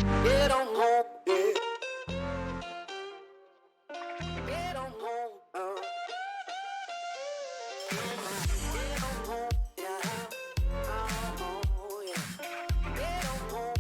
Get on home, yeah. Get on home, Get on home, yeah. Oh, yeah. Get on home,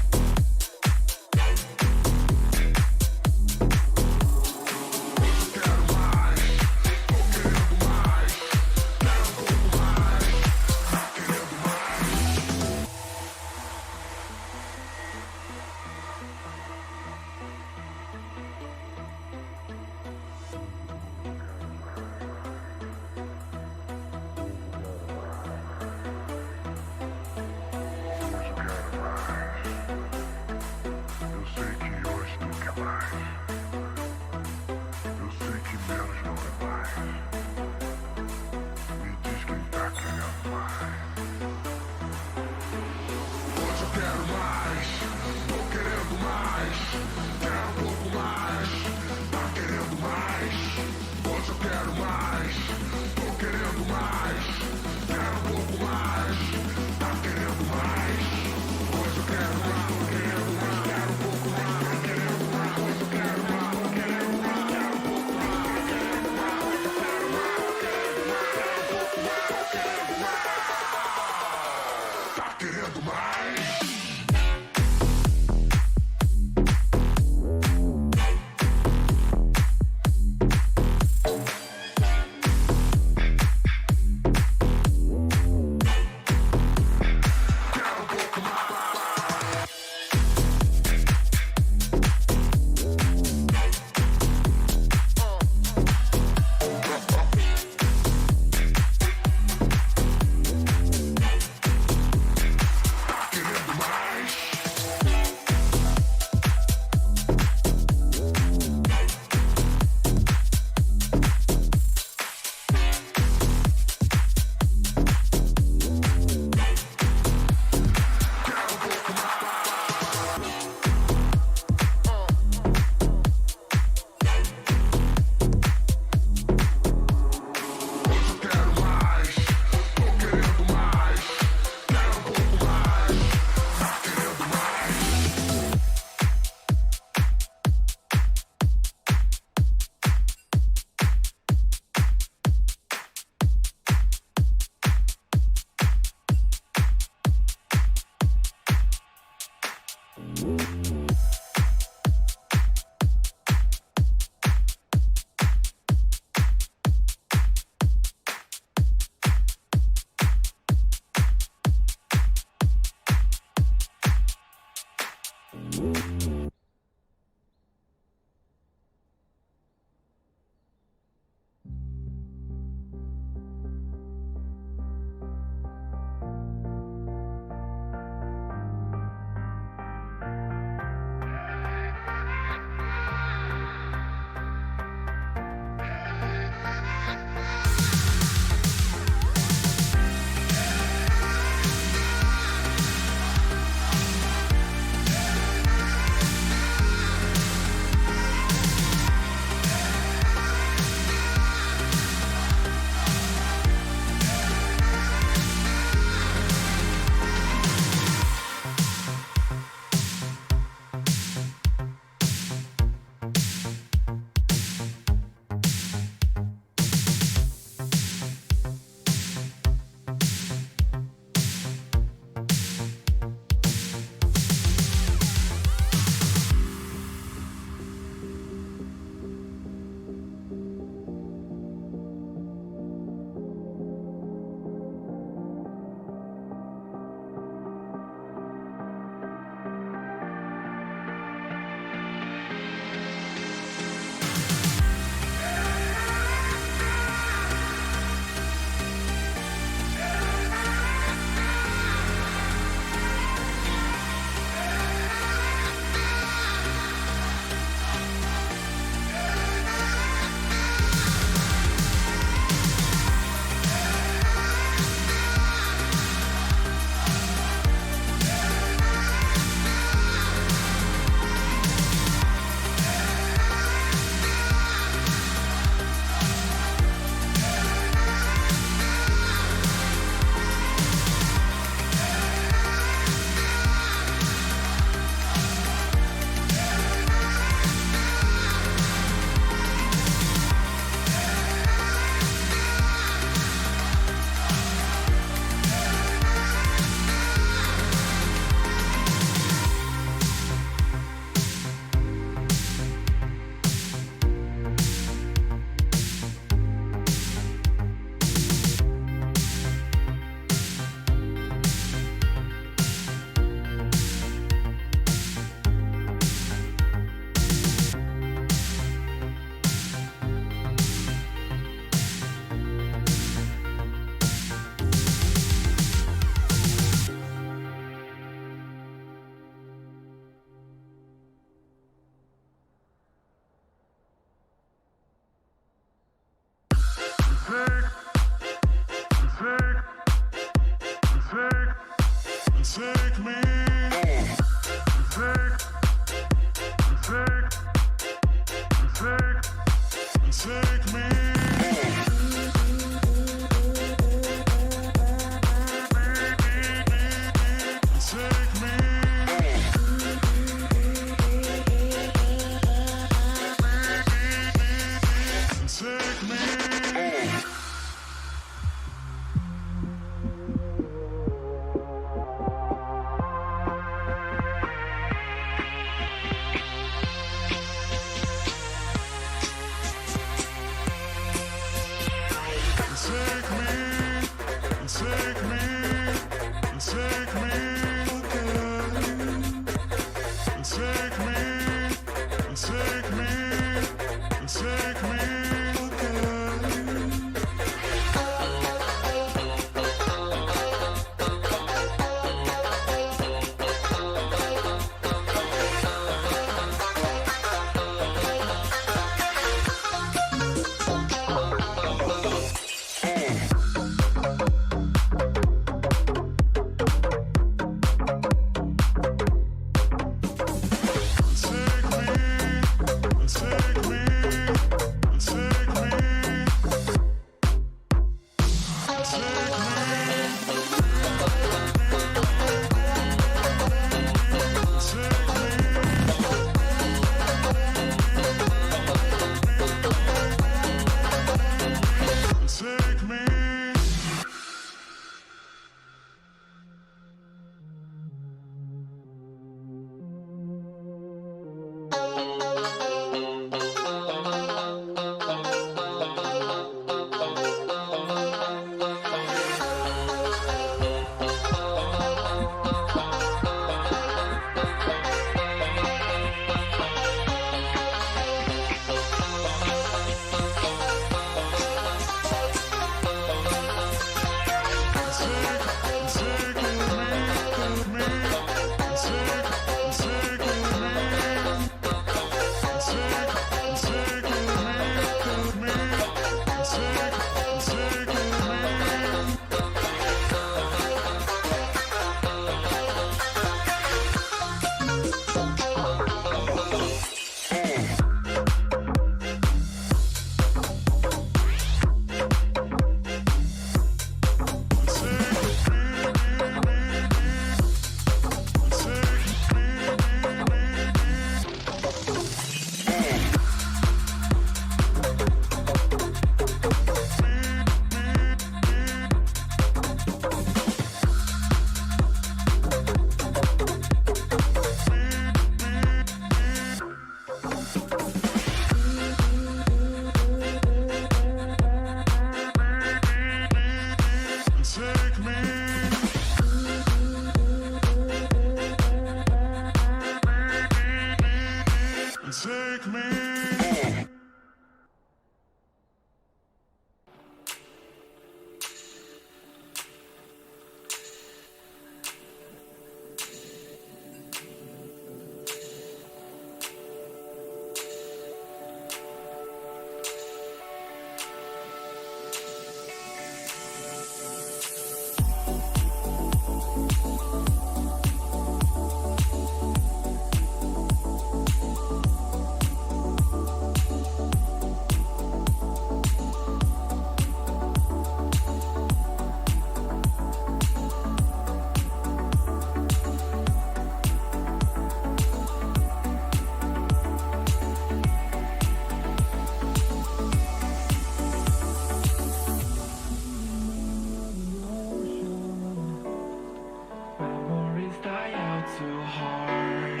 Memories die out too hard.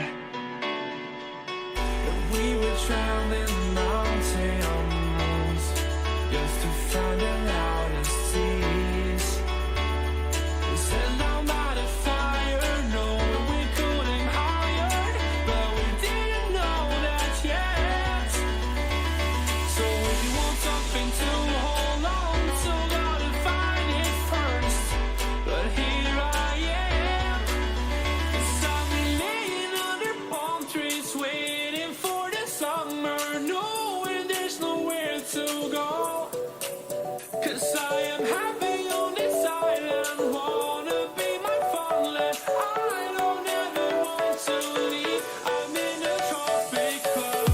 But we were traveling mountains just to find the loudest seas. We set down by the fire, knowing we could aim higher, but we didn't know that yet. So if you want something to hold on to, gotta find it first. But here I am, 'cause I've been laying under palm trees, waiting for the summer, knowing there's nowhere to go. 'Cause I am happy on this island, wanna be my fatherland. I don't ever want to leave, I'm in a tropic club.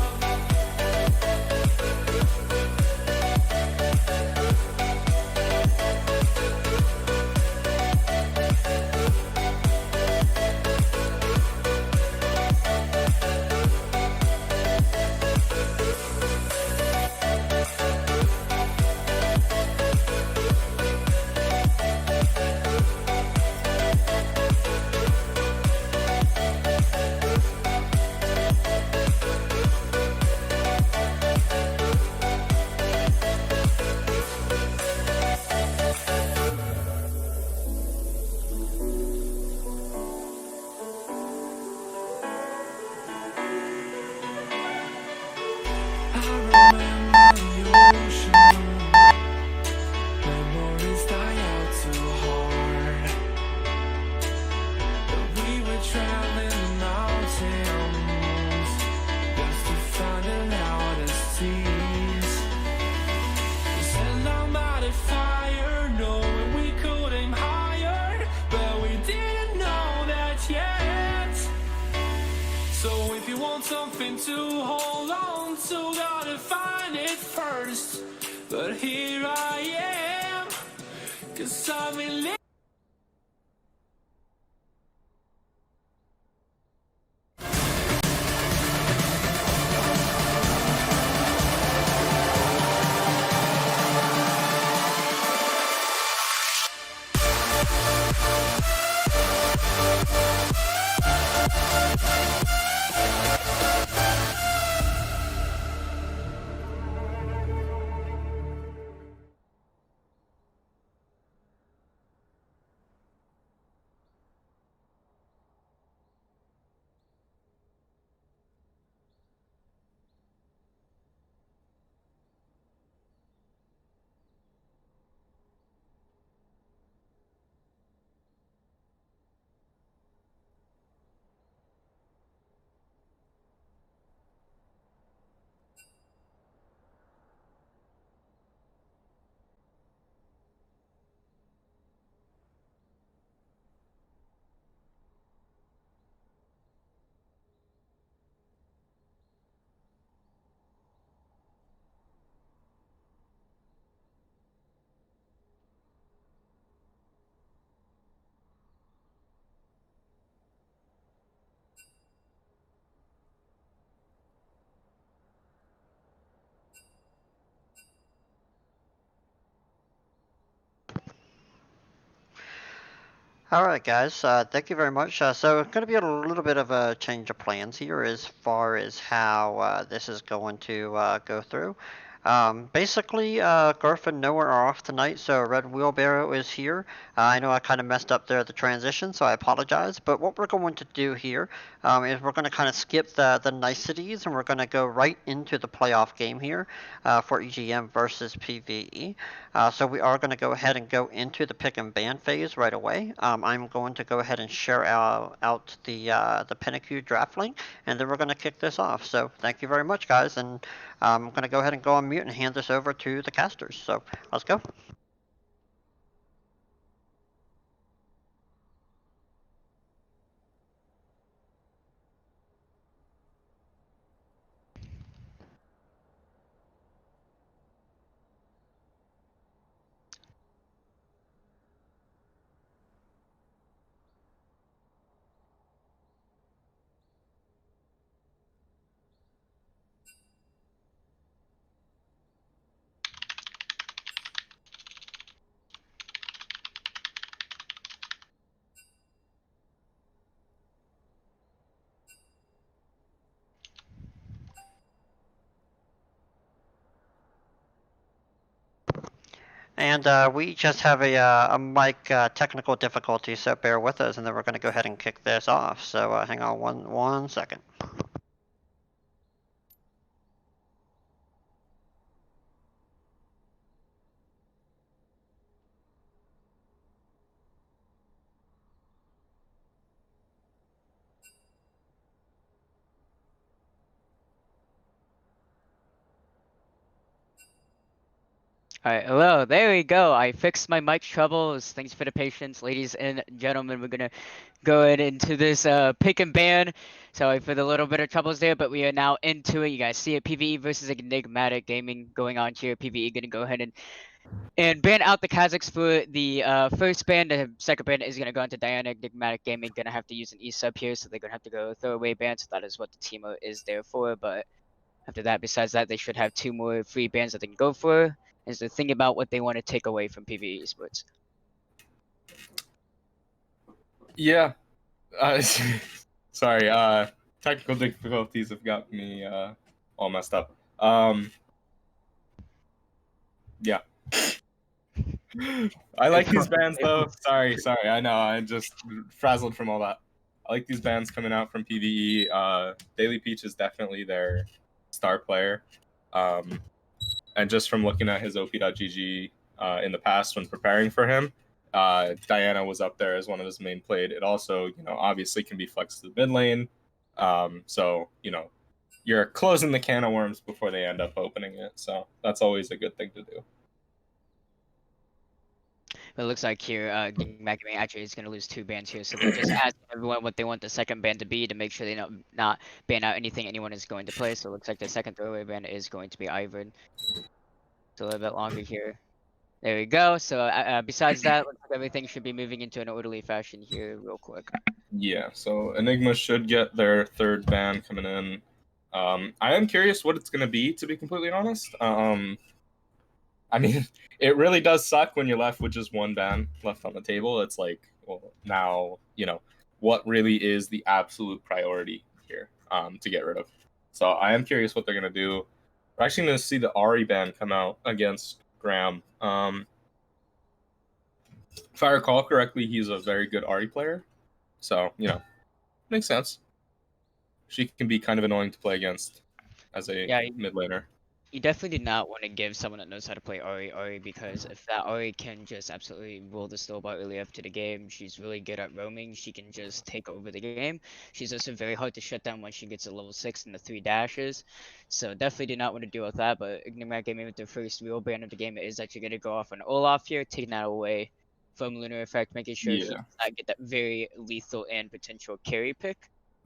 I remember the ocean. Memories die out too hard. But we were traveling mountains just to find the loudest seas. We sat down by the fire, knowing we could aim higher, but we didn't know that yet. So if you want something to hold on to, gotta find it first. But here I am, 'cause I've been living. All right, guys. Thank you very much. So it's going to be a little bit of a change of plans here as far as how this is going to go through. Basically, Garth and Noah are off tonight, so Red Wheelbarrow is here. I know I kind of messed up there at the transition, so I apologize. But what we're going to do here is we're going to kind of skip the niceties, and we're going to go right into the playoff game here for EGM versus PVE. So we are going to go ahead and go into the pick and ban phase right away. I'm going to go ahead and share out the Pinnacle draft link, and then we're going to kick this off. So thank you very much, guys, and I'm going to go ahead and go on mute and hand this over to the casters. So let's go. And we just have a mic technical difficulty, so bear with us, and then we're going to go ahead and kick this off. So hang on one second. Alright, hello, there we go. I fixed my mic troubles. Thanks for the patience, ladies and gentlemen. We're gonna go into this pick and ban. Sorry for the little bit of troubles there, but we are now into it. You guys see it, PVE versus Enigmatic Gaming going on here. PVE gonna go ahead and ban out the Kazakhs for the first ban. The second ban is gonna go into Diana. Enigmatic Gaming gonna have to use an E-sub here, so they're gonna have to go throwaway ban. So that is what the team is there for, but after that, besides that, they should have 2 more free bans that they can go for. Is to think about what they want to take away from PVE esports. Yeah. Sorry. Technical difficulties have got me all messed up. Yeah. I like these bands though. Sorry. I know. I'm just frazzled from all that. I like these bands coming out from PVE. Daily Peach is definitely their star player. And just from looking at his OP.GG in the past when preparing for him, Diana was up there as one of his main played. It also, obviously can be flexed to the mid lane. So, you're closing the can of worms before they end up opening it. So that's always a good thing to do. But it looks like here, Magami actually is going to lose 2 bans here, so they're just asking everyone what they want the second ban to be to make sure they don't not ban out anything anyone is going to play. So it looks like the second throwaway ban is going to be Ivan. It's a little bit longer here. There we go. So besides that, looks like everything should be moving into an orderly fashion here real quick. Yeah, so Enigma should get their third ban coming in. I am curious what it's going to be, to be completely honest. I mean, it really does suck when you're left with just 1 ban left on the table. It's like, well, now, what really is the absolute priority here to get rid of. So I am curious what they're going to do. We're actually going to see the Ari ban come out against Graham. If I recall correctly, he's a very good Ari player. So, makes sense. She can be kind of annoying to play against as a mid laner. You definitely do not want to give someone that knows how to play Ari, because if that Ari can just absolutely roll the snowball early after the game, she's really good at roaming. She can just take over the game. She's also very hard to shut down once she gets to level 6 and the 3 dashes. So definitely do not want to deal with that. But Enigmatic Gaming with their first real ban of the game is actually going to go off on Olaf here, taking that away from Lunar Effect, making sure he does not get that very lethal and potential carry pick.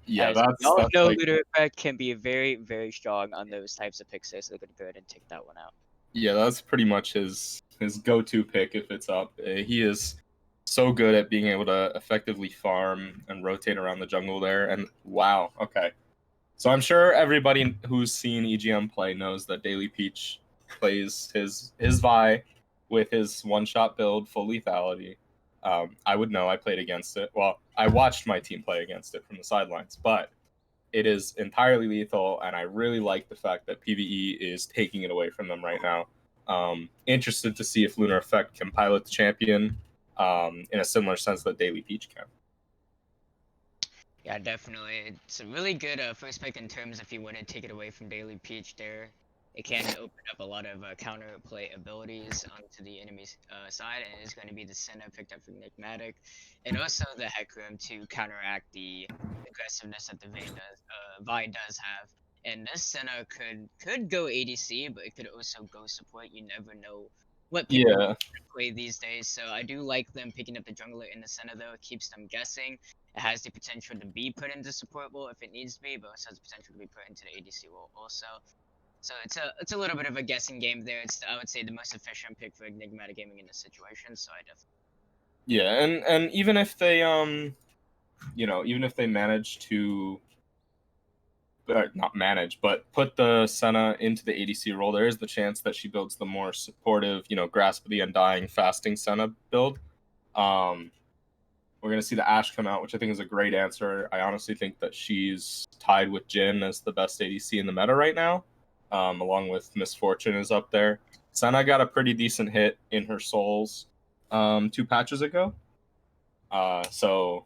Yeah, that's no like, Lunar Effect can be very, very strong on those types of picks, so they're going to go ahead and take that one out. Yeah, that's pretty much his go-to pick if it's up. He is so good at being able to effectively farm and rotate around the jungle there. And wow, okay. So I'm sure everybody who's seen EGM play knows that Daily Peach plays his Vi with his one-shot build, full lethality. I would know. I played against it. Well, I watched my team play against it from the sidelines, but it is entirely lethal, and I really like the fact that PVE is taking it away from them right now. Interested to see if Lunar Effect can pilot the champion in a similar sense that Daily Peach can. Yeah, definitely. It's a really good first pick in terms if you want to take it away from Daily Peach there. It can open up a lot of counter play abilities onto the enemy's side, and it's going to be the Senna picked up from Enigmatic, and also the Heck Room to counteract the aggressiveness that the Vi does have. And this Senna could go ADC, but it could also go support. You never know what people Yeah, play these days. So I do like them picking up the jungler in the Senna though. It keeps them guessing. It has the potential to be put into support role if it needs to be, but also has the potential to be put into the ADC role also. So it's a little bit of a guessing game there. It's I would say the most efficient pick for Enigmatic Gaming in this situation. So I definitely yeah, and even if they even if they manage to not manage, but put the Senna into the ADC role, there is the chance that she builds the more supportive, Grasp of the Undying fasting Senna build. We're gonna see the Ashe come out, which I think is a great answer. I honestly think that she's tied with Jin as the best ADC in the meta right now, along with Misfortune is up there. Senna got a pretty decent hit in her Souls 2 patches ago, so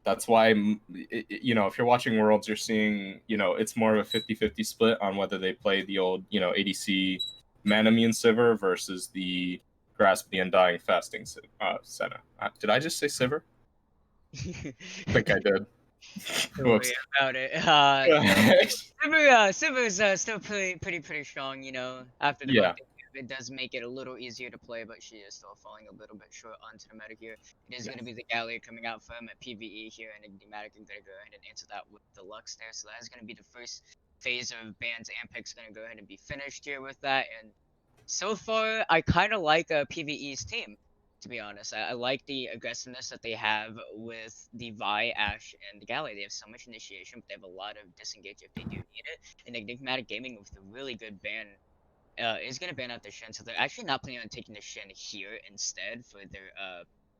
that's why if you're watching Worlds, you're seeing it's more of a 50-50 split on whether they play the old ADC Manamune Sivir versus the Grasp of the Undying fasting Senna. Did I just say Sivir? I think I did. don't worry Whoops. about it. Sivir's still pretty strong. After the Yeah. buff, it does make it a little easier to play, but she is still falling a little bit short onto the meta here. It is going to be the Gallia coming out from at PVE here, and Enigmatic is going to go ahead and answer that with the Lux there. So that is going to be the first phase of bans and picks going to go ahead and be finished here with that. And so far, I kind of like PVE's team. To be honest, I like the aggressiveness that they have with the Vi, Ashe, and the Gallia. They have so much initiation, but they have a lot of disengage if they do need it. And Enigmatic Gaming with a really good ban is going to ban out the Shen, so they're actually not planning on taking the Shen here instead for their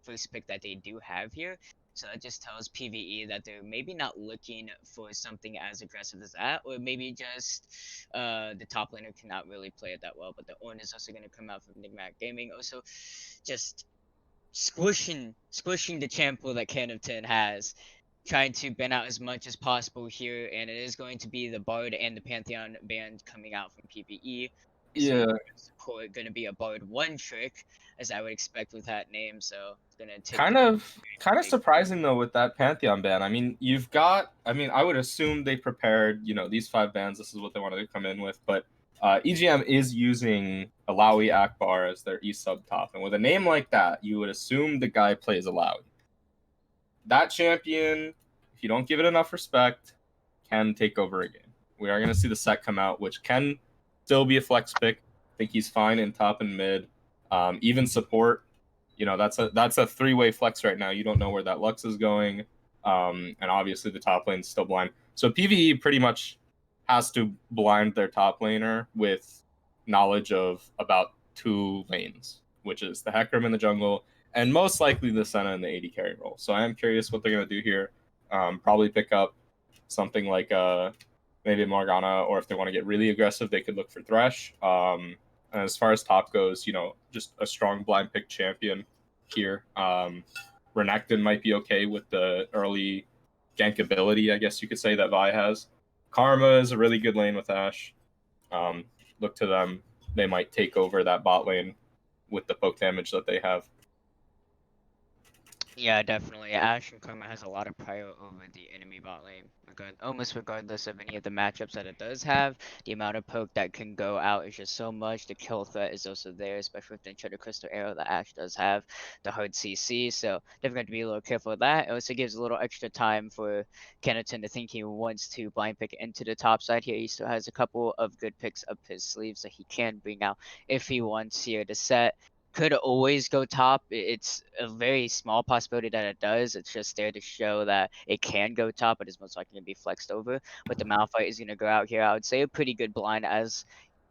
first pick that they do have here. So that just tells PVE that they're maybe not looking for something as aggressive as that, or maybe just the top laner cannot really play it that well. But the Ornn is also going to come out from Enigmatic Gaming, also just squishing the champ pool that Can of 10 has, trying to ban out as much as possible here, and it is going to be the Bard and the Pantheon band coming out from PvE. Yeah. Support going to be a Bard 1 trick, as I would expect with that name, so it's going to take Kind of surprising though with that Pantheon ban. I mean, I would assume they prepared, these 5 bans, this is what they wanted to come in with, but EGM is using Alawi Akbar as their E sub top, and with a name like that, you would assume the guy plays Alawi. That champion, if you don't give it enough respect, can take over a game. We are going to see the set come out, which can still be a flex pick. I think he's fine in top and mid, even support. That's a 3-way flex right now. You don't know where that Lux is going, and obviously the top lane's still blind. So PVE pretty much has to blind their top laner with knowledge of about 2 lanes, which is the Hecarim in the jungle, and most likely the Senna in the AD carry role. So I am curious what they're going to do here. Probably pick up something like maybe Morgana, or if they want to get really aggressive, they could look for Thresh. And as far as top goes, just a strong blind pick champion here. Renekton might be okay with the early gank ability, I guess you could say, that Vi has. Karma is a really good lane with Ashe. Look to them. They might take over that bot lane with the poke damage that they have. Yeah, definitely. Ashe and Karma has a lot of prior over the enemy bot lane. Almost regardless of any of the matchups that it does have, the amount of poke that can go out is just so much. The kill threat is also there, especially with the Enchanted Crystal Arrow that Ashe does have, the hard CC, so definitely have to be a little careful with that. It also gives a little extra time for Kenneton to think he wants to blind pick into the top side here. He still has a couple of good picks up his sleeves that he can bring out if he wants here to set. Could always go top. It's a very small possibility that it does. It's just there to show that it can go top, but it's most likely going to be flexed over. But the Malphite is going to go out here. I would say a pretty good blind, as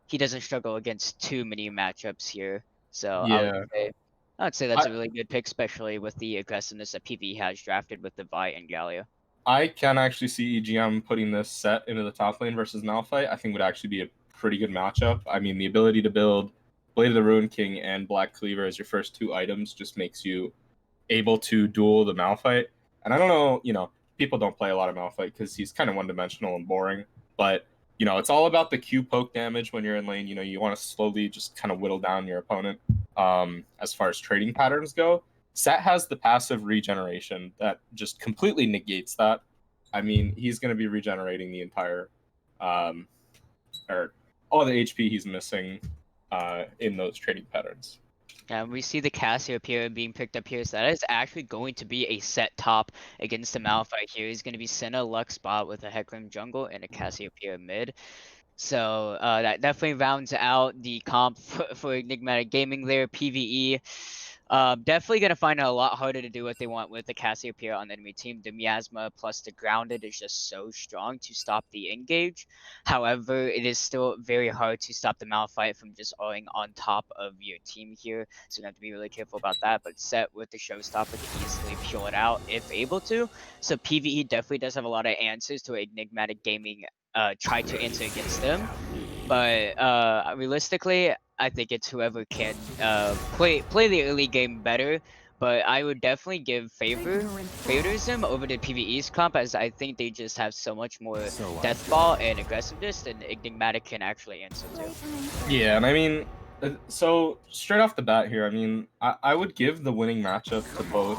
he doesn't struggle against too many matchups here. So Yeah. I would say that's a really good pick, especially with the aggressiveness that PvE has drafted with the Vi and Gallia. I can actually see EGM putting this set into the top lane versus Malphite. I think would actually be a pretty good matchup. I mean, the ability to build Blade of the Ruined King and Black Cleaver as your first 2 items just makes you able to duel the Malphite. And I don't know, people don't play a lot of Malphite because he's kind of one-dimensional and boring. But, it's all about the Q poke damage when you're in lane. You want to slowly just kind of whittle down your opponent as far as trading patterns go. Set has the passive regeneration that just completely negates that. I mean, he's going to be regenerating the entire, or all the HP he's missing in those trading patterns. And we see the Cassiopeia being picked up here, so that is actually going to be a set top against the Malphite here. He's going to be Senna Lux bot with a Hecarim jungle and a Cassiopeia mid. So that definitely rounds out the comp for Enigmatic Gaming there. PVE, definitely going to find it a lot harder to do what they want with the Cassiopeia on the enemy team. The Miasma plus the Grounded is just so strong to stop the engage. However, it is still very hard to stop the Malphite from just owing on top of your team here. So you have to be really careful about that. But Set with the Showstopper to easily peel it out if able to. So PVE definitely does have a lot of answers to Enigmatic Gaming try to answer against them. But realistically, I think it's whoever can play the early game better. But I would definitely give favoritism over the PvE's comp, as I think they just have so much more death ball and aggressiveness than Enigmatic can actually answer to. Yeah, and I mean, so straight off the bat here, I mean, I would give the winning matchup to both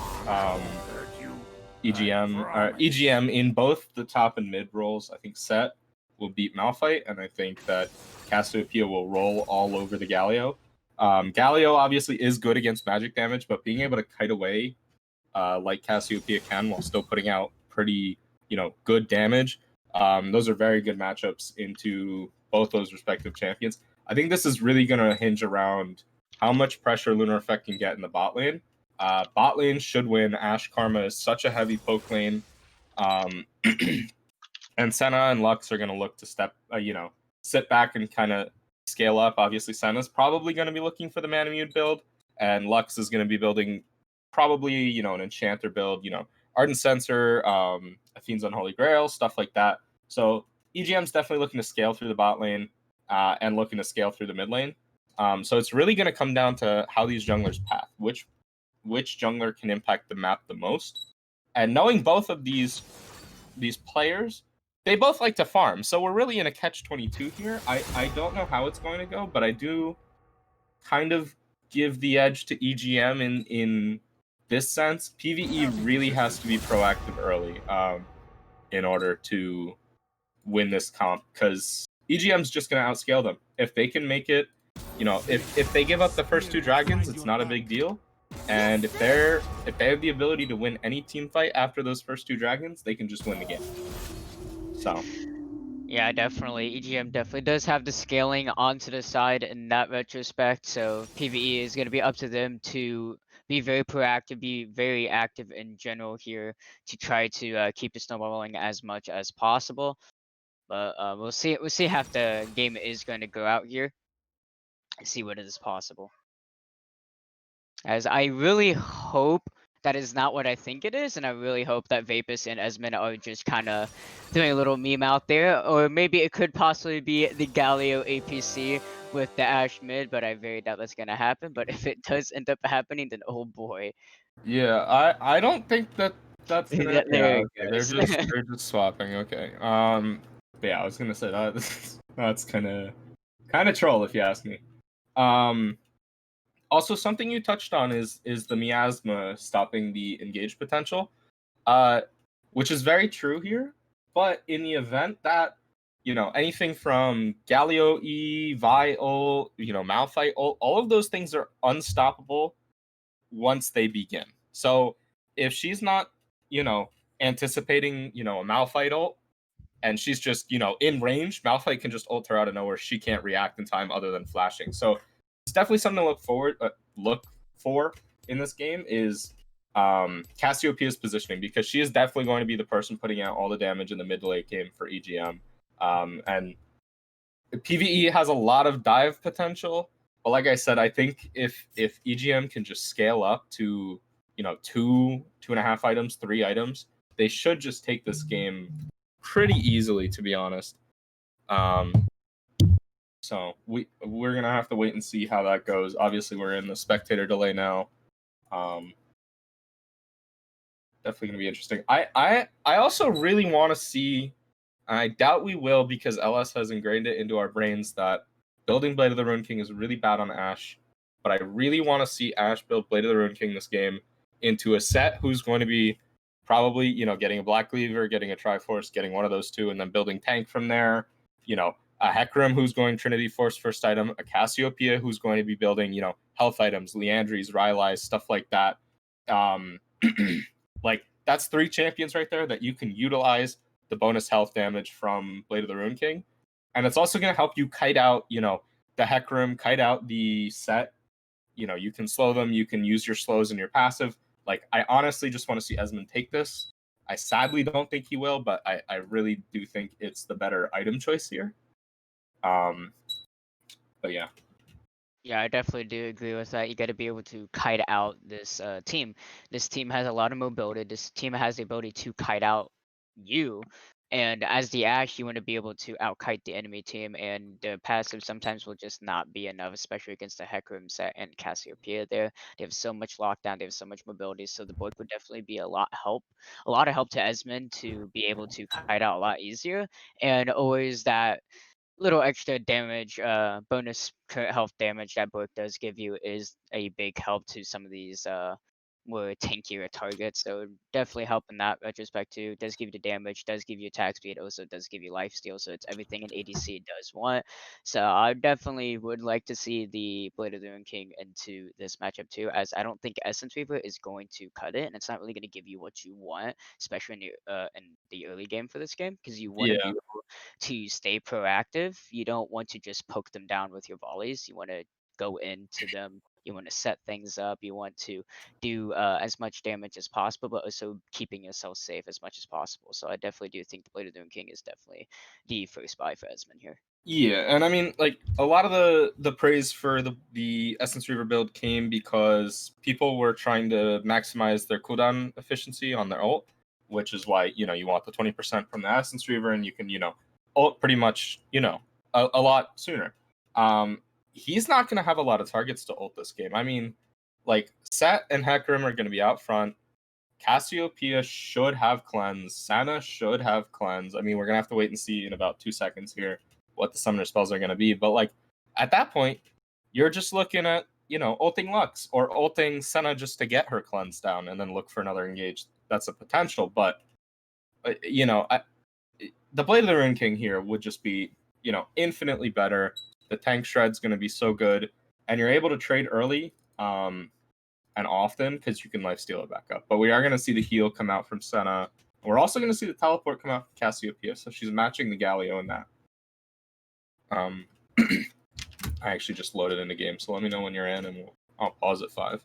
EGM in both the top and mid roles. I think Set will beat Malphite, and I think that Cassiopeia will roll all over the Galio. Galio obviously is good against magic damage, but being able to kite away like Cassiopeia can while still putting out pretty, good damage, those are very good matchups into both those respective champions. I think this is really going to hinge around how much pressure Lunar Effect can get in the bot lane. Bot lane should win. Ash Karma is such a heavy poke lane. And Senna and Lux are going to look to sit back and kind of scale up. Obviously, Senna's probably going to be looking for the Manamute build, and Lux is going to be building probably, an Enchanter build, Ardent Sensor, Athene's Unholy Grail, stuff like that. So EGM's definitely looking to scale through the bot lane and looking to scale through the mid lane. So it's really going to come down to how these junglers path, which jungler can impact the map the most. And knowing both of these players, they both like to farm, so we're really in a catch-22 here. I don't know how it's going to go, but I do kind of give the edge to EGM in this sense. PvE really has to be proactive early in order to win this comp, because EGM's just going to outscale them. If they can make it, if they give up the first 2 dragons, it's not a big deal. And if they have the ability to win any team fight after those first 2 dragons, they can just win the game. So yeah, definitely. EGM definitely does have the scaling onto the side in that retrospect. So PvE is going to be up to them to be very proactive, be very active in general here to try to keep the snowball rolling as much as possible. But we'll see. We'll see how the game is going to go out here. See what is possible. As I really hope that is not what I think it is, and I really hope that Vapus and Esmond are just kind of doing a little meme out there, or maybe it could possibly be the Galio APC with the Ash mid, but I very doubt that's gonna happen. But if it does end up happening, then oh boy. yeah, I don't think that's gonna. There Yeah, it okay, goes. they're just swapping. Okay. But yeah, I was gonna say that's kind of troll if you ask me. Also, something you touched on is the miasma stopping the engage potential, which is very true here. But in the event that anything from Galio E, Vi ult, Malphite ult, all of those things are unstoppable once they begin. So if she's not anticipating a Malphite ult, and she's just in range, Malphite can just ult her out of nowhere. She can't react in time other than flashing. So it's definitely something to look for in this game is Cassiopeia's positioning, because she is definitely going to be the person putting out all the damage in the mid to late game for EGM. And PvE has a lot of dive potential, but like I said, I think if EGM can just scale up to 2.5 items, 3 items, they should just take this game pretty easily, to be honest. So we're gonna have to wait and see how that goes. Obviously, we're in the spectator delay now. Definitely gonna be interesting. I also really want to see. I doubt we will because LS has ingrained it into our brains that building Blade of the Ruined King is really bad on Ashe. But I really want to see Ashe build Blade of the Ruined King this game into a set who's going to be probably, getting a Black Cleaver, getting a Triforce, getting one of those two, and then building tank from there. A Hecarim who's going Trinity Force first item, a Cassiopeia who's going to be building, health items, Leandries, Rylai's, stuff like that. Like, that's 3 champions right there that you can utilize the bonus health damage from Blade of the Ruined King. And it's also going to help you kite out, the Hecarim, kite out the set. You can slow them, you can use your slows in your passive. Like, I honestly just want to see Esmond take this. I sadly don't think he will, but I really do think it's the better item choice here. But yeah. Yeah, I definitely do agree with that. You got to be able to kite out this team. This team has a lot of mobility. This team has the ability to kite out you. And as the Ashe, you want to be able to outkite the enemy team, and the passive sometimes will just not be enough, especially against the Hecarim set and Cassiopeia there. They have so much lockdown, they have so much mobility, so the board would definitely be a lot of help to Esmond to be able to kite out a lot easier. And always that little extra damage, bonus health damage that book does give you is a big help to some of these more tankier targets. So definitely help in that retrospect too. Does give you the damage, does give you attack speed, also does give you life steal. So it's everything an ADC does want. So I definitely would like to see the Blade of the Ruined King into this matchup too, as I don't think Essence Reaver is going to cut it, and it's not really going to give you what you want, especially in the early game for this game, because you want to be Yeah. able to stay proactive. You don't want to just poke them down with your volleys. You want to go into them. You want to set things up. You want to do as much damage as possible, but also keeping yourself safe as much as possible. So I definitely do think the Blade of the Ruined King is definitely the first buy for Esmond here. Yeah, and I mean, like, a lot of the praise for the Essence Reaver build came because people were trying to maximize their cooldown efficiency on their ult, which is why, you want the 20% from the Essence Reaver, and you can, ult pretty much, a lot sooner. He's not going to have a lot of targets to ult this game. I mean, like, Set and Hecarim are going to be out front. Cassiopeia should have cleanse. Sana should have cleanse. I mean, we're going to have to wait and see in about 2 seconds here what the summoner spells are going to be. But, like, at that point, you're just looking at, ulting Lux or ulting Senna just to get her cleanse down and then look for another engage. That's a potential. But, the Blade of the Ruined King here would just be, infinitely better. The tank shred's going to be so good. And you're able to trade early and often because you can lifesteal it back up. But we are going to see the heal come out from Senna. We're also going to see the teleport come out from Cassiopeia. So she's matching the Galio in that. I actually just loaded in the game, so let me know when you're in, and I'll pause at 5.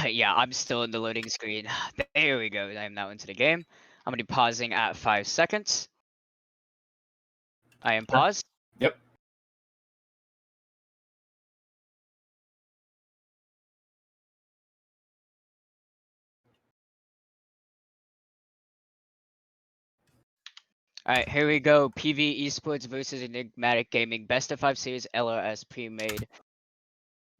Yeah, I'm still in the loading screen. There we go. I am now into the game. I'm going to be pausing at 5 seconds. I am paused. Yep. Alright, here we go. PVE Esports versus Enigmatic Gaming. Best of 5 series LRS pre-made.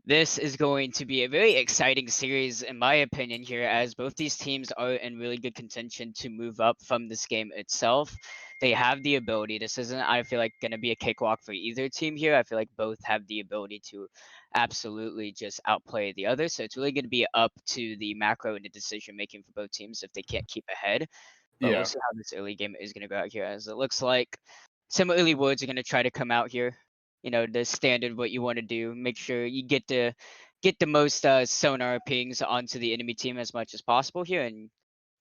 This is going to be a very exciting series, in my opinion, here, as both these teams are in really good contention to move up from this game itself. They have the ability. This isn't, I feel like, going to be a cakewalk for either team here. I feel like both have the ability to absolutely just outplay the other. So it's really going to be up to the macro and the decision making for both teams if they can't keep ahead. But Yeah. we'll see how this early game is going to go out here, as it looks like some early wards are going to try to come out here. The standard what you want to do. Make sure you get the most sonar pings onto the enemy team as much as possible here. And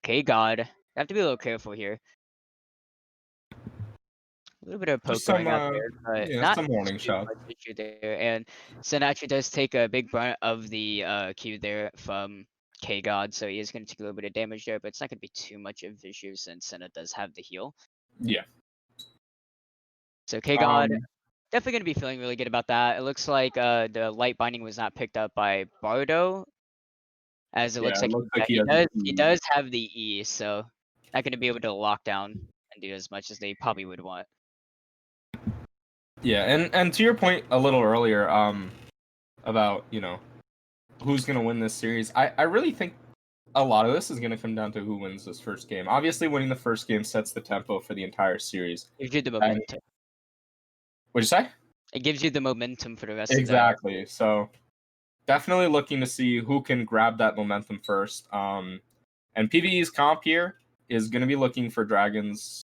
okay, God, I have to be a little careful here. A little bit of poke Just going some, out there, but not some warning too shot. much issue there. And Sinachi does take a big brunt of the Q there from K-God, so he is going to take a little bit of damage there, but it's not going to be too much of issue since Senna does have the heal. Yeah. So K-God definitely going to be feeling really good about that. It looks like the light binding was not picked up by Bardo, as it looks like he has he does have the E. So not gonna be able to lock down and do as much as they probably would want. Yeah, and to your point a little earlier, about who's gonna win this series, I really think a lot of this is gonna come down to who wins this first game. Obviously, winning the first game sets the tempo for the entire series. It gives you the And, momentum. what'd you say? It gives you the momentum for the rest of Exactly. So definitely looking to see who can grab that momentum first. And PVE's comp here is going to be looking for dragons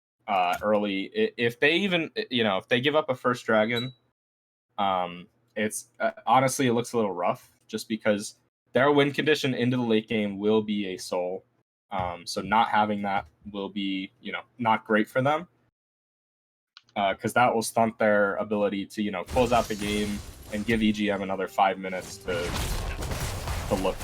early. If they even, if they give up a first dragon, it's honestly it looks a little rough just because their win condition into the late game will be a soul. So not having that will be, not great for them. Because that will stunt their ability to, close out the game and give EGM another 5 minutes to look.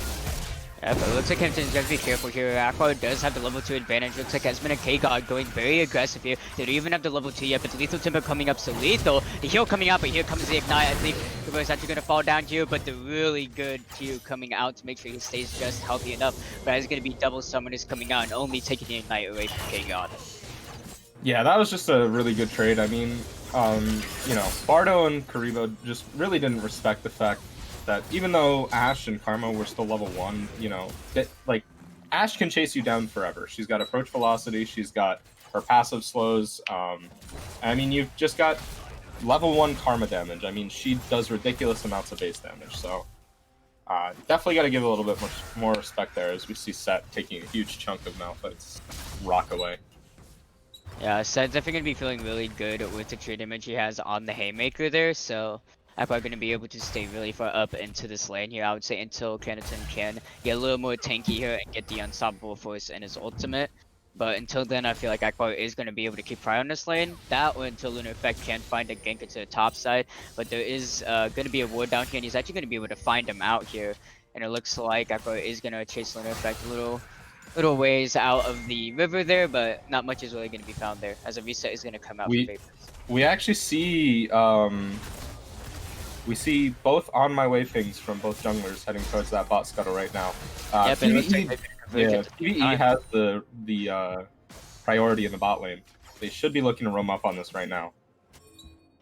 Yeah, but it looks like Kempton's gonna be careful here. Aqua does have the level 2 advantage. Looks like Esmond and K-God going very aggressive here. They don't even have the level 2 yet, but the Lethal Timber coming up, so Lethal. The heal coming out, but here comes the Ignite. I think Kubo is actually gonna fall down here, but the really good Q coming out to make sure he stays just healthy enough. But it's gonna be double summoners coming out and only taking the Ignite away from K-God. Yeah, that was just a really good trade. I mean, Bardo and Karibo just really didn't respect the fact that even though Ashe and Karma were still level 1, Ashe can chase you down forever. She's got approach velocity, she's got her passive slows. I mean, you've just got level 1 Karma damage. I mean, she does ridiculous amounts of base damage, so definitely got to give a little bit more respect there as we see Set taking a huge chunk of Malphite's rock away. Yeah, Set's definitely gonna be feeling really good with the trade damage he has on the Haymaker there, so Aqua gonna be able to stay really far up into this lane here, I would say, until Kenaton can get a little more tanky here and get the Unstoppable Force in his ultimate. But until then, I feel like Aqua is gonna be able to keep pry on this lane. That or until Lunar Effect can find a gank into the top side. But there is gonna be a ward down here, and he's actually gonna be able to find him out here. And it looks like Aqua is gonna chase Lunar Effect a little ways out of the river there, but not much is really going to be found there, as a reset is going to come out for Vapors. We actually see both on my way things from both junglers heading towards that bot scuttle right now. PVE has the priority in the bot lane. They should be looking to roam up on this right now.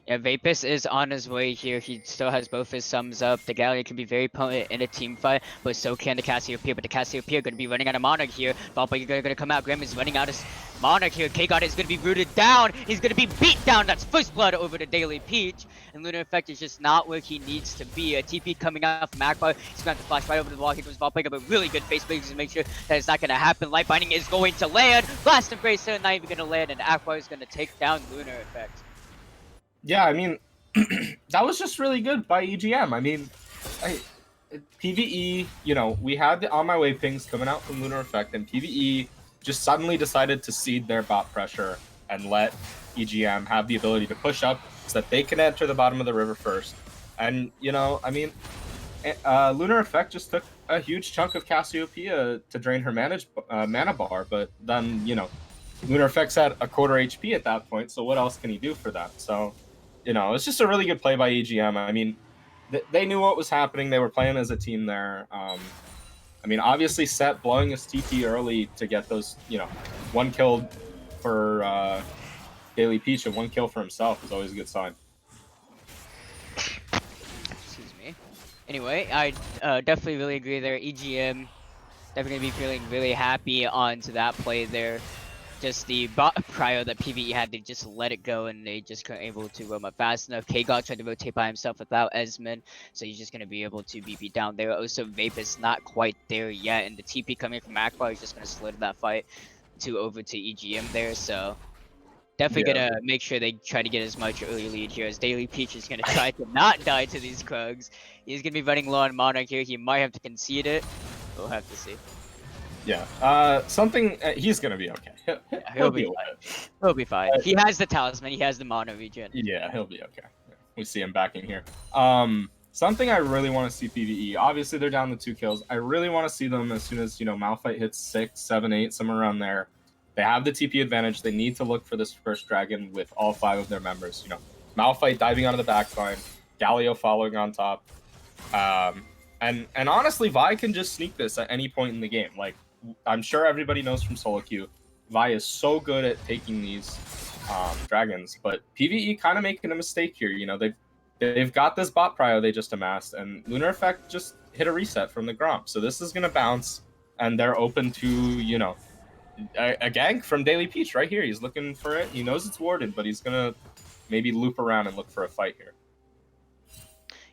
Yeah, Vapus is on his way here. He still has both his sums up. The Galleon can be very potent in a team fight, but so can the Cassiopeia. But the Cassiopeia going to be running out of Monarch here. Valpa going to come out. Graham is running out of Monarch here. K-God is going to be rooted down. He's going to be beat down. That's first blood over the Daily Peach. And Lunar Effect is just not where he needs to be. A TP coming out from Akbar. He's going to flash right over the wall. Here comes Valpa, but really good face breaks to make sure that it's not going to happen. Light Binding is going to land. Blast Embrace is not even going to land. And Akbar is going to take down Lunar Effect. Yeah, I mean, that was just really good by EGM. I mean, PVE, we had the On My Way pings coming out from Lunar Effect, and PVE just suddenly decided to cede their bot pressure and let EGM have the ability to push up so that they can enter the bottom of the river first. And, I mean, Lunar Effect just took a huge chunk of Cassiopeia to drain her mana bar, but then, Lunar Effect's at a quarter HP at that point, so what else can he do for that? So, it's just a really good play by EGM. I mean, they knew what was happening. They were playing as a team there. I mean, obviously, Set blowing his TP early to get those, 1 kill for Daily Peach and 1 kill for himself is always a good sign. Excuse me. Anyway, I definitely really agree there. EGM definitely be feeling really happy onto that play there. Just the bot prio that PVE had, they just let it go and they just weren't able to roam up fast enough. K-God tried to rotate by himself without Esmond, so he's just going to be able to be beat down there. Also, Vapus not quite there yet, and the TP coming from Akbar is just going to slid that fight over to EGM there, so definitely going to make sure they try to get as much early lead here, as Daily Peach is going to try to not die to these Krugs. He's going to be running low on Monarch here. He might have to concede it. We'll have to see. Yeah, he's gonna be okay. He'll be fine. He'll be fine. He has the talisman. He has the mono regen. Yeah, he'll be okay. We see him backing here. Something I really want to see PVE. Obviously, they're down to 2 kills. I really want to see them as soon as Malphite hits 6, 7, 8, somewhere around there. They have the TP advantage. They need to look for this first dragon with all 5 of their members. Malphite diving onto the backline, Galio following on top, and honestly, Vi can just sneak this at any point in the game. Like, I'm sure everybody knows from solo queue, Vi is so good at taking these dragons, but PVE kind of making a mistake here. You know, they've got this bot prio they just amassed, and Lunar Effect just hit a reset from the Gromp. So this is gonna bounce, and they're open to, you know, a gank from Daily Peach right here. He's looking for it. He knows it's warded, but he's gonna maybe loop around and look for a fight here.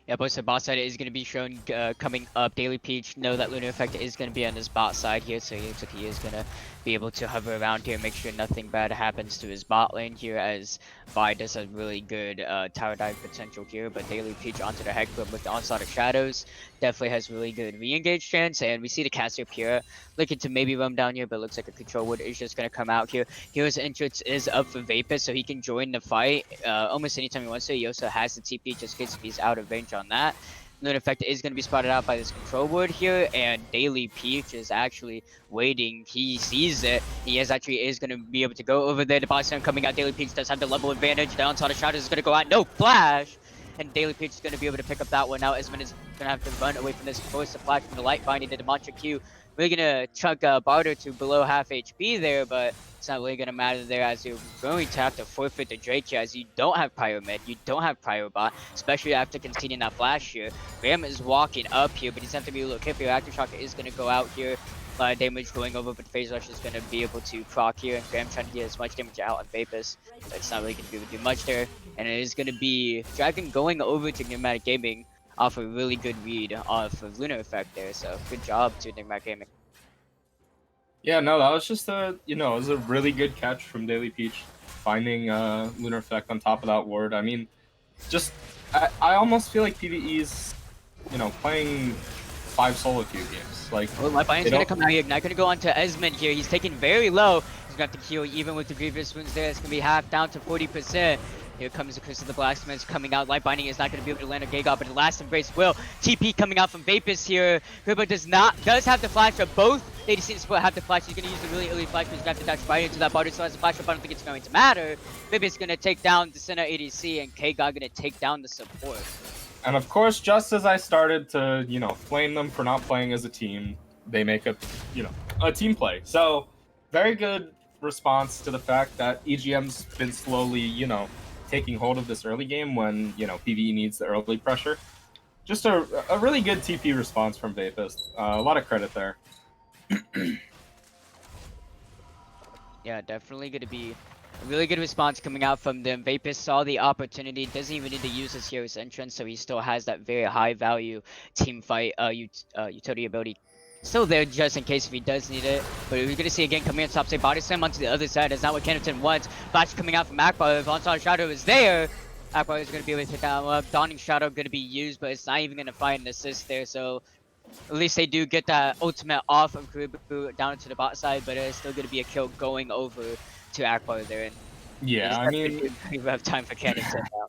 Yeah, both the bot side is going to be shown coming up. Daily Peach know that Lunar Effect is going to be on his bot side here, so he looks like he is going to be able to hover around here, make sure nothing bad happens to his bot lane here, as Vi does have really good tower dive potential here, but Daily Peach onto the Heck Club with the Onslaught of Shadows definitely has really good re-engage chance, and we see the Cassiopeia looking to maybe roam down here, but looks like a Control Wood is just going to come out here. Hero's entrance is up for Vapus, so he can join the fight almost anytime he wants to. He also has the TP just in case if he's out of range on that. Lunar Effect is going to be spotted out by this Control Wood here, and Daily Peach is actually waiting. He sees it. He is going to be able to go over there. The bot side coming out. Daily Peach does have the level advantage. The Onslaught of Shadows is going to go out. No flash! And Daily Peach is going to be able to pick up that one out. Esmond is going to have to run away from this, force the flash from the Light Binding. The Demontra Q really going to chunk Barter to below half HP there, but it's not really going to matter there, as you're going to have to forfeit the Drake here, as you don't have Pyramid, you don't have Pyrobot, especially after conceding that flash here. Graham is walking up here, but he's going to have to be a little careful. Aftershock is going to go out here. A lot of damage going over, but Phase Rush is going to be able to proc here, and Graham trying to get as much damage out on Vapus, so it's not really going to be able to do much there. And it is going to be Dragon going over to Pneumatic Gaming off a really good read off of Lunar Effect there, so good job to Pneumatic Gaming. Yeah, no, that was just a, you know, it was a really good catch from Daily Peach, finding Lunar Effect on top of that ward. I mean, just, I almost feel like PvE's, you know, playing 5 solo queue games. Like, well, my Bayern's gonna come out here. Not gonna go on to Esmond here. He's taking very low. He's gonna have to heal even with the Grievous Wounds there. It's gonna be half down to 40%. Here comes the Curse of the Blasphemous coming out. Light Binding is not going to be able to land a Gagop, but the Last Embrace will. TP coming out from Vapus here. Gribbo does have the flash, but both Lady Saint Split have the flash. He's going to use the really early flash, but he's going to have to dash right into that Barter. So as a flash up, I don't think it's going to matter. Vapus is going to take down the center ADC, and Kgod going to take down the support. And of course, just as I started to, you know, flame them for not playing as a team, they make a, you know, a team play. So, very good response to the fact that EGM's been slowly, you know, taking hold of this early game when, you know, PvE needs the early pressure. Just a really good TP response from Vapus. A lot of credit there. Yeah, definitely going to be a really good response coming out from them. Vapus saw the opportunity, doesn't even need to use his hero's entrance, so he still has that very high value team fight utility ability still there just in case if he does need it. But we're gonna see again coming in top, say body slam onto the other side. That's not what Kennington wants. Flash coming out from Akbar. If Onslaught Shadow is there, Akbar is gonna be able to hit that one. Dawning Shadow gonna be used, but it's not even gonna find an assist there. So at least they do get that ultimate off of Kuribu down into the bot side, but it's still gonna be a kill going over to Akbar there. And yeah, I mean, we have time for Kennington now.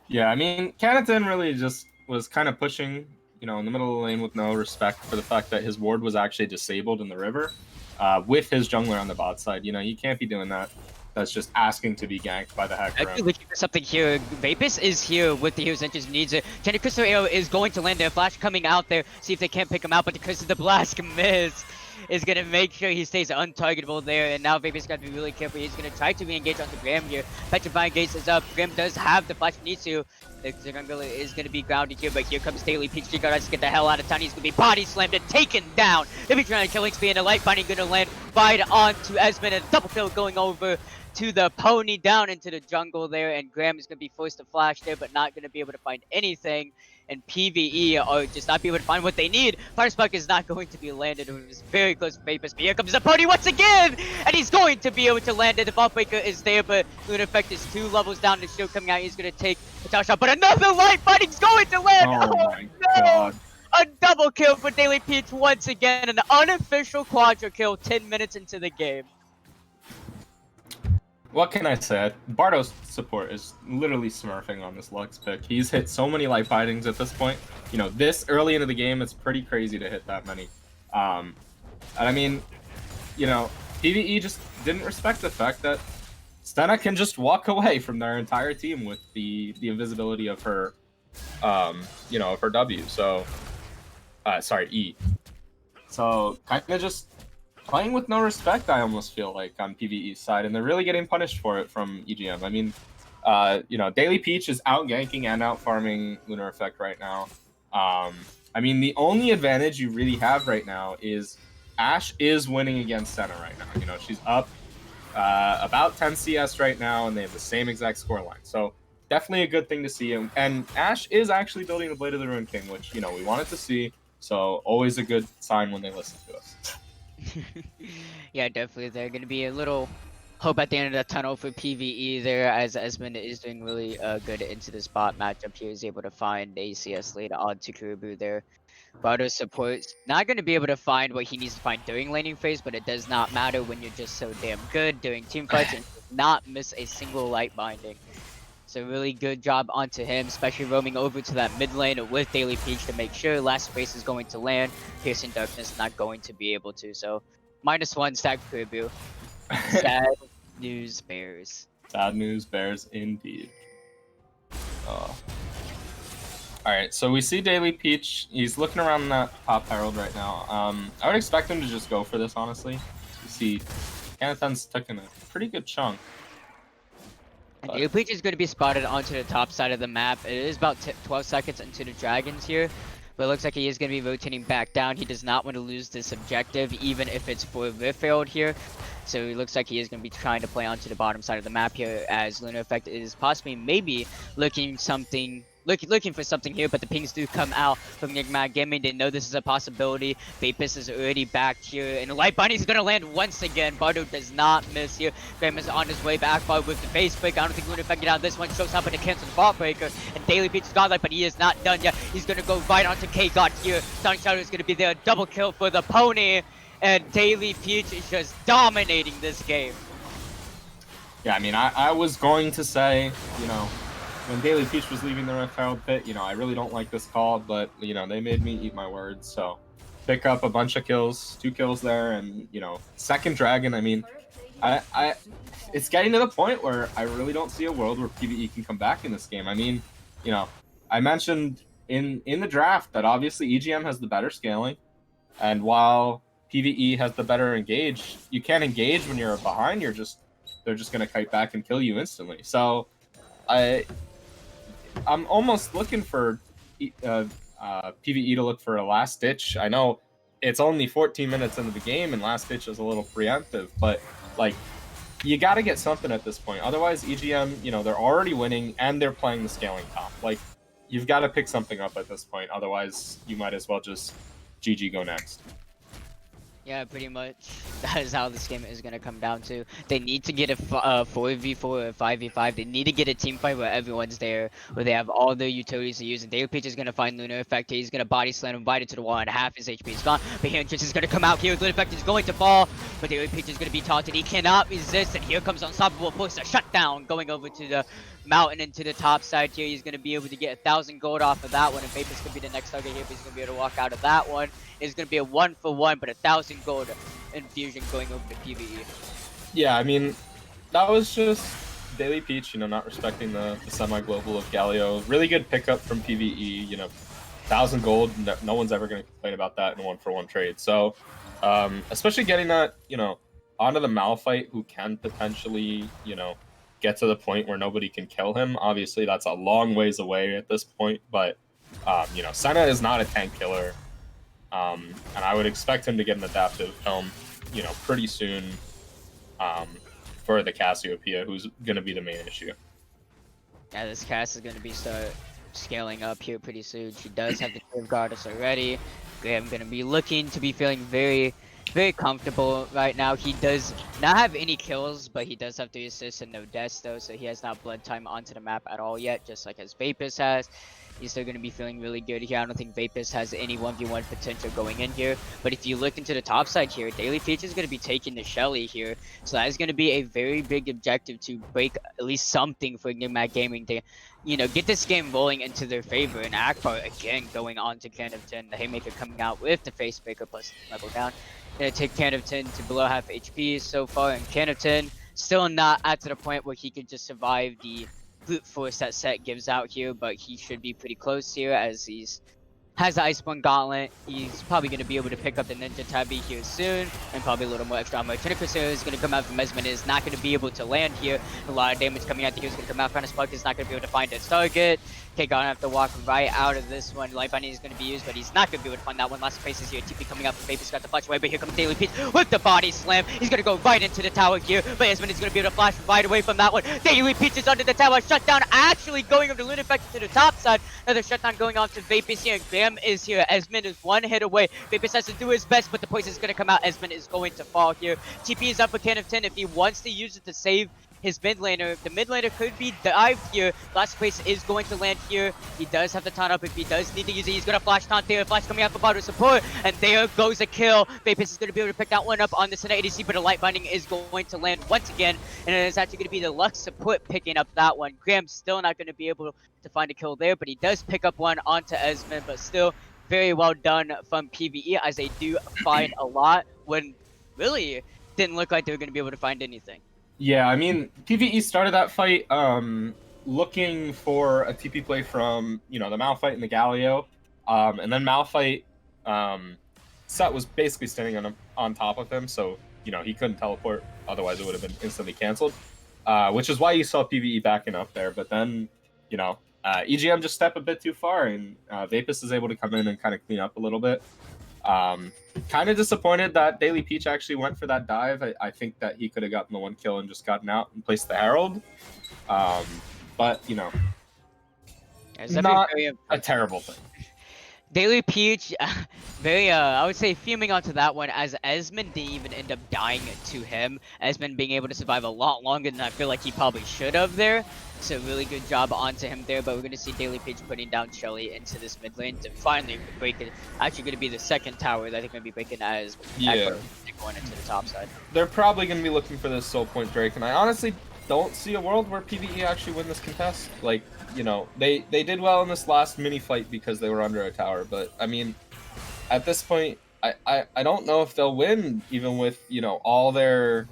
Yeah, I mean, Kennington really just was kind of pushing, you know, in the middle of the lane with no respect for the fact that his ward was actually disabled in the river with his jungler on the bot side. You know, you can't be doing that. That's just asking to be ganked by the hacker. Actually, looking for something here. Vapus is here with the hero's entrance, needs it. Tender Crystal Arrow is going to land there. Flash coming out there, see if they can't pick him out, but the Curse of the Blast miss is going to make sure he stays untargetable there. And now Vapus got to be really careful. He's going to try to re-engage onto Graham here. Petrifying Gaze is up. Graham does have the flash he needs to. The jungle is going to be grounded here, but here comes Daily Peach. He got to get the hell out of town. He's going to be body slammed and taken down. They'll be trying to killing spree, and a Light Binding going to land right onto Esmond, and a double kill going over to the pony down into the jungle there, and Graham is going to be forced to flash there, but not going to be able to find anything. And PVE are just not be able to find what they need. Fire Spark is not going to be landed. It was very close to Vapus, but here comes the pony once again, and he's going to be able to land it. The Ball Breaker is there, but Lunar Effect is 2 levels down. The shield coming out. He's going to take a tower shot, but another Light Binding's going to land. Oh my god. A double kill for Daily Peach once again, an unofficial quadra kill 10 minutes into the game. What can I say? Bardo's support is literally smurfing on this Lux pick. He's hit so many Light Bindings at this point. You know, this early into the game, it's pretty crazy to hit that many. And I mean, you know, PVE just didn't respect the fact that Stenna can just walk away from their entire team with the invisibility of her, you know, of her W. So, sorry, E. So kind of just playing with no respect, I almost feel like, on PVE's side, and they're really getting punished for it from EGM. I mean, Daily Peach is out ganking and out farming Lunar Effect right now. I mean, the only advantage you really have right now is Ashe is winning against Senna right now. She's up about 10 CS right now, and they have the same exact scoreline. So definitely a good thing to see. And Ashe is actually building the Blade of the Ruined King, which, we wanted to see. So always a good sign when they listen to us. Yeah, definitely. They're going to be a little hope at the end of the tunnel for PVE there, as Esmond is doing really good into this bot matchup here. He's able to find a CS lead onto Kiribu there. Bardo support's not going to be able to find what he needs to find during laning phase, but it does not matter when you're just so damn good during team fights and not miss a single light binding. So really good job onto him, especially roaming over to that mid lane with Daily Peach to make sure last space is going to land. Piercing Darkness not going to be able to. So -1 stack Kiribu. Sad news bears. Sad news bears indeed. All right, so we see Daily Peach. He's looking around that top herald right now. I would expect him to just go for this, honestly. You see, Canathan's taking a pretty good chunk. And Daily Peach is going to be spotted onto the top side of the map. It is about 12 seconds into the dragons here, but it looks like he is going to be rotating back down. He does not want to lose this objective, even if it's for Riftfield here. So it looks like he is going to be trying to play onto the bottom side of the map here, as Lunar Effect is possibly maybe looking for something here, but the pings do come out from Enigmatic Gaming. They know this is a possibility. Vapus is already back here, and Light Bunny is going to land once again. Bardo does not miss here. Graham is on his way back with the face break. I don't think Lunar Effect get out of this one. Shows up and cancels the bot breaker, and Daily Peach is godlike, but he is not done yet. He's going to go right onto K-God here. Sonic Shadow is going to be there. Double kill for the pony, and Daily Peach is just dominating this game. Yeah, I mean, I was going to say, when Daily Peach was leaving the Rift Herald pit, I really don't like this call, but, they made me eat my words. So pick up a bunch of kills, 2 kills there, and, second dragon. I mean, it's getting to the point where I really don't see a world where PvE can come back in this game. I mean, I mentioned in the draft that obviously EGM has the better scaling, and while PvE has the better engage, you can't engage when you're behind. They're just going to kite back and kill you instantly. So I'm almost looking for PvE to look for a last ditch. I know it's only 14 minutes into the game, and last ditch is a little preemptive, but you got to get something at this point. Otherwise, EGM, they're already winning and they're playing the scaling top. You've got to pick something up at this point. Otherwise, you might as well just GG go next. Yeah, pretty much. That is how this game is going to come down to. They need to get a 4v4 or 5v5. They need to get a team fight where everyone's there, where they have all their utilities to use. And Daily Peach is going to find Lunar Effect. He's going to body slam him, bite it to the wall, and half his HP is gone. But here, Trish is going to come out here. Lunar Effect is going to fall, but Daily Peach is going to be taunted. He cannot resist, and here comes Unstoppable Force, a shutdown, going over to the mountain into the top side here. He's going to be able to get 1,000 gold off of that one, and Vapus could be the next target here, but he's going to be able to walk out of that one. It's going to be a 1-for-1, but 1,000 gold infusion going over to PVE. Yeah, I mean, that was just Daily Peach, not respecting the semi-global of Galio. Really good pickup from PVE, 1,000 gold. No one's ever going to complain about that in a 1-for-1 trade. So, especially getting that, onto the Malphite, who can potentially, get to the point where nobody can kill him. Obviously, that's a long ways away at this point, but, Senna is not a tank killer. And I would expect him to get an adaptive helm, pretty soon, for the Cassiopeia, who's going to be the main issue. Yeah, this Cass is going to be start scaling up here pretty soon. She does have the Curve Goddess already. Graham going to be looking to be feeling very, very comfortable right now. He does not have any kills, but he does have 3 assists and no deaths though, so he has not blood time onto the map at all yet, just like as Vapus has. He's still going to be feeling really good here. I don't think Vapus has any 1v1 potential going in here. But if you look into the top side here, Daily Peach is going to be taking the Shelly here. So that is going to be a very big objective to break at least something for Enigmatic Gaming to, get this game rolling into their favor. And Akbar again going on to Can of 10. The Haymaker coming out with the Face Breaker plus level down. Going to take Can of 10 to below half HP so far. And Can of 10 still not at to the point where he could just survive the brute force that set gives out here, but he should be pretty close here as he's has the Iceborne Gauntlet. He's probably going to be able to pick up the Ninja Tabi here soon, and probably a little more extra armor. Tunicacer is going to come out from Esmond, is not going to be able to land here. A lot of damage coming out the here is going to come out. Kind of Spark is not going to be able to find its target. Okay, gonna have to walk right out of this one. Life Binding is going to be used, but he's not going to be able to find that one. Last faces here. TP coming out from Vapor's got the flash away, but here comes Daily Peach with the body slam. He's going to go right into the tower here, but Esmond is going to be able to flash right away from that one. Daily Peach is under the tower. Shutdown actually going over the Loon Effect to the top side. Another shutdown going on to Vapors here, and Graham is here. Esmond is one hit away. Vapors has to do his best, but the poison is going to come out. Esmond is going to fall here. TP is up for Can of 10 if he wants to use it to save his mid laner. The mid laner could be dived here. Last place is going to land here. He does have the taunt up if he does need to use it. He's going to flash taunt there. Flash coming out for Bardo support. And there goes a kill. Vapors is going to be able to pick that one up on the Senna ADC, but a Light Binding is going to land once again. And it is actually going to be the Lux support picking up that one. Graham's still not going to be able to find a kill there, but he does pick up one onto Esmond, but still very well done from PVE, as they do find a lot when really didn't look like they were going to be able to find anything. Yeah, I mean, PVE started that fight looking for a TP play from, the Malphite and the Galio. And then Malphite, Set was basically standing on top of him, so, he couldn't teleport. Otherwise, it would have been instantly canceled. Which is why you saw PVE backing up there. But then, EGM just stepped a bit too far, and Vapus is able to come in and kind of clean up a little bit. Kind of disappointed that Daily Peach actually went for that dive. I think that he could have gotten the one kill and just gotten out and placed the Herald. But, It's not very a terrible thing. Daily Peach, very, I would say fuming onto that one, as Esmond didn't even end up dying to him. Esmond being able to survive a lot longer than I feel like he probably should have there. So really good job onto him there, but we're going to see Daily Peach putting down Shelly into this mid lane to finally break it. Actually going to be the second tower that they're going to be breaking as going into the top side. They're probably going to be looking for this Soul Point Drake, and I honestly don't see a world where PvE actually win this contest. Like, they did well in this last mini fight because they were under a tower, but I mean, at this point, I don't know if they'll win even with, all their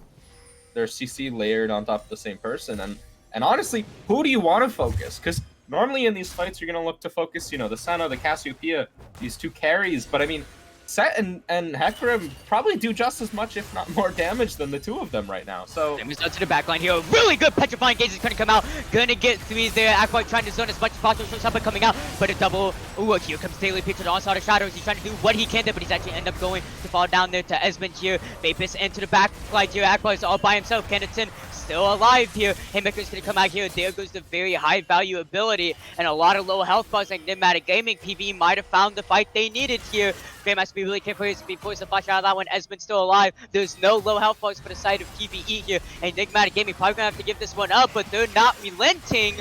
CC layered on top of the same person. And honestly, who do you want to focus? Because normally in these fights, you're going to look to focus, the Senna, the Cassiopeia, these two carries. But I mean, Set and Hecarim probably do just as much, if not more damage than the two of them right now. So moves out to the backline here. Really good petrifying gauge is going to come out. Going to get threes there. Aqua trying to zone as much as possible. Shows up and coming out. But a double. Ooh, here comes Daily Peach with the onslaught of shadows. He's trying to do what he can there, but he's actually end up going to fall down there to Esmond here. Vapus into the backline here. Aqua is all by himself. Cannon still alive here. Haymaker's going to come out here. There goes the very high value ability and a lot of low health bars like Enigmatic Gaming. PvE might have found the fight they needed here. Graham has to be really careful. He's going to be forced to flash out of that one. Esmond's still alive. There's no low health bars for the side of PvE here. And Enigmatic Gaming probably going to have to give this one up, but they're not relenting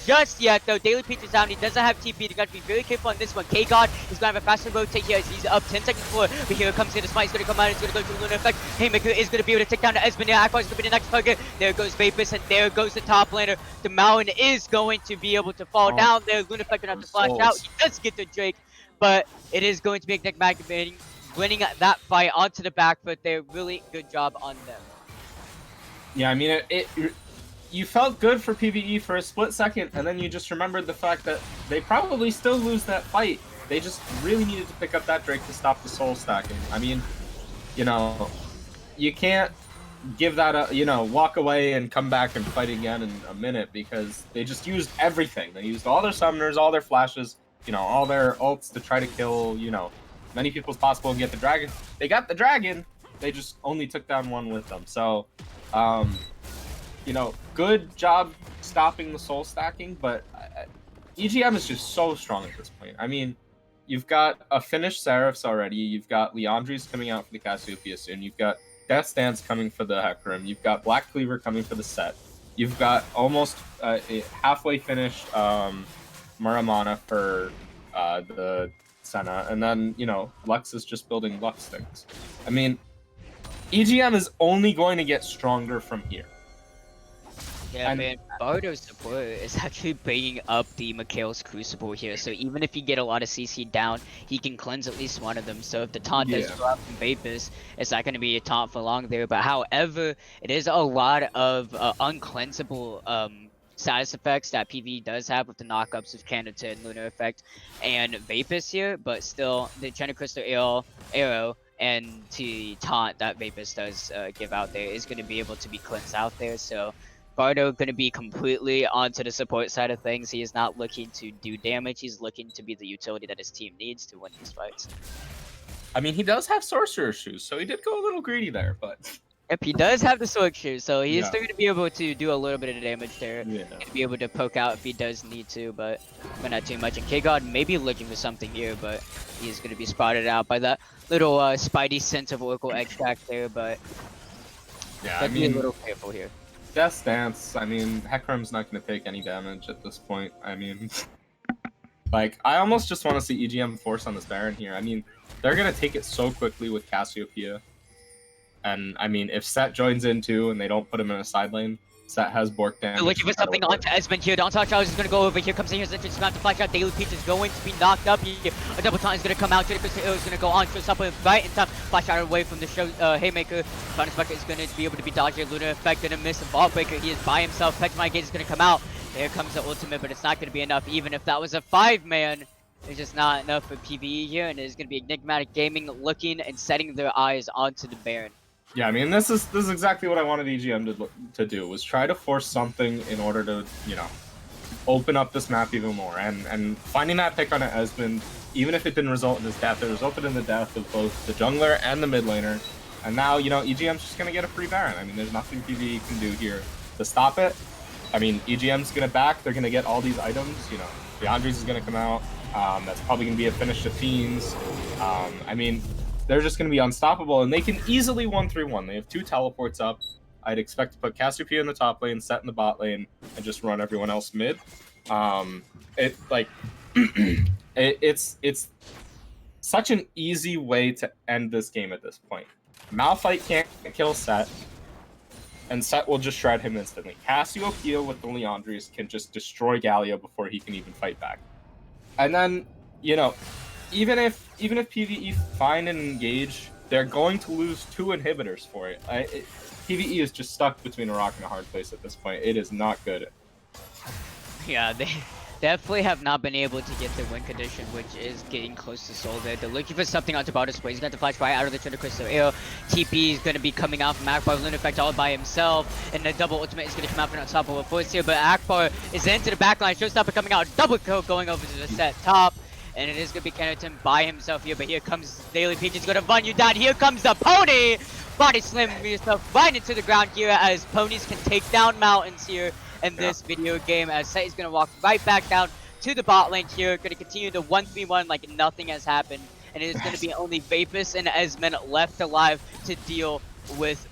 just yet, though. Daily Peach is down. He doesn't have TP. They're going to be very careful on this one. K-God is going to have a faster rotate here as he's up 10 seconds before. But here comes in. The smite is going to come out. It's going to go to the Lunar Effect. Haymaker is going to be able to take down the Esmond. Aqua is going to be the next target. There goes Vapus, and there goes the top laner. The Mountain is going to be able to fall down there. Lunar Effect going to have to flash out. He does get the Drake, but it is going to be Enigmatic Gaming winning that fight onto the back foot there. Really good job on them. Yeah, I mean, you felt good for PvE for a split second, and then you just remembered the fact that they probably still lose that fight. They just really needed to pick up that Drake to stop the soul stacking. I mean, you can't give that a, walk away and come back and fight again in a minute, because they just used everything. They used all their summoners, all their flashes, all their ults to try to kill, many people as possible and get the dragon. They got the dragon, they just only took down one with them. So, good job stopping the soul stacking, but EGM is just so strong at this point. I mean, you've got a finished Seraphs already, you've got Leandri's coming out for the Cassiopeia soon, you've got Death's Dance coming for the Hecarim, you've got Black Cleaver coming for the Set, you've got almost a halfway finished Muramana for the Senna, and then, Lux is just building Lux things. I mean, EGM is only going to get stronger from here. Yeah, man, Bardo's support is actually bringing up the Mikhail's Crucible here, so even if you get a lot of CC down, he can cleanse at least one of them. So if the taunt does go out from Vapus, it's not going to be a taunt for long there. But however, it is a lot of uncleansable status effects that PvE does have with the knockups of Canada, Lunar Effect, and Vapus here, but still the China Crystal Arrow and the taunt that Vapus does give out there is going to be able to be cleansed out there. So Bardo going to be completely onto the support side of things. He is not looking to do damage. He's looking to be the utility that his team needs to win these fights. I mean, he does have sorcerer shoes, so he did go a little greedy there, but Yep, he does have the sword shoes, so he is Yeah. still going to be able to do a little bit of damage there. yeah. To be able to poke out if he does need to, but not too much. And K-God may be looking for something here, but he's going to be spotted out by that little spidey sense of Oracle extract there, but Yeah, I gotta be a mean, little careful here. Death Dance, I mean, Hecarim's not going to take any damage at this point. I mean, like, I almost just want to see EGM force on this Baron here. I mean, they're going to take it so quickly with Cassiopeia. And, I mean, if Set joins in too and they don't put him in a side lane, Set has Bork damage. Looking for something onto Esmond here. Down Charles is going to go over. Here comes in. Here's the about to flash out. Daily Peach is going to be knocked up here. A double taunt is going to come out. Jada Crystal is going to go on. Shows up right in time. Flash out away from the show. Haymaker. Bonus Bucket is going to be able to be dodged here. Lunar Effect going to miss a ball breaker. He is by himself. Petrified Gate is going to come out. There comes the ultimate, but it's not going to be enough. Even if that was a 5-man, it's just not enough for PvE here. And it is going to be Enigmatic Gaming looking and setting their eyes onto the Baron. Yeah, I mean, this is exactly what I wanted EGM to do, was try to force something in order to, you know, open up this map even more. And finding that pick on Esmond, even if it didn't result in his death, it resulted in the death of both the jungler and the mid laner. And now, you know, EGM's just going to get a free Baron. I mean, there's nothing PvE can do here to stop it. I mean, EGM's going to back. They're going to get all these items. You know, the Andres is going to come out. That's probably going to be a finish to Fiends. I mean, they're just going to be unstoppable, and they can easily 1-3-1. They have 2 teleports up. I'd expect to put Cassiopeia in the top lane, Set in the bot lane, and just run everyone else mid. It's such an easy way to end this game at this point. Malphite can't kill Set, and Set will just shred him instantly. Cassiopeia with the Leandries can just destroy Galio before he can even fight back. And then, you know, even if PvE find and engage, they're going to lose 2 inhibitors for it. PvE is just stuck between a rock and a hard place at this point. It is not good. Yeah, they definitely have not been able to get the win condition, which is getting close to soul there. They're looking for something on Tabata's play. He's got to flash right out of the Trinity Crystal Arrow. TP is going to be coming out from Akbar. Lunar Effect all by himself. And the double ultimate is going to come out from unstoppable force here. But Akbar is into the backline. Showstopper coming out. Double kill going over to the Set top. And it is going to be Kennerton by himself here. But here comes Daily Peach. He's going to run you down. Here comes the Pony. Body slam yourself right into the ground here, as ponies can take down mountains here in this video game, as Set is going to walk right back down to the bot lane here, going to continue to 1-3-1 like nothing has happened, and it is going to be only Vapus and Esmond left alive to deal with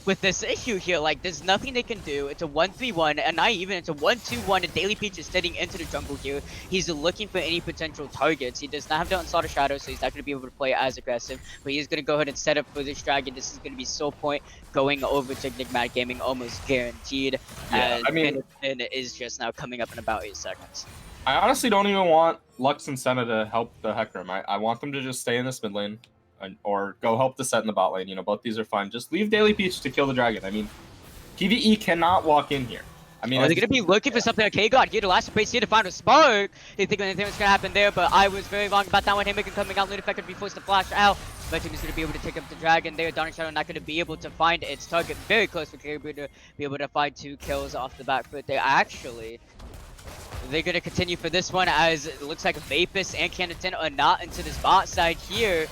with this issue here. Like, there's nothing they can do. It's a 1-3-1, and not even, it's a 1-2-1, and Daily Peach is sitting into the jungle here. He's looking for any potential targets. He does not have the Onslaught of Shadow, so he's not going to be able to play as aggressive, but he's going to go ahead and set up for this dragon. This is going to be Soul Point going over to Enigmatic Gaming, almost guaranteed, as I mean, Kennerton is just now coming up in about 8 seconds. I honestly don't even want Lux and Senna to help the Hecarim. I want them to just stay in this mid lane. Or go help the Set in the bot lane. You know, both these are fine. Just leave Daily Peach to kill the dragon. I mean, PvE cannot walk in here. I mean, they're going to be looking for something. Okay, God, here to last space here to find a spark. They think anything was going to happen there, but I was very wrong about that one. Haymaker coming out. Lunar Effect could be forced to flash out. Veteran is going to be able to take up the dragon there. Dawning Shadow not going to be able to find its target. Very close for Caribou to be able to find 2 kills off the back foot there. Actually, they're going to continue for this one, as it looks like Vapus and Kennerton are not into this bot side here.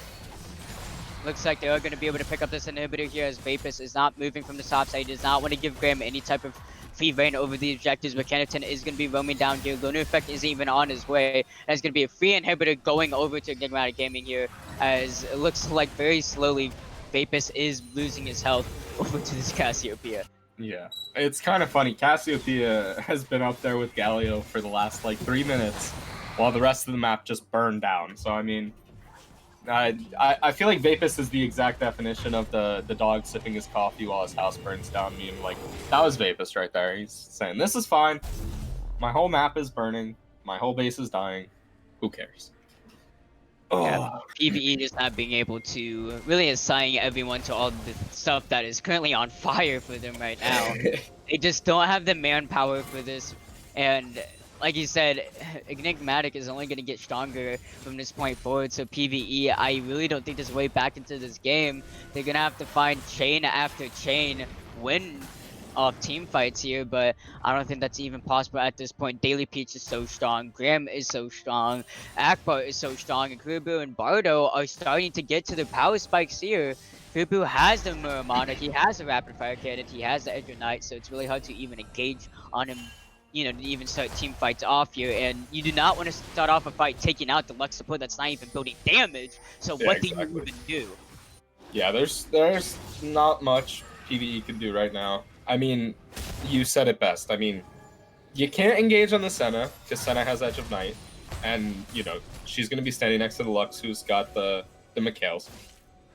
Looks like they are going to be able to pick up this inhibitor here, as Vapus is not moving from the top side. He does not want to give Graham any type of free reign over the objectives, but Kennerton is going to be roaming down here. Lunar Effect isn't even on his way. And it's going to be a free inhibitor going over to Enigmatic Gaming here, as it looks like very slowly Vapus is losing his health over to this Cassiopeia. Yeah, it's kind of funny. Cassiopeia has been up there with Galio for the last like 3 minutes, while the rest of the map just burned down. So I mean, I feel like Vapus is the exact definition of the dog sipping his coffee while his house burns down meme. Like, that was Vapus right there. He's saying, this is fine. My whole map is burning. My whole base is dying. Who cares? Oh, PVE just not being able to really assign everyone to all the stuff that is currently on fire for them right now. They just don't have the manpower for this, and like you said, Enigmatic is only going to get stronger from this point forward. So PVE, I really don't think there's a way back into this game. They're gonna have to find chain after chain win of team fights here, but I don't think that's even possible at this point. Daily Peach is so strong, Graham is so strong, Akbar is so strong, and Kurubu and Bardo are starting to get to the power spikes here. Kurubu has the Muramana, he has the rapid fire cannon, he has the Edge of Knight, so it's really hard to even engage on him, you know, to even start team fights off here. And you do not want to start off a fight taking out the Lux support that's not even building damage. So Yeah, what exactly. do you even do? Yeah, there's not much PvE can do right now. I mean, you said it best. I mean, you can't engage on the Senna because Senna has Edge of Night, and you know she's gonna be standing next to the Lux, who's got the Mikhails.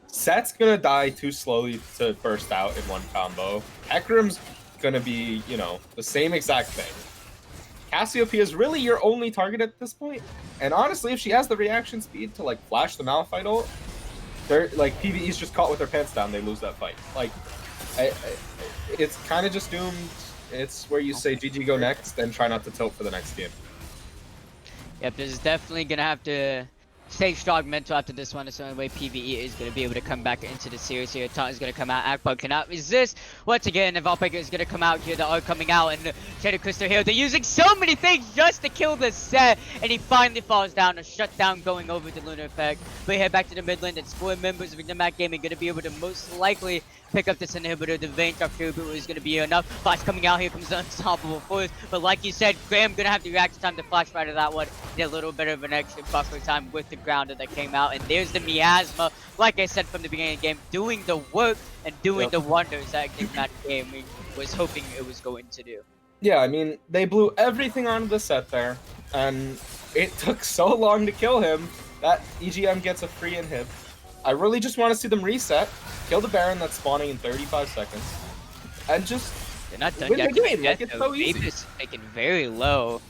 Set's gonna die too slowly to burst out in one combo. Hecarim's gonna be, you know, the same exact thing. Cassiopeia is really your only target at this point, and honestly, if she has the reaction speed to like flash the Malphite ult, they're like PvE's just caught with their pants down. They lose that fight. Like, it's kind of just doomed. It's where you say GG go next and try not to tilt for the next game. Yep, this is definitely gonna have to stay strong mental after this one. It's the only way PvE is gonna be able to come back into the series here. Taunt is gonna come out. Akbar cannot resist. Once again, the Valpyker is gonna come out here. The R coming out, and Shadow Crystal here. They're using so many things just to kill this set, and he finally falls down. A shutdown going over the Lunar Effect. We head back to the mid lane. It's 4 members of Enigmatic Gaming gonna be able to most likely pick up this inhibitor. The Vein Drop Kurubu is going to be enough. Flash coming out, here comes the Unstoppable Force. But like you said, Graham going to have the reaction time to flash right to that one. Get a little bit of an extra buffer time with the grounder that came out. And there's the Miasma, like I said from the beginning of the game, doing the work and doing the wonders that Enigmatic Gaming was hoping it was going to do. Yeah, I mean, they blew everything onto the set there, and it took so long to kill him that EGM gets a free inhib. I really just want to see them reset, kill the Baron that's spawning in 35 seconds, and just They're not done win yet. the game. Like, it's so Vape easy. is taken very low.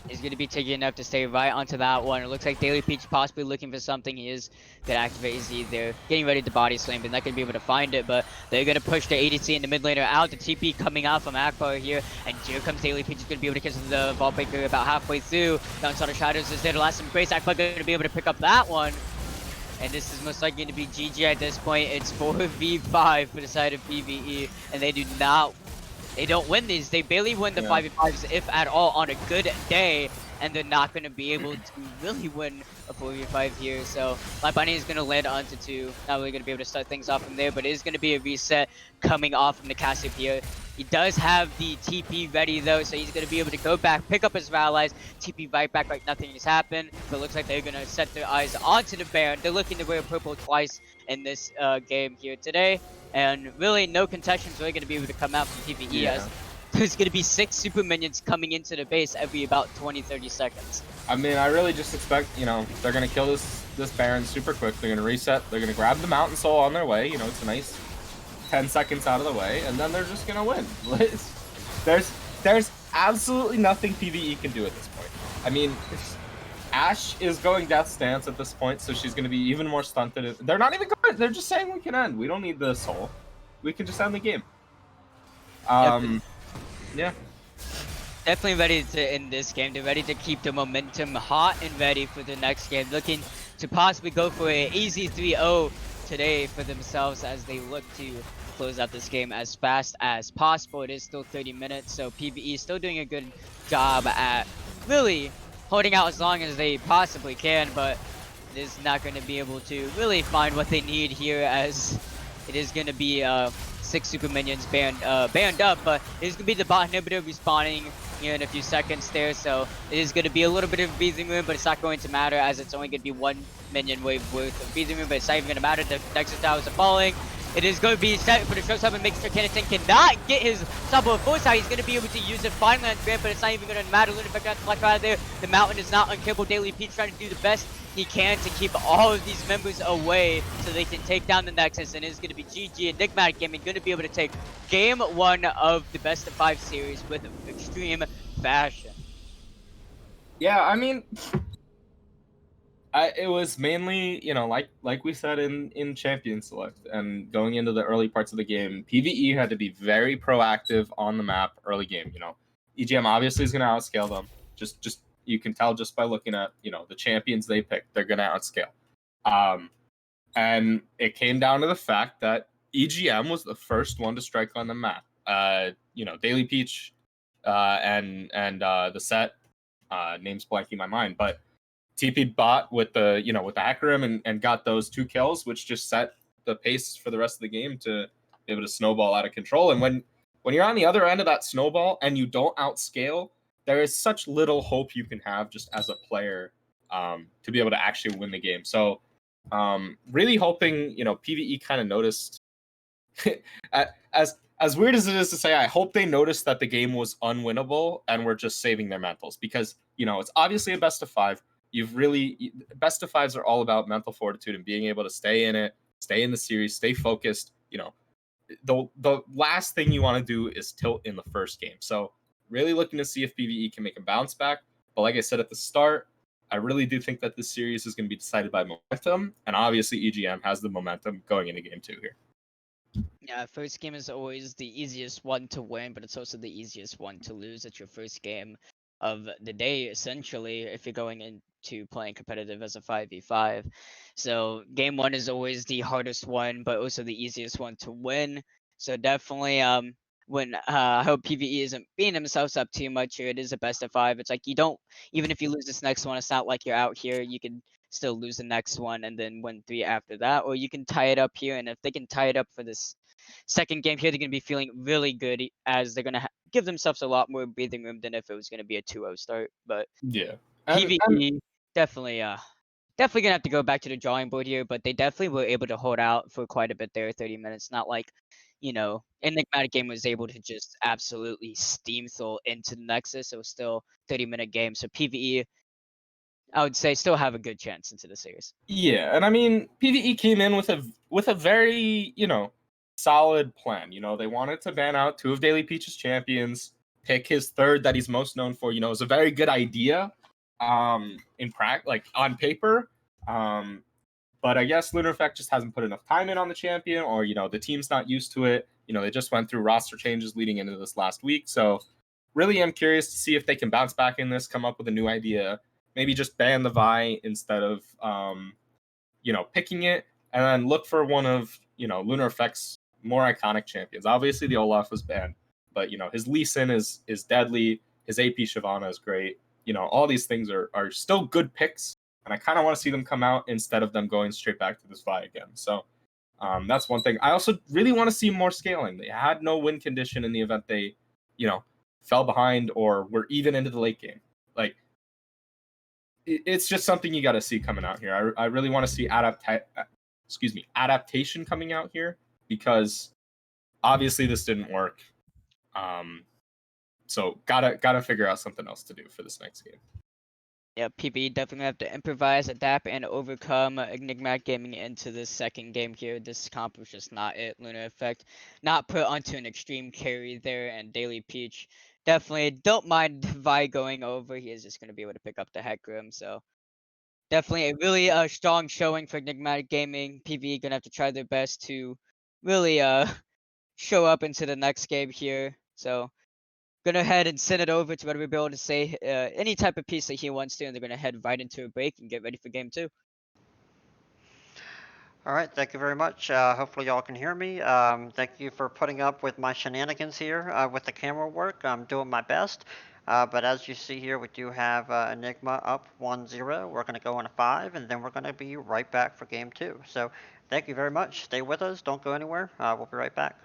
He's going to be taking enough to stay right onto that one. It looks like Daily Peach possibly looking for something. He is going to activate his Z there. Getting ready to body slam, but not going to be able to find it. But they're going to push the ADC in the mid laner out. The TP coming out from Akbar here. And here comes Daily Peach. Is going to be able to kiss the Valpyker about halfway through. Downside of Shadows is there to last some grace. Akbar going to be able to pick up that one. And this is most likely going to be GG at this point. It's 4v5 for the side of PVE. And they do not... They don't win these. They barely win the 5v5s, if at all, on a good day. And they're not going to be able to really win a 4v5 here. So my bunny is going to land onto 2. Not really going to be able to start things off from there. But it is going to be a reset coming off from the Cassiopeia. He does have the TP ready though. So he's going to be able to go back, pick up his allies, TP right back like nothing has happened. But it looks like they're going to set their eyes onto the Baron. They're looking to wear purple twice in this game here today. And really no contestants really going to be able to come out from PvE as there's going to be 6 super minions coming into the base every about 20-30 seconds. I mean, I really just expect, you know, they're going to kill this Baron super quick. They're going to reset. They're going to grab the Mountain Soul on their way. You know, it's a nice 10 seconds out of the way. And then they're just going to win. There's absolutely nothing PvE can do at this point. I mean, Ashe is going Death's Dance at this point, so she's going to be even more stunted. They're not even going. They're just saying we can end. We don't need the soul. We can just end the game. Yeah. Definitely ready to end this game. They're ready to keep the momentum hot and ready for the next game. Looking to possibly go for an easy 3-0 today for themselves as they look to close out this game as fast as possible. It is still 30 minutes, so PvE is still doing a good job at really holding out as long as they possibly can, but it is not going to be able to really find what they need here as it is going to be 6 super minions banned up, but it is going to be the bot inhibitor respawning here in a few seconds there, so it is going to be a little bit of breathing room, but it's not going to matter as it's only going to be 1 minion wave worth of breathing room, but it's not even going to matter. The Nexus towers are falling. It is going to be set for the showstopper and makes sure Kennison cannot get his Sabo force out. He's going to be able to use it finally on Grant, but it's not even going to matter. Lunar Effect got the flex out of there. The Mountain is not unkillable. Daily Peach trying to do the best he can to keep all of these members away so they can take down the Nexus, and it's going to be GG. Enigmatic Gaming going to be able to take game 1 of the best of 5 series with extreme fashion. Yeah, I mean, It was mainly, like we said in Champion Select and going into the early parts of the game, PVE had to be very proactive on the map early game. EGM obviously is going to outscale them. Just you can tell just by looking at the champions they picked, they're going to outscale. And it came down to the fact that EGM was the first one to strike on the map. Daily Peach and the set name's blanking my mind, but TP bot with the hacker rim and got those 2 kills, which just set the pace for the rest of the game to be able to snowball out of control. And when you're on the other end of that snowball and you don't outscale, there is such little hope you can have just as a player to be able to actually win the game. So really hoping PVE kind of noticed. As weird as it is to say, I hope they noticed that the game was unwinnable and were just saving their mentals, because it's obviously a best of 5. Best of 5s are all about mental fortitude and being able to stay in it, stay in the series, stay focused. The last thing you want to do is tilt in the first game. So really looking to see if PVE can make a bounce back. But like I said at the start, I really do think that this series is going to be decided by momentum, and obviously EGM has the momentum going into game 2 here. Yeah, first game is always the easiest one to win, but it's also the easiest one to lose. It's your first game of the day, essentially, if you're going into playing competitive as a 5v5. So game 1 is always the hardest one, but also the easiest one to win. So definitely, I hope PVE isn't beating themselves up too much here. It is a best of 5. It's like even if you lose this next one, it's not like you're out here. You can still lose the next one and then win 3 after that, or you can tie it up here. And if they can tie it up for this second game here, they're going to be feeling really good, as they're going to give themselves a lot more breathing room than if it was going to be a 2-0 start. But Yeah, PVE definitely gonna have to go back to the drawing board here, but they definitely were able to hold out for quite a bit there, 30 minutes. Not like, Enigmatic game was able to just absolutely steamroll into the Nexus. It was still 30-minute game, so PVE, I would say, still have a good chance into the series. Yeah, and I mean PVE came in with a very solid plan. They wanted to ban out 2 of Daily Peach's champions, pick his third that he's most known for. It was a very good idea in practice, like on paper. But I guess Lunar Effect just hasn't put enough time in on the champion, or the team's not used to it. They just went through roster changes leading into this last week. So really am curious to see if they can bounce back in this, come up with a new idea, maybe just ban the Vi instead of picking it, and then look for one of Lunar Effect's more iconic champions. Obviously the Olaf was banned, but his Lee Sin is deadly, his AP Shyvana is great. All these things are still good picks, and I kind of want to see them come out instead of them going straight back to this Vi again. So that's one thing. I also really want to see more scaling. They had no win condition in the event they fell behind or were even into the late game. Like, it's just something you got to see coming out here. I really want to see adaptation coming out here, because obviously this didn't work. So gotta figure out something else to do for this next game. Yeah, PVE definitely have to improvise, adapt, and overcome Enigmatic Gaming into this second game here. This comp was just not it. Lunar Effect not put onto an extreme carry there, and Daily Peach definitely don't mind Vi going over. He is just going to be able to pick up the Heck Room. So definitely a really strong showing for Enigmatic Gaming. PVE going to have to try their best to really show up into the next game here. So gonna head and send it over to Red Bill to say any type of piece that he wants to, and they're gonna head right into a break and get ready for game 2. All right, thank you very much. Hopefully y'all can hear me. Thank you for putting up with my shenanigans here with the camera work. I'm doing my best. But as you see here, we do have Enigma up 1-0. We're going to go on a 5, and then we're going to be right back for game 2. So thank you very much. Stay with us. Don't go anywhere. We'll be right back.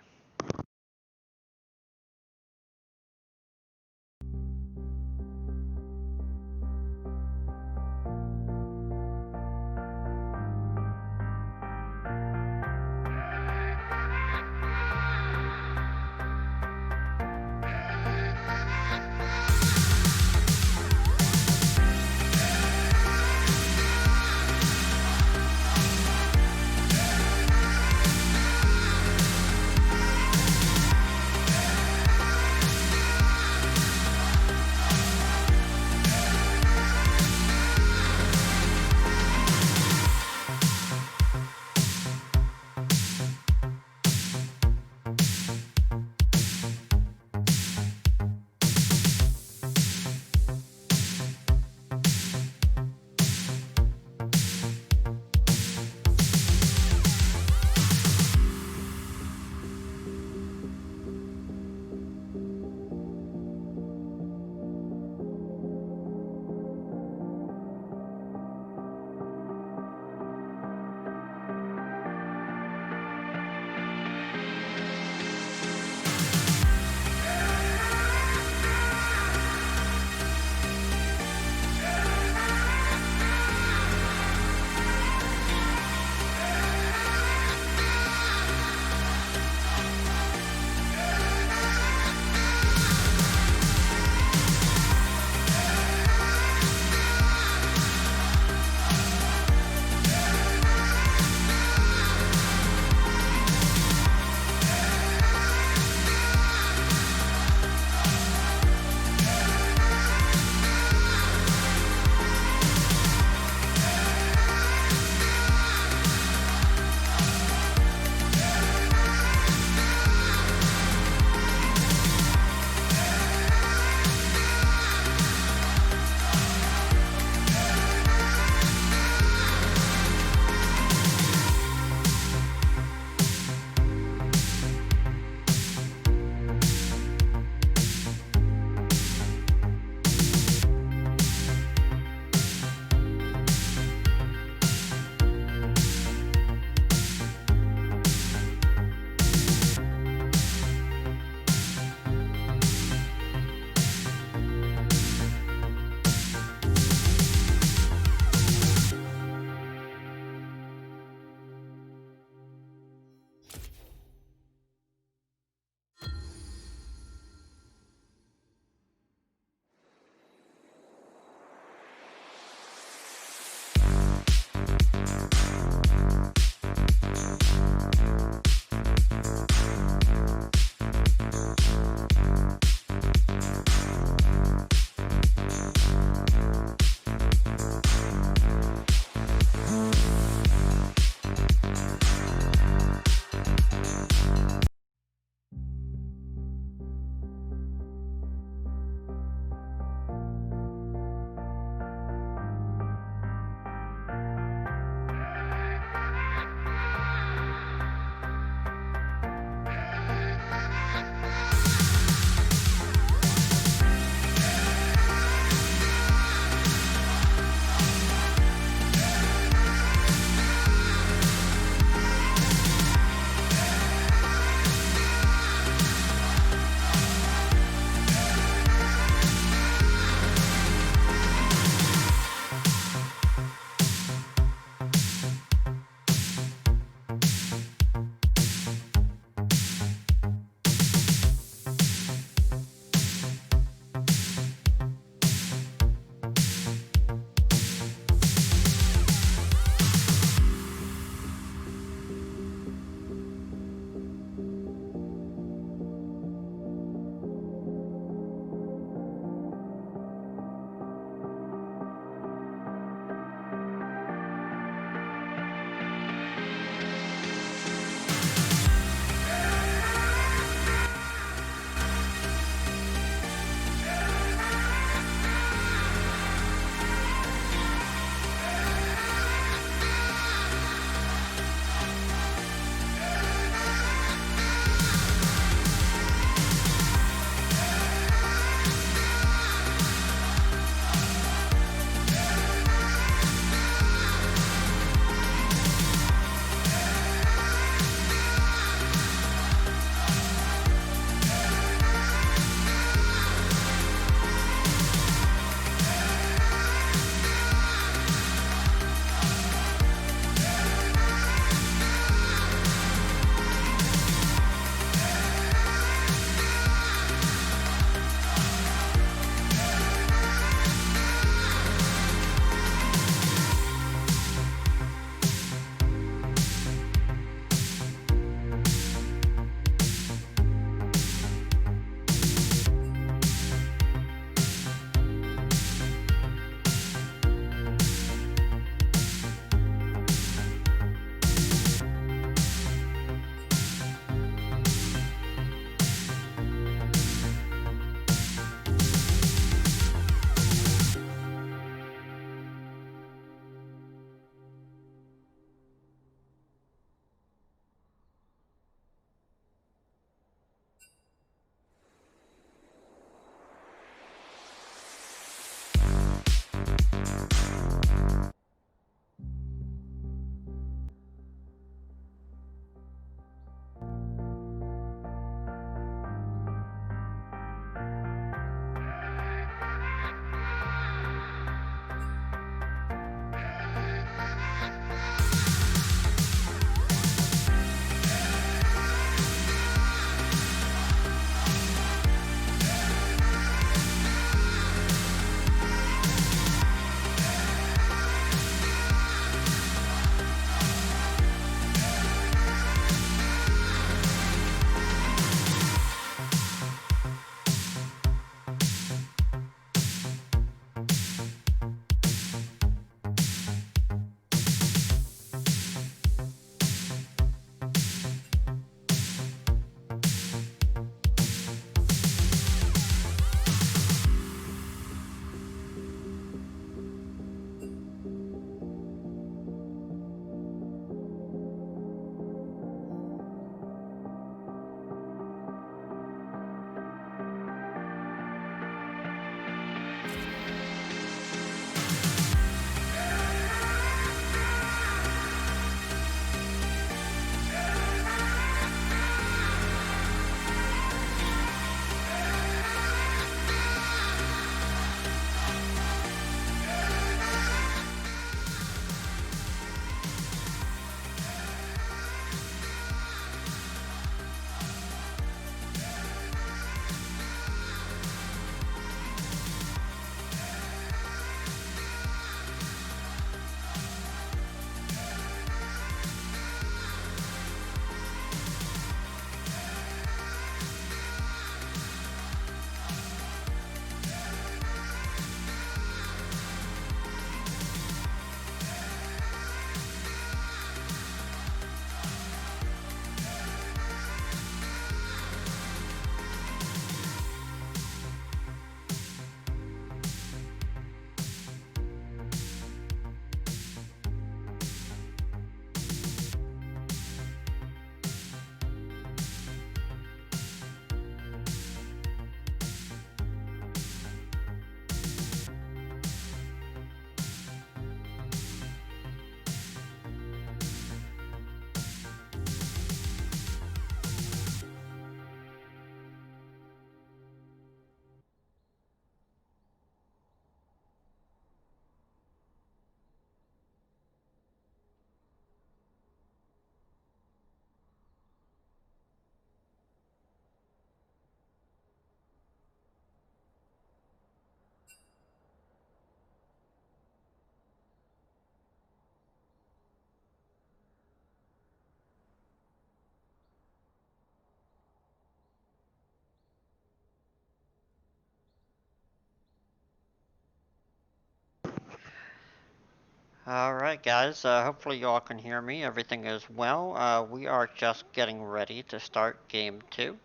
Alright guys, hopefully you all can hear me. Everything is well. We are just getting ready to start game 2.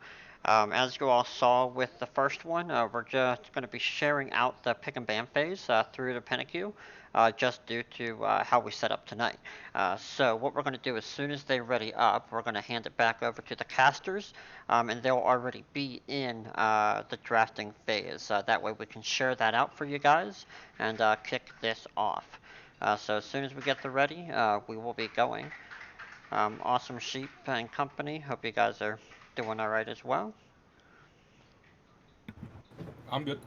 As you all saw with the first one, we're just going to be sharing out the pick and ban phase through the panic queue, just due to how we set up tonight. So what we're going to do as soon as they ready up, we're going to hand it back over to the casters, and they'll already be in the drafting phase. That way we can share that out for you guys and kick this off. So as soon as we get the ready, we will be going. Awesome Sheep and company, hope you guys are doing alright as well. I'm good.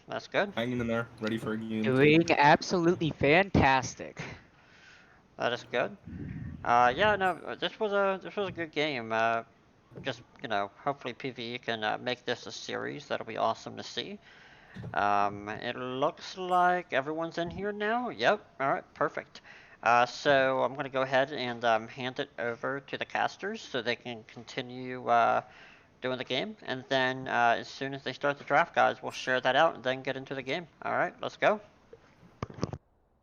That's good. Hanging in there, ready for a game. Doing absolutely fantastic. That is good. Yeah, no, this was a good game. Just, you know, hopefully PVE can make this a series. That'll be awesome to see. It looks like everyone's in here now. Yep. All right. Perfect. So I'm going to go ahead and hand it over to the casters so they can continue doing the game. And then as soon as they start the draft, guys, we'll share that out and then get into the game. All right. Let's go.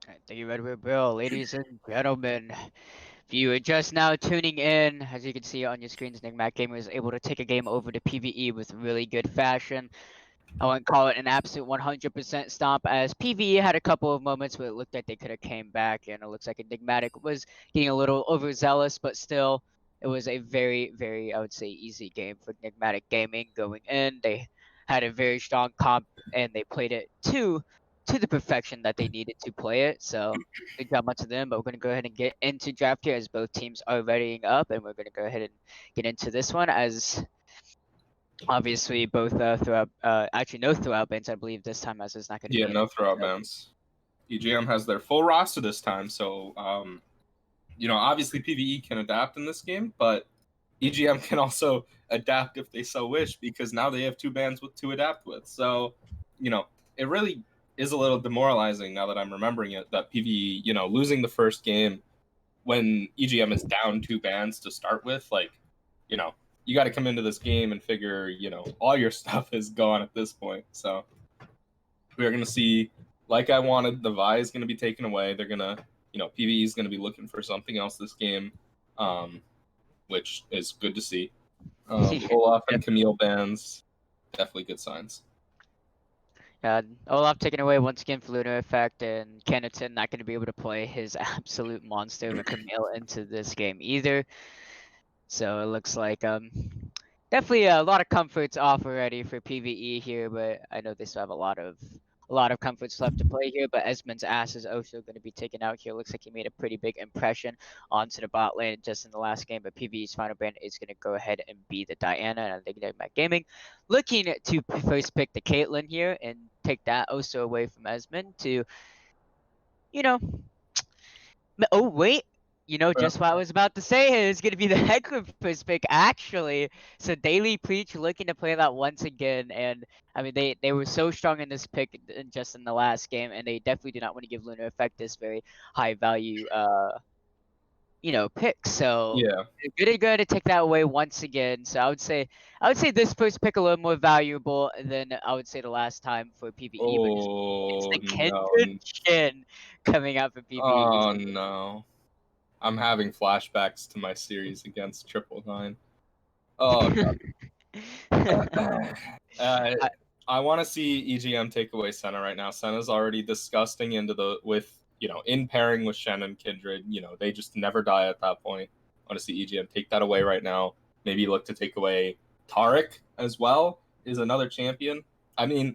Alright, thank you, Red Bill. Ladies and gentlemen, if you are just now tuning in, as you can see on your screens, Enigmatic Gamer was able to take a game over to PvE with really good fashion. I wouldn't call it an absolute 100% stomp, as PvE had a couple of moments where it looked like they could have came back, and it looks like Enigmatic was getting a little overzealous, but still, it was a very, very, I would say, easy game for Enigmatic Gaming going in. They had a very strong comp, and they played it to to the perfection that they needed to play it. So good job to them. But we're gonna go ahead and get into draft here as both teams are readying up, and we're gonna go ahead and get into this one as obviously both throughout actually no throughout bans I believe this time as it's not gonna Yeah, be no throwout bans. EGM has their full roster this time, so obviously PVE can adapt in this game, but EGM can also adapt if they so wish because now they have 2 bans to adapt with. So, it really is a little demoralizing now that I'm remembering it that PVE, losing the first game when EGM is down 2 bans to start with, you got to come into this game and figure, all your stuff is gone at this point. So we're going to see, like I wanted, the Vi is going to be taken away. They're going to, PVE is going to be looking for something else this game, which is good to see. Olaf and Camille bans, definitely good signs. Olaf taken away once again for Lunar Effect, and Kenneton not going to be able to play his absolute monster of a Camille into this game either. So it looks like definitely a lot of comforts off already for PVE here, but I know they still have a lot of comforts left to play here. But Esmond's ass is also going to be taken out here. Looks like he made a pretty big impression onto the bot lane just in the last game. But PVE's final ban is going to go ahead and be the Diana, and I think they're Gaming looking to first pick the Caitlyn here and take that also away from Esmond to, oh wait. Just what I was about to say is going to be the Heckler first pick, actually. So Daily Preach looking to play that once again. And, I mean, they were so strong in this pick just in the last game, and they definitely do not want to give Lunar Effect this very high value, pick. So Yeah. they're going to take that away once again. So I would say this first pick a little more valuable than I would say the last time for PvE. It's the Kindred Shin coming out for PvE. Oh, no. I'm having flashbacks to my series against 999. Oh, God. I want to see EGM take away Senna right now. Senna's already disgusting in pairing with Shen and Kindred. They just never die at that point. I want to see EGM take that away right now. Maybe look to take away Taric as well, is another champion. I mean,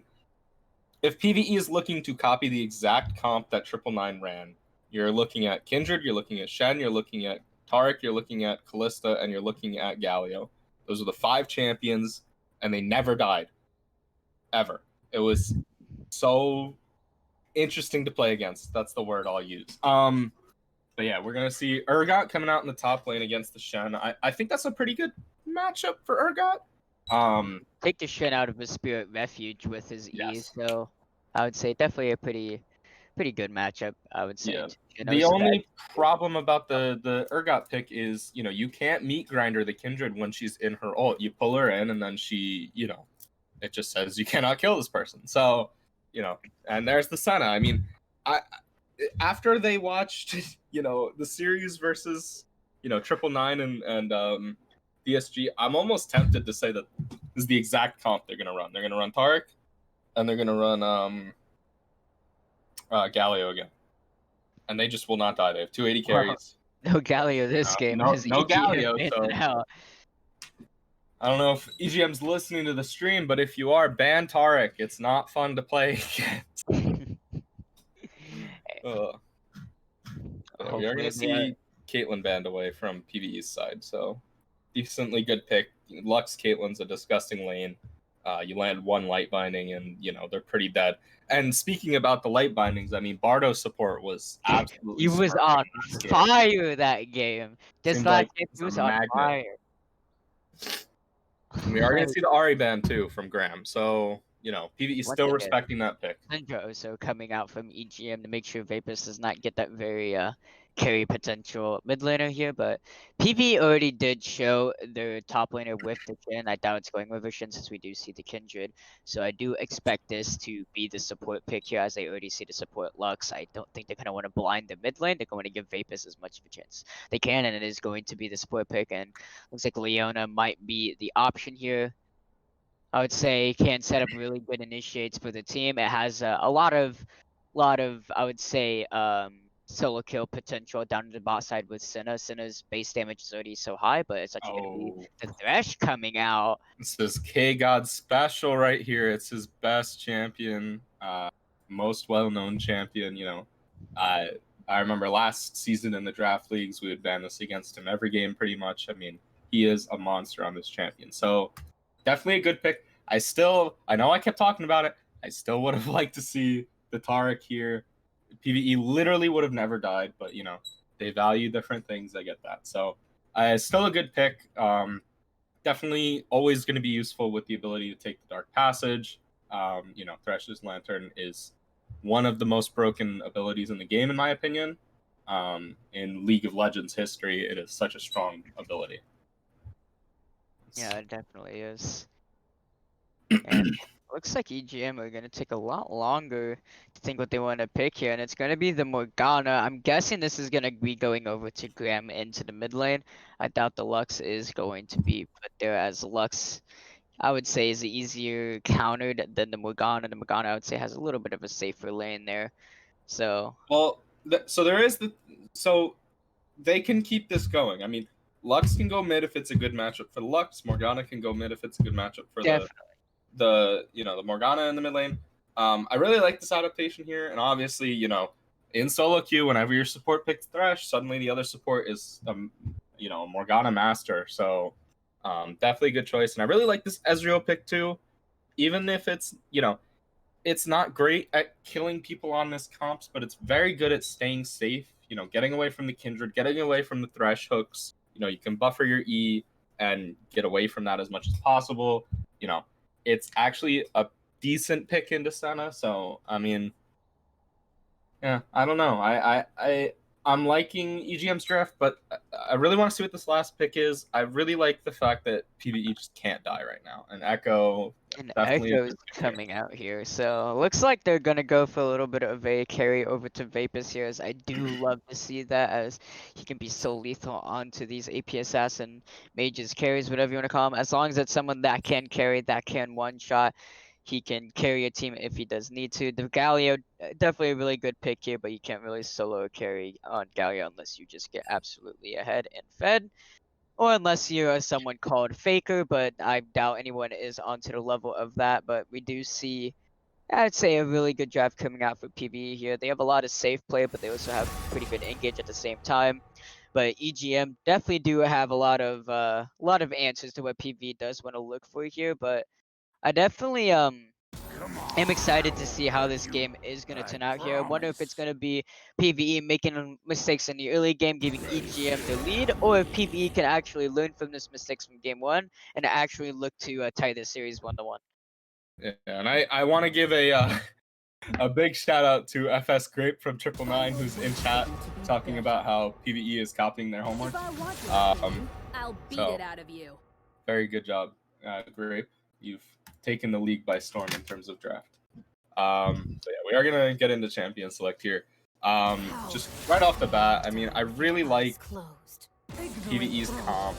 if PvE is looking to copy the exact comp that 999 ran, you're looking at Kindred, you're looking at Shen, you're looking at Taric, you're looking at Callista, and you're looking at Galio. Those are the 5 champions, and they never died. Ever. It was so interesting to play against. That's the word I'll use. But yeah, we're going to see Urgot coming out in the top lane against the Shen. I think that's a pretty good matchup for Urgot. Take the Shen out of his Spirit Refuge with his Yes. E, so I would say definitely a pretty good matchup, I would say. Yeah. The only problem about the Urgot pick is, you can't meat grinder the Kindred when she's in her ult. You pull her in and then she, it just says you cannot kill this person. So, and there's the Senna. I mean, after they watched, the series versus, 999 and DSG, I'm almost tempted to say that this is the exact comp they're going to run. They're going to run Taric and they're going to run Galio again. And they just will not die. They have 280 carries. No Galio this game. No EGM Galio, so now. I don't know if EGM's listening to the stream, but if you are, ban Taric. It's not fun to play against. We are going to see Caitlyn banned away from PvE's side, so decently good pick. Lux Caitlyn's a disgusting lane. You land 1 light binding, and they're pretty dead. And speaking about the light bindings, I mean, Bardo's support was absolutely. He was on fire that game. This last game, he was on fire. We are going to see the Ahri ban too from Graham. So, PvE still respecting that pick. Syndra also coming out from EGM to make sure Vapus does not get that very carry potential mid laner here, but PvE already did show their top laner with the Shin. I doubt it's going with a Shin since we do see the Kindred. So I do expect this to be the support pick here as they already see the support Lux. I don't think they're going to want to blind the mid lane. They're going to give Vapus as much of a chance they can, and it is going to be the support pick, and looks like Leona might be the option here. I would say can set up really good initiates for the team. It has a lot of I would say solo kill potential down to the bot side with Senna. Senna's base damage is already so high, but it's actually going to be the Thresh coming out. This is K-God special right here. It's his best champion. most well-known champion. I remember last season in the draft leagues, we would ban this against him every game pretty much. I mean, he is a monster on this champion. So definitely a good pick. I know I kept talking about it. I still would have liked to see the Taric here. PVE literally would have never died, but they value different things. I get that. So still a good pick. Definitely always going to be useful with the ability to take the Dark Passage. Thresh's Lantern is one of the most broken abilities in the game, in my opinion. In League of Legends history, it is such a strong ability. Yeah, it definitely is. And looks like EGM are gonna take a lot longer to think what they want to pick here, and it's gonna be the Morgana. I'm guessing this is gonna be going over to Graham into the mid lane. I doubt the Lux is going to be put there, as Lux, I would say, is easier countered than the Morgana. The Morgana, I would say, has a little bit of a safer lane there. So Well, so they can keep this going. I mean, Lux can go mid if it's a good matchup for the Lux. Morgana can go mid if it's a good matchup for definitely. the Morgana in the mid lane. I really like this adaptation here, and obviously, in solo queue, whenever your support picks Thresh, suddenly the other support is a Morgana master. So definitely a good choice, and I really like this Ezreal pick too, even if it's not great at killing people on this comps, but it's very good at staying safe. Getting away from the Kindred, getting away from the Thresh hooks. You can buffer your E and get away from that as much as possible. It's actually a decent pick into Senna. So I mean, yeah, I don't know. I'm liking EGM's draft, but I really want to see what this last pick is. I really like the fact that PVE just can't die right now, and Echo And definitely a Echo's good pick here. coming out here, so looks like they're gonna go for a little bit of a carry over to Vapus here, as I do love to see that, as he can be so lethal onto these AP assassin mages, carries, whatever you want to call them. As long as it's someone that can carry, that can one shot, he can carry a team if he does need to. The Galio, definitely a really good pick here, but you can't really solo a carry on Galio unless you just get absolutely ahead and fed. Or unless you're someone called Faker, but I doubt anyone is onto the level of that. But we do see, I'd say, a really good draft coming out for PvE here. They have a lot of safe play, but they also have pretty good engage at the same time. But EGM definitely do have a lot of answers to what PvE does want to look for here. But I definitely am excited to see how this game is going to turn out here. I wonder if it's going to be PvE making mistakes in the early game, giving EGM the lead, or if PvE can actually learn from this mistakes from game one and actually look to tie this series 1-1. Yeah, and I want to give a big shout out to FS Grape from 999 who's in chat talking about how PvE is copying their homework. If I want to, I'll beat so- it out of you. Very good job, Grape. You've taken the league by storm in terms of draft. So yeah, we are gonna get into champion select here. Just right off the bat, I mean, I really like PvE's comp.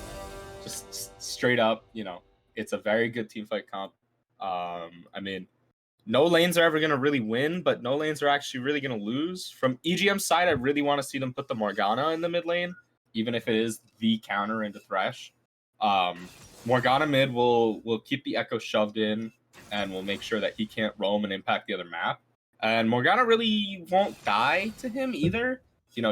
Just straight up, it's a very good teamfight comp. I mean, no lanes are ever gonna really win, but no lanes are actually really gonna lose. From EGM's side, I really want to see them put the Morgana in the mid lane, even if it is the counter into Thresh. Morgana mid will keep the Echo shoved in, and will make sure that he can't roam and impact the other map. And Morgana really won't die to him either.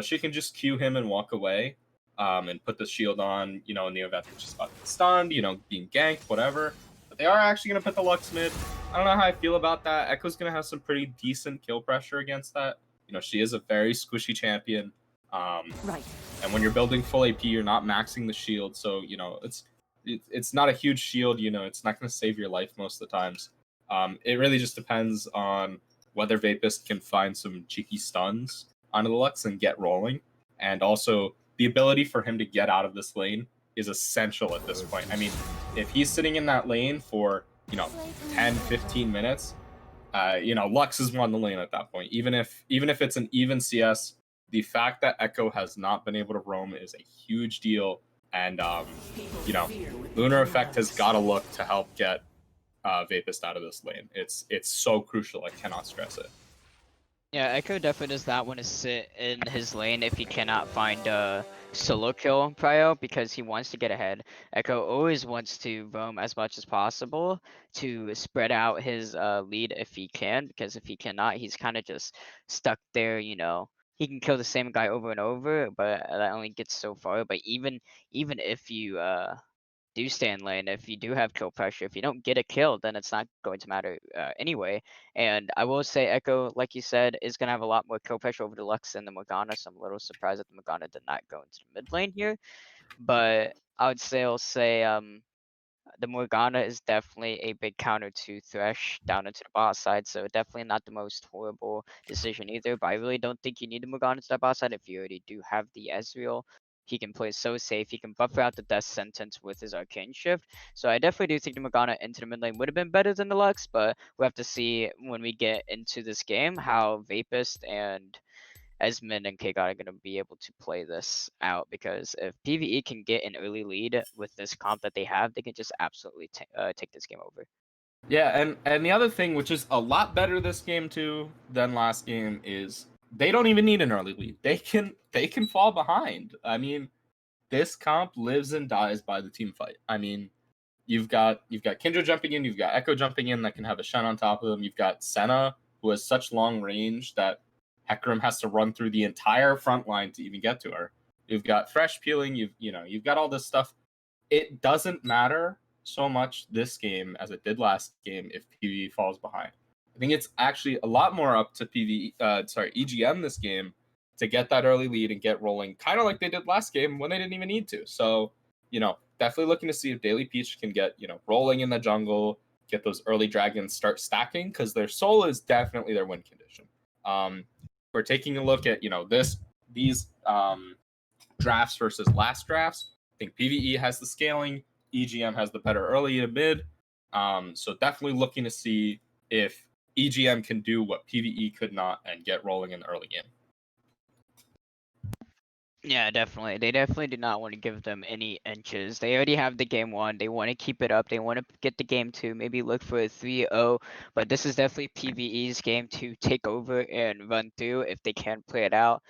She can just Q him and walk away, and put the shield on, in the event that she's about to get stunned, being ganked, whatever. But they are actually going to put the Lux mid. I don't know how I feel about that. Echo's going to have some pretty decent kill pressure against that. She is a very squishy champion. Right. And when you're building full AP, you're not maxing the shield. So, it's not a huge shield. It's not going to save your life most of the times. It really just depends on whether Vapus can find some cheeky stuns onto the Lux and get rolling. And also, the ability for him to get out of this lane is essential at this point. I mean, if he's sitting in that lane for, 10, 15 minutes, Lux has won the lane at that point. Even if it's an even CS, the fact that Echo has not been able to roam is a huge deal. And, Lunar Effect has got to look to help get Vapus out of this lane. It's so crucial. I cannot stress it. Yeah, Echo definitely does not want to sit in his lane if he cannot find solo kill prio because he wants to get ahead. Echo always wants to roam as much as possible to spread out his lead if he can, because if he cannot, he's kind of just stuck there, you know. He can kill the same guy over and over, but that only gets so far. But even if you do stay in lane, if you do have kill pressure, if you don't get a kill, then it's not going to matter anyway. And I will say Echo, like you said, is going to have a lot more kill pressure over the Lux than the Morgana, so I'm a little surprised that the Morgana did not go into the mid lane here. But I would say, the Morgana is definitely a big counter to Thresh down into the bot side, so definitely not the most horrible decision either. But I really don't think you need the Morgana to that bot side if you already do have the Ezreal. He can play so safe. He can buffer out the death sentence with his arcane shift. So I definitely do think the Morgana into the mid lane would have been better than the Lux, but we'll have to see when we get into this game how Vapist and Esmond and KGOT are going to be able to play this out, because if PVE can get an early lead with this comp that they have, they can just absolutely take this game over. Yeah, and the other thing, which is a lot better this game too than last game, is they don't even need an early lead. They can fall behind. I mean, this comp lives and dies by the team fight. I mean, you've got Kindred jumping in, you've got Echo jumping in that can have a Shen on top of them. You've got Senna, who has such long range that Hecarim has to run through the entire front line to even get to her. You've got Thresh peeling. You've got all this stuff. It doesn't matter so much this game as it did last game if PvE falls behind. I think it's actually a lot more up to EGM this game to get that early lead and get rolling, kind of like they did last game when they didn't even need to. So, definitely looking to see if Daily Peach can get, rolling in the jungle, get those early dragons start stacking, because their soul is definitely their win condition. We're taking a look at, these drafts versus last drafts. I think PVE has the scaling, EGM has the better early and mid. So definitely looking to see if EGM can do what PVE could not and get rolling in the early game. Yeah, definitely. They definitely do not want to give them any inches. They already have the game 1. They want to keep it up. They want to get the game 2, maybe look for a 3-0. But this is definitely PVE's game to take over and run through if they can play it out.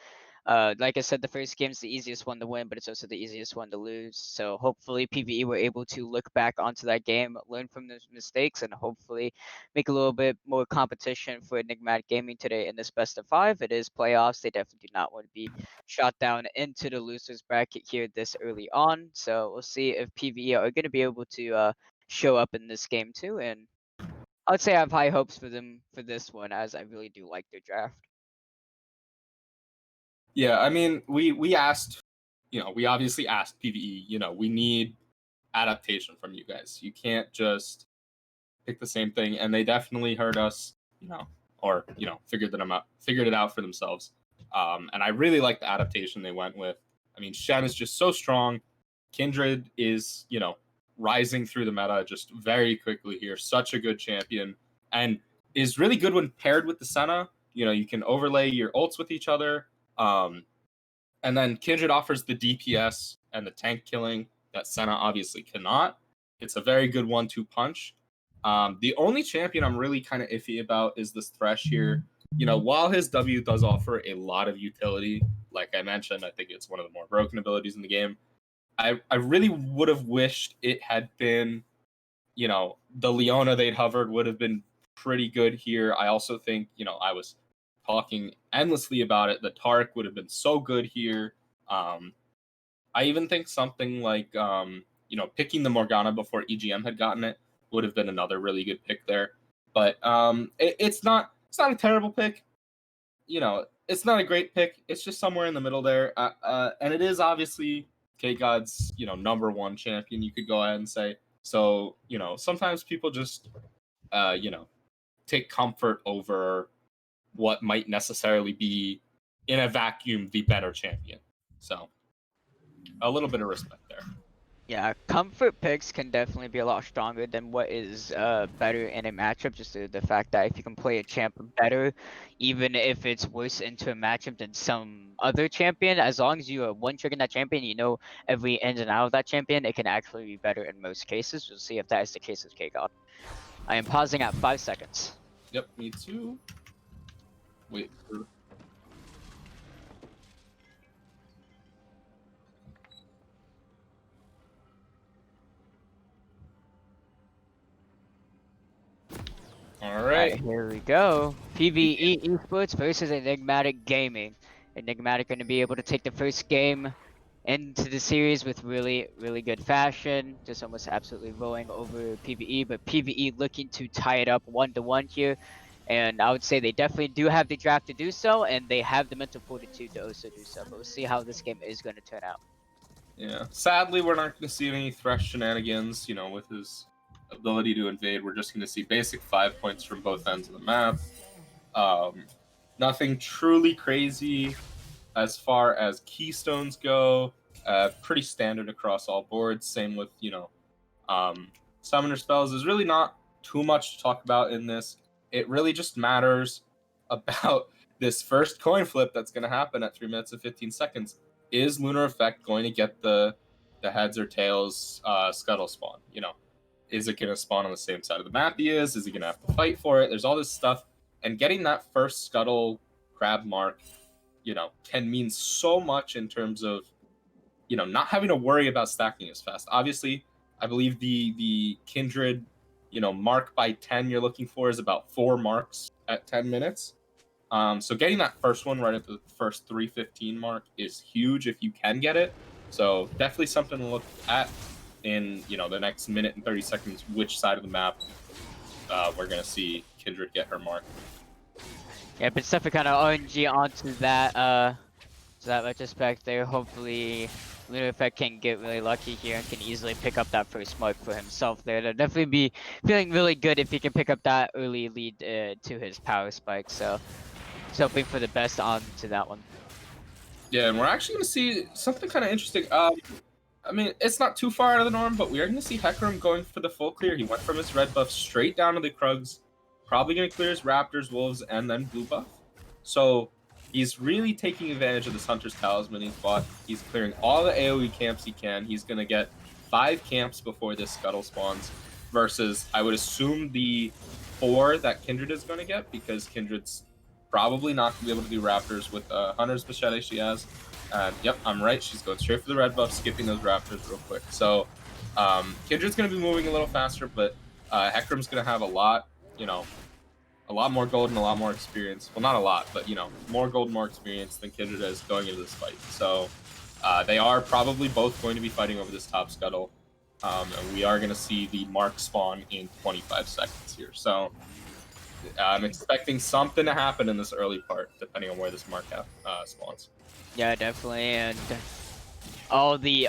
Like I said, the first game's the easiest one to win, but it's also the easiest one to lose. So hopefully PVE were able to look back onto that game, learn from those mistakes, and hopefully make a little bit more competition for Enigmatic Gaming today in this best of 5. It is playoffs. They definitely do not want to be shot down into the losers bracket here this early on. So we'll see if PVE are going to be able to show up in this game too. And I'd say I have high hopes for them for this one, as I really do like their draft. Yeah, I mean, we asked, we obviously asked PVE, we need adaptation from you guys. You can't just pick the same thing, and they definitely heard us, or figured it out for themselves. And I really like the adaptation they went with. I mean, Shen is just so strong. Kindred is, rising through the meta just very quickly here. Such a good champion, and is really good when paired with the Senna. You can overlay your ults with each other. And then Kindred offers the DPS and the tank killing that Senna obviously cannot. It's a very good 1-2 punch. The only champion I'm really kind of iffy about is this Thresh here. While his W does offer a lot of utility, like I mentioned, I think it's one of the more broken abilities in the game. I really would have wished it had been, the Leona they'd hovered would have been pretty good here. I also think, I was talking endlessly about it. The Taric would have been so good here. I even think something like, picking the Morgana before EGM had gotten it would have been another really good pick there. But it's not a terrible pick. It's not a great pick. It's just somewhere in the middle there. And it is obviously KGOD's, number 1 champion, you could go ahead and say. So, sometimes people just, take comfort over what might necessarily be in a vacuum the better champion. So a little bit of respect there. Yeah, comfort picks can definitely be a lot stronger than what is better in a matchup, just due to the fact that if you can play a champ better, even if it's worse into a matchup than some other champion, as long as you are one-tricking that champion, you know every in and out of that champion, it can actually be better in most cases. We'll see if that is the case with KGOD. I am pausing at 5 seconds. Yep, me too. Wait for... Here we go. PVE Esports versus Enigmatic Gaming. Enigmatic going to be able to take the first game into the series with really good fashion, just almost absolutely rolling over PVE, but PVE looking to tie it up 1-1 here. And I would say they definitely do have the draft to do so, and they have the mental fortitude to also do so. But we'll see how this game is going to turn out. Yeah. Sadly, we're not going to see any Thresh shenanigans. You know, with his ability to invade, we're just going to see basic 5 points from both ends of the map. Nothing truly crazy as far as keystones go. Pretty standard across all boards. Same with, you know, summoner spells. There's really not too much to talk about in this. It really just matters about this first coin flip that's going to happen at 3 minutes and 15 seconds. Is Lunar Effect going to get the heads or tails scuttle spawn? You know, is it going to spawn on the same side of the map he is? Is he going to have to fight for it? There's all this stuff. And getting that first scuttle crab mark, you know, can mean so much in terms of, you know, not having to worry about stacking as fast. Obviously, I believe the Kindred, you know, mark by 10 you're looking for is about 4 marks at 10 minutes. So getting that first one right at the first 3:15 mark is huge if you can get it. So definitely something to look at in, you know, the next minute and 30 seconds, which side of the map we're going to see Kindred get her mark. Yeah, but definitely kind of RNG onto that retrospect there. Hopefully, Lunar Effect can get really lucky here and can easily pick up that first mark for himself there. They'll definitely be feeling really good if he can pick up that early lead to his power spike. So, just hoping for the best on to that one. Yeah, and we're actually going to see something kind of interesting. I mean, it's not too far out of the norm, but we are going to see Hecarim going for the full clear. He went from his red buff straight down to the Krugs. Probably going to clear his Raptors, Wolves, and then blue buff. So he's really taking advantage of this Hunter's Talisman he's bought. He's clearing all the AoE camps he can. He's going to get 5 camps before this Scuttle spawns versus, I would assume, the 4 that Kindred is going to get, because Kindred's probably not going to be able to do Raptors with Hunter's Machete she has. Yep, I'm right. She's going straight for the red buff, skipping those Raptors real quick. So Kindred's going to be moving a little faster, but Hecarim's going to have a lot, you know, a lot more gold and a lot more experience. Well, not a lot, but, you know, more gold, more experience than Kindred is going into this fight. So they are probably both going to be fighting over this top scuttle. And we are going to see the mark spawn in 25 seconds here. So I'm expecting something to happen in this early part, depending on where this mark spawns. Yeah, definitely, and all the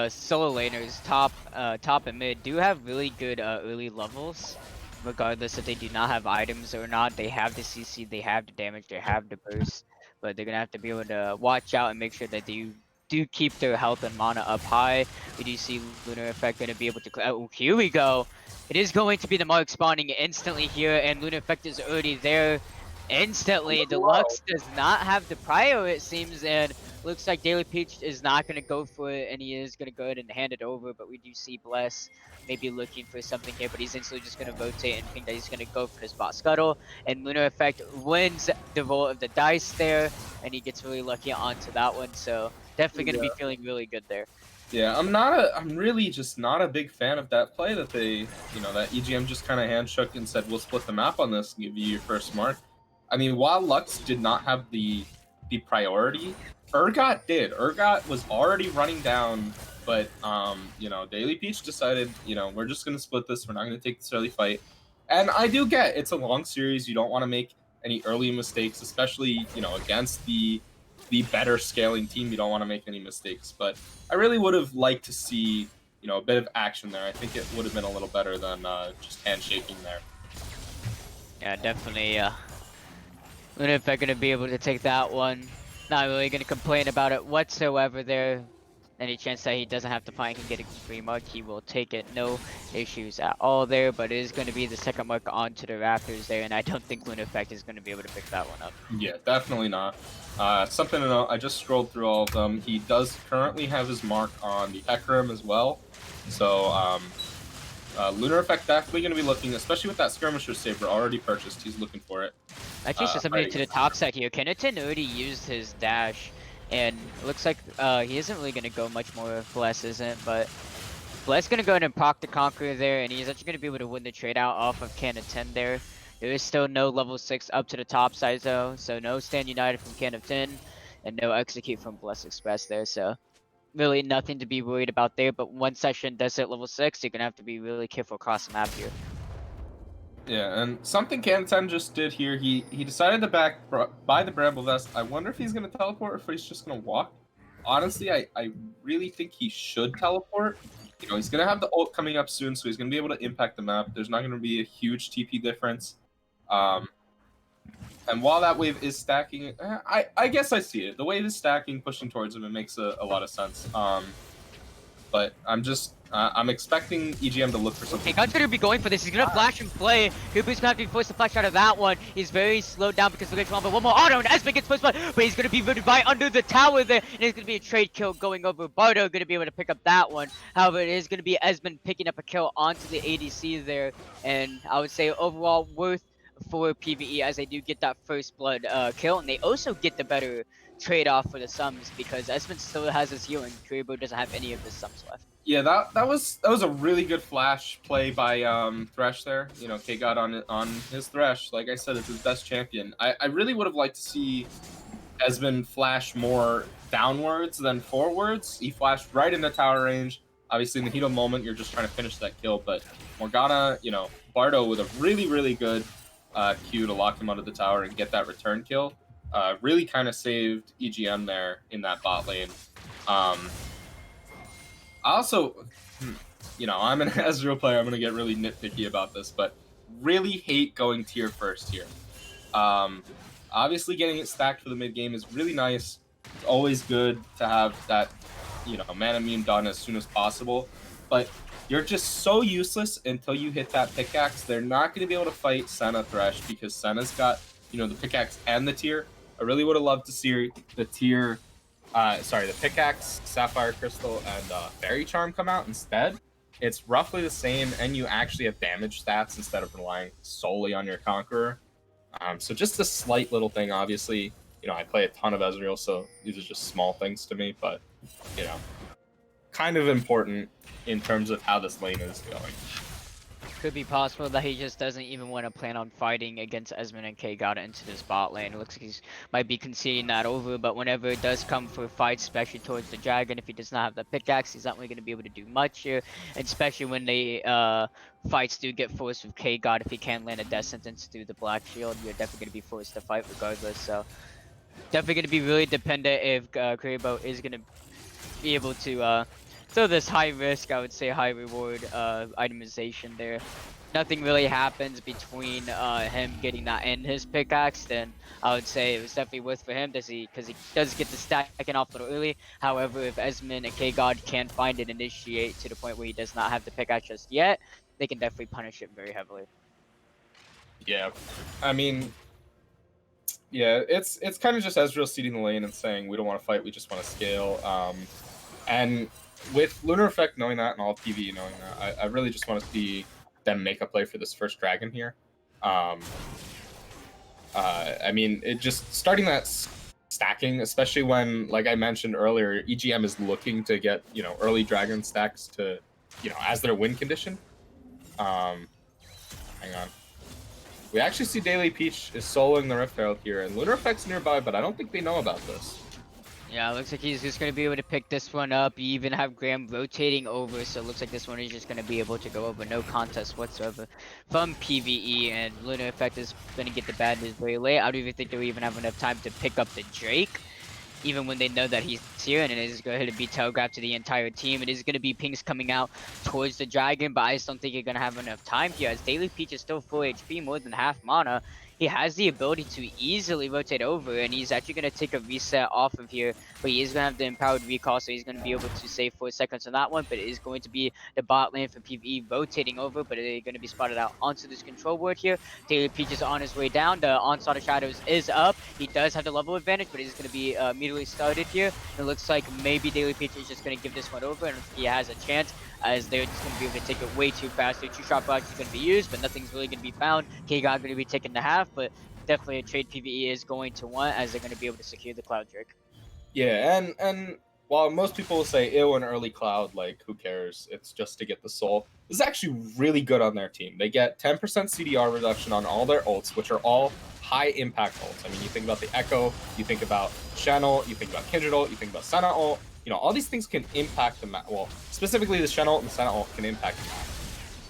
solo laners, top and mid, do have really good early levels. Regardless if they do not have items or not, they have the CC, they have the damage, they have the burst, but they're gonna have to be able to watch out and make sure that they do keep their health and mana up high. We do see Lunar Effect gonna be able to. Oh, here we go. It is going to be the mark spawning instantly here, and Lunar Effect is already there instantly. Deluxe does not have the prio, it seems, and looks like Daily Peach is not going to go for it, and he is going to go ahead and hand it over, but we do see Bless maybe looking for something here, but he's instantly just going to rotate and think that he's going to go for the spot scuttle, and Lunar Effect wins the roll of the dice there, and he gets really lucky onto that one, so definitely going to be feeling really good there. Yeah, I'm really just not a big fan of that play that they, you know, that EGM just kind of handshook and said, we'll split the map on this and give you your first mark. I mean, while Lux did not have the priority, Urgot did. Urgot was already running down, but, you know, Daily Peach decided, you know, we're just going to split this. We're not going to take this early fight. And I do get it's a long series. You don't want to make any early mistakes, especially, you know, against the better scaling team. You don't want to make any mistakes. But I really would have liked to see, you know, a bit of action there. I think it would have been a little better than just handshaking there. Yeah, definitely. Lunar Effect going to be able to take that one. Not really going to complain about it whatsoever there. Any chance that he doesn't have to fight and get a free mark, he will take it. No issues at all there, but it is going to be the second mark onto the Raptors there, and I don't think Lunar Effect is going to be able to pick that one up. Yeah, definitely not. Something to know, I just scrolled through all of them. He does currently have his mark on the Hecarim as well. So, Lunar Effect definitely going to be looking, especially with that Skirmisher Saber already purchased. He's looking for it. Actually, so somebody to the top side here. Kenneton already used his dash, and it looks like he isn't really going to go much more if Bless isn't, but Bless going to go ahead and proc the Conqueror there, and he's actually going to be able to win the trade out off of Kenneton there. There is still no level 6 up to the top side though, so no Stand United from Can of Tin, and no Execute from Bless Express there, so really nothing to be worried about there, but one session does hit level 6, you're gonna have to be really careful across the map here. Yeah, and something Kantan just did here, he decided to buy the Bramble Vest. I wonder if he's going to teleport or if he's just going to walk. Honestly, I really think he should teleport. You know, he's going to have the ult coming up soon, so he's going to be able to impact the map. There's not going to be a huge TP difference. And while that wave is stacking, I guess I see it. The wave is stacking, pushing towards him. It makes a lot of sense. But I'm expecting EGM to look for something. Okay, Gun's gonna be going for this. He's gonna flash and play. Kubu's gonna have to be forced to flash out of that one. He's very slowed down because of the glitch one, but one more auto, and Esmond gets first blood, but he's gonna be rooted by under the tower there, and it's gonna be a trade kill going over. Bardo gonna be able to pick up that one. However, it is gonna be Esmond picking up a kill onto the ADC there, and I would say overall worth for PVE as they do get that first blood kill, and they also get the better trade-off for the sums because Esmond still has his heal and Kuribo doesn't have any of his sums left. Yeah, that was a really good flash play by Thresh there. You know, K got on his Thresh. Like I said, it's his best champion. I really would have liked to see Esmond flash more downwards than forwards. He flashed right into tower range. Obviously, in the heat of the moment, you're just trying to finish that kill. But Morgana, you know, Bardo with a really good Q to lock him out of the tower and get that return kill. Really kind of saved EGM there in that bot lane. I also, you know, I'm an Ezreal player. I'm going to get really nitpicky about this, but really hate going tier first here. Obviously, getting it stacked for the mid game is really nice. It's always good to have that, you know, mana meme done as soon as possible. But you're just so useless until you hit that pickaxe. They're not going to be able to fight Senna Thresh because Senna's got, you know, the pickaxe and the tier. I really would have loved to see the tier... the pickaxe, sapphire crystal, and fairy charm come out instead. It's roughly the same, and you actually have damage stats instead of relying solely on your conqueror. So just a slight little thing. Obviously, you know, I play a ton of Ezreal, so these are just small things to me, but you know, kind of important in terms of how this lane is going. Could be possible that he just doesn't even want to plan on fighting against Esmond and K got into this bot lane. It looks like he's might be conceding that over, but whenever it does come for fights, especially towards the dragon, if he does not have the pickaxe, he's not really going to be able to do much here, and especially when they fights do get forced with K God. If he can land a death sentence through the black shield, you're definitely going to be forced to fight regardless. So definitely going to be really dependent if Kuribo is going to be able to so this high risk, I would say high reward itemization there. Nothing really happens between him getting that and his pickaxe, then I would say it was definitely worth for him because he does get the stacking off a little early. However, if Esmond and K-God can find and initiate to the point where he does not have the pickaxe just yet, they can definitely punish him very heavily. Yeah, I mean, yeah, it's kind of just Ezreal seeding the lane and saying we don't want to fight, we just want to scale. And with Lunar Effect knowing that and all PvE knowing that, I really just want to see them make a play for this first dragon here. I mean, it just starting that stacking, especially when, like I mentioned earlier, EGM is looking to get, you know, early dragon stacks to, you know, as their win condition. Hang on. We actually see Daily Peach is soloing the Rift Herald here, and Lunar Effect's nearby, but I don't think they know about this. Yeah, it looks like he's just going to be able to pick this one up. You even have Graham rotating over, so it looks like this one is just going to be able to go over. No contest whatsoever from PvE, and Lunar Effect is going to get the bad news very late. I don't even think they'll even have enough time to pick up the Drake, even when they know that he's here, and it is going to be telegraphed to the entire team. It is going to be pings coming out towards the dragon, but I just don't think you're going to have enough time here, as Daily Peach is still full HP, more than half mana. He has the ability to easily rotate over, and he's actually going to take a reset off of here, but he is going to have the empowered recall, so he's going to be able to save 4 seconds on that one, but it is going to be the bot lane for PvE rotating over, but they're going to be spotted out onto this control board here. Daily Peach is on his way down. The Onslaught of Shadows is up. He does have the level advantage, but he's going to be immediately started here. It looks like maybe Daily Peach is just going to give this one over, and he has a chance, as they're just going to be able to take it way too fast. Their 2-shot blocks is going to be used, but nothing's really going to be found. K-God going to be taking the half, but definitely a trade PvE is going to want, as they're going to be able to secure the Cloud Drake. Yeah, and while most people will say, ew, an early Cloud, like, who cares? It's just to get the soul. This is actually really good on their team. They get 10% CDR reduction on all their ults, which are all high impact ults. I mean, you think about the Echo, you think about Shen ult, you think about Kindred ult, you think about Senna ult. You know, all these things can impact the map. Well, specifically the Shen ult and the Senna ult can impact the map.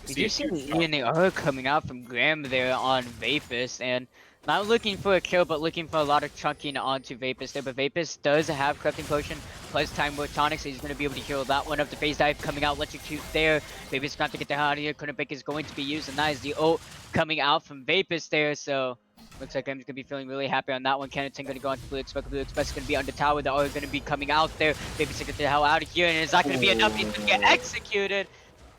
We do see the ENR coming out from Graham there on Vapus, and not looking for a kill, but looking for a lot of chunking onto Vapus there. But Vapus does have Corrupting Potion plus Time War Tonic, so he's going to be able to heal that one up. The phase dive coming out, electrocute there. Vapus got to get the hell out of here. Couldn't is going to be used, and that is the ult coming out from Vapus there. So looks like I'm going to be feeling really happy on that one. Kennington going to go on to Blue Express. Blue Express is going to be under tower. The are going to be coming out there. Vapus to get the hell out of here, and it's not going to be enough. He's going to get executed.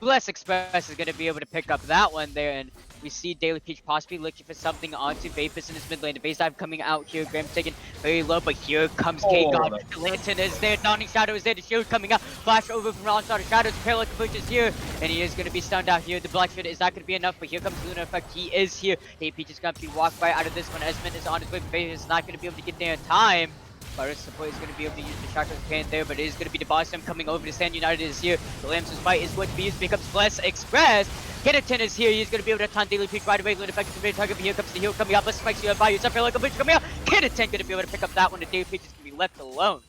Bless Express is going to be able to pick up that one there, and we see Daily Peach possibly looking for something onto Vapus in his mid lane. The base dive coming out here. Graham taking very low, but here comes K-God. The Lantern is there. Dawning Shadow is there. The shield coming out. Flash over from Onslaught of Shadows. Parallel Capuch is here, and he is going to be stunned out here. The Black Shield is not going to be enough, but here comes Lunar Effect. He is here. Daily Peach is going to be walked right out of this one. Esmond is on his way. Vapus is not going to be able to get there in time. Virus support is going to be able to use the Chakras Pan there, but it is going to be the boss him coming over to Stand United is here. The Lambs' fight is going to be used, becomes Bless Express. Kennington is here, he's going to be able to taunt Daily Peach right away. Lune Effect is going to be target, but here comes the heal coming out. Bless Spikes you by yourself, like a bitch coming out. Kennington going to be able to pick up that one, and Daily Peach is going to be left alone.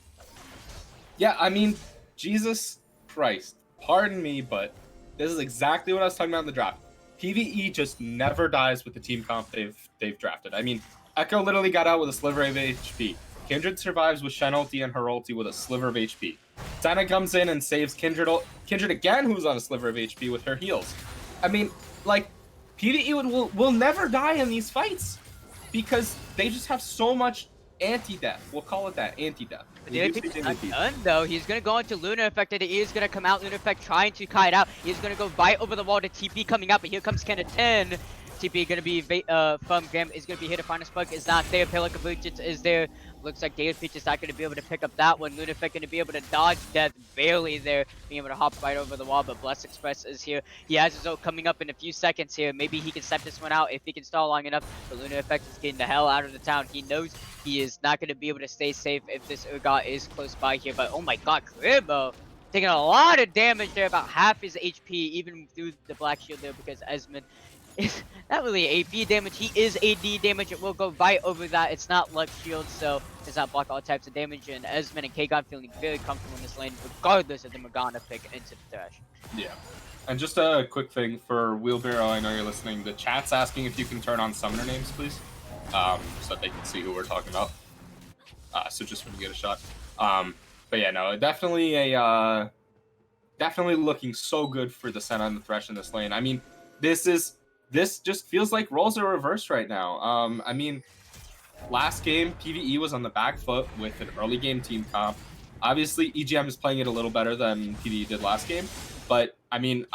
Yeah, I mean, Jesus Christ, pardon me, but this is exactly what I was talking about in the draft. PVE just never dies with the team comp they've drafted. I mean, Echo literally got out with a sliver of HP. Kindred survives with Shen ulti and her ulti with a sliver of HP. Senna comes in and saves Kindred again, who's on a sliver of HP with her heals. I mean, like, PvE will never die in these fights because they just have so much anti-death. We'll call it that, anti-death. Not done though. He's gonna go into Lunar Effect, and he is gonna come out. Lunar Effect trying to kite out. He's gonna go right over the wall to TP coming out, but here comes Kennington. TP gonna be from Graham is gonna be hit. A final spark is not there. Pale Capuch is there. Looks like Daily Peach is not gonna be able to pick up that one. Lunar Effect gonna be able to dodge death barely there, being able to hop right over the wall. But Bless Express is here. He has his ult coming up in a few seconds here. Maybe he can step this one out if he can stall long enough. But Lunar Effect is getting the hell out of the town. He knows he is not gonna be able to stay safe if this Urgot is close by here. But oh my God, Cribbo taking a lot of damage there, about half his HP, even through the Black Shield there, because Esmond is not really AP damage. He is AD damage. It will go right over that. It's not Luck Shield, so does not block all types of damage. And Esmond and K-God feeling very comfortable in this lane, regardless of the Morgana pick into the Thresh. Yeah. And just a quick thing for Wheelbarrow, I know you're listening. The chat's asking if you can turn on summoner names, please, so that they can see who we're talking about. So just when you get a shot. But yeah, no, definitely definitely looking so good for the Senna and the Thresh in this lane. I mean, this just feels like roles are reversed right now. I mean, last game, PVE was on the back foot with an early game team comp. Obviously, EGM is playing it a little better than PVE did last game. But, I mean,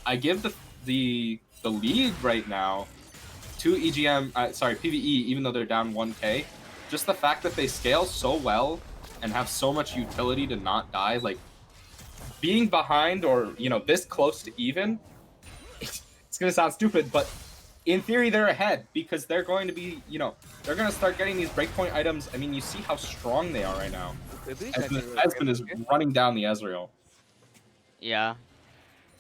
I give the lead right now to EGM, sorry, PVE, even though they're down 1k. Just the fact that they scale so well and have so much utility to not die, like, being behind or, you know, this close to even, it's going to sound stupid, but in theory, they're ahead because they're going to be, you know, they're going to start getting these breakpoint items. I mean, you see how strong they are right now. Esmond is running down the Ezreal. Yeah.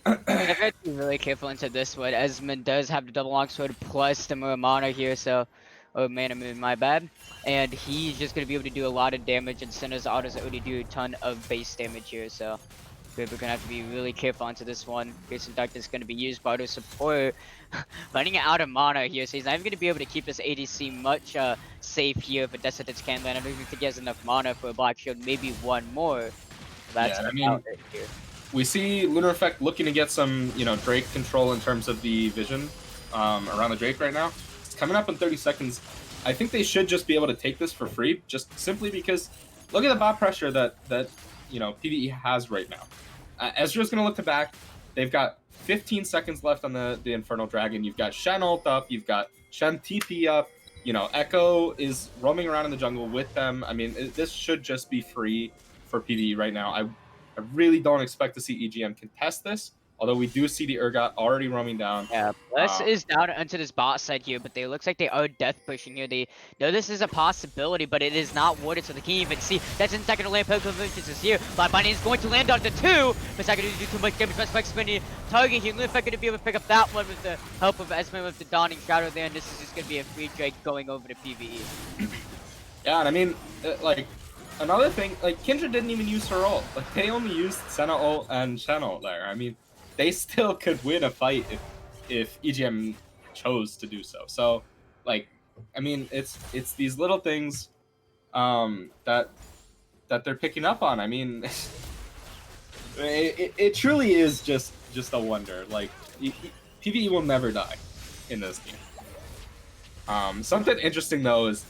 I have to be really careful into this one. Esmond does have the double longsword plus the Muramana here, so... Oh, Mana Moon, my bad. And he's just going to be able to do a lot of damage, and Senna's autos already do a ton of base damage here, so... We're going to have to be really careful onto this one. Grayson Duck is going to be used by auto support. Running out of mana here, so he's not even going to be able to keep this ADC much safe here if Descendants can land. I don't even think he has enough mana for a Black Shield, maybe one more. That's yeah, I mean, here. We see Lunar Effect looking to get some, you know, Drake control in terms of the vision around the Drake right now. It's coming up in 30 seconds. I think they should just be able to take this for free, just simply because look at the bot pressure that you know, PVE has right now. Ezreal's going to look to back. They've got 15 seconds left on the Infernal Dragon. You've got Shen ult up. You've got Shen TP up. You know, Echo is roaming around in the jungle with them. I mean, this should just be free for PVE right now. I really don't expect to see EGM contest this, Although we do see the Urgot already roaming down. Yeah, Bless is down onto this bot side here, but they looks like they are death pushing here. They know this is a possibility, but it is not warded, so they can't even see. That's in second land. Poke Convergence is here. Live Binding is going to land on the 2, but it's not going to do too much damage. Best spinning target here. Lunafect going to be able to pick up that one with the help of Esmond with the Dawning Shadow there, and this is just going to be a free Drake going over to PVE. Yeah, and I mean, like, another thing, like, Kindred didn't even use her ult. Like, they only used Senna ult and Shen ult there. I mean, they still could win a fight if EGM chose to do so. So, like, I mean, it's these little things that they're picking up on. I mean, it truly is just a wonder. Like, PvE will never die in this game. Something interesting though is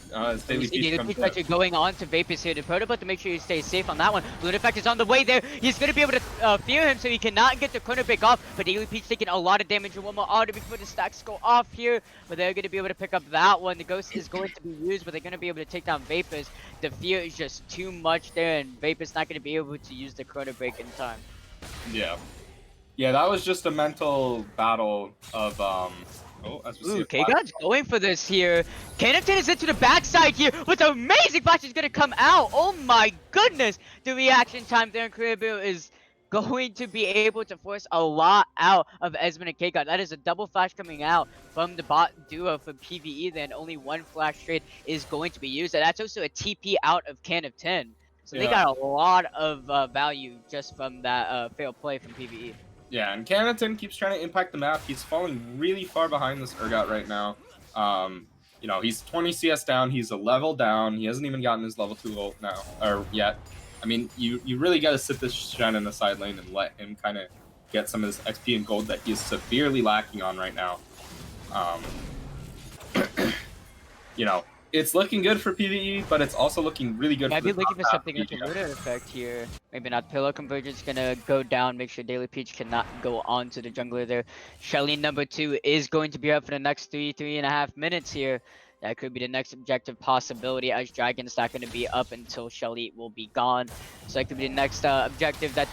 Daily Peach comes Peach actually going on to Vapus here to Protobot to make sure you stay safe on that one. Lunafect is on the way there. He's going to be able to fear him, so he cannot get the corner break off. But Daily Peach taking a lot of damage and one more auto before the stacks go off here. But they're going to be able to pick up that one. The Ghost is going to be used, but they're going to be able to take down Vapus. The fear is just too much there, and Vapus not going to be able to use the corner break in time. Yeah, that was just a mental battle of Ooh, K-God's going for this here. Kennington is into the backside here with amazing flash is going to come out. Oh my goodness. The reaction time there in Caribou is going to be able to force a lot out of Esmond and K-God. That is a double flash coming out from the bot duo for PvE. Then only one flash trade is going to be used. And that's also a TP out of Can of 10. So they got a lot of value just from that failed play from PvE. Yeah, and Canton keeps trying to impact the map. He's falling really far behind this Urgot right now. You know, he's 20 CS down. He's a level down. He hasn't even gotten his level 2 ult now, or yet. I mean, you really got to sit this Shen in the side lane and let him kind of get some of this XP and gold that he's severely lacking on right now. You know, it's looking good for PvE, but it's also looking really good I'd for be the looking for top something half like a of Lunar effect here. Maybe not. Pillow Convergence gonna go down, make sure Daily Peach cannot go on to the jungler there. Shelly number 2 is going to be up for the next 3.5 minutes here. That could be the next objective possibility, as Dragon's not going to be up until Shelly will be gone. So that could be the next objective that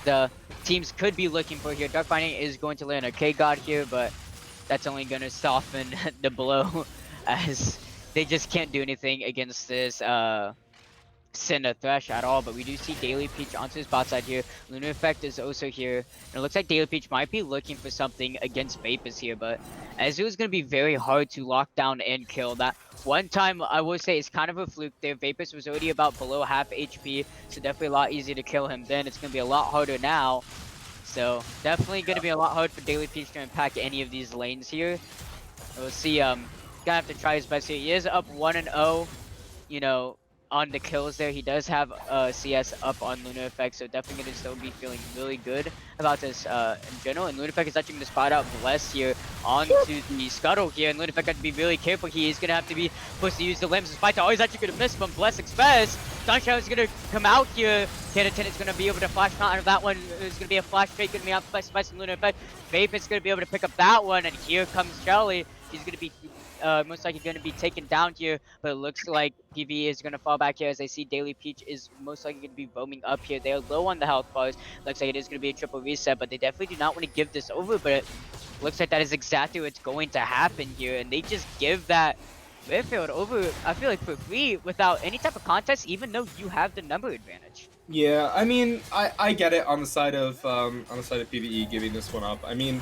the teams could be looking for here. Dark Binding is going to land a K-God here, but that's only going to soften the blow, as they just can't do anything against this Cinna Thresh at all. But we do see Daily Peach onto his bot side here. Lunar Effect is also here. And it looks like Daily Peach might be looking for something against Vapus here, but as it was going to be very hard to lock down and kill. That one time, I will say, it's kind of a fluke there. Vapus was already about below half HP, so definitely a lot easier to kill him then. It's going to be a lot harder now. So definitely going to be a lot hard for Daily Peach to impact any of these lanes here. We'll see. Gonna have to try his best here. He is up 1-0, you know, on the kills there. He does have CS up on Lunar Effect, so definitely gonna still be feeling really good about this in general. And Lunar Effect is actually gonna spot out Bless here onto the scuttle here, and Lunar Effect got to be really careful. He is gonna have to be forced to use the limbs. Despite that, oh, he's actually gonna miss from Bless Express. Sunshine is gonna come out here. Canton is gonna be able to flash out of that one. There's gonna be a flash fake gonna be out Bless Express and Lunar Effect. Vape is gonna be able to pick up that one, and here comes Shelly. He's gonna be most likely going to be taken down here, but it looks like PvE is going to fall back here, as I see Daily Peach is most likely going to be roaming up here. They're low on the health bars. Looks like it is going to be a triple reset, but they definitely do not want to give this over, but it looks like that is exactly what's going to happen here, and they just give that Redfield over, I feel like, for free without any type of contest, even though you have the number advantage. Yeah, I mean, I get it on the side of PvE giving this one up. I mean,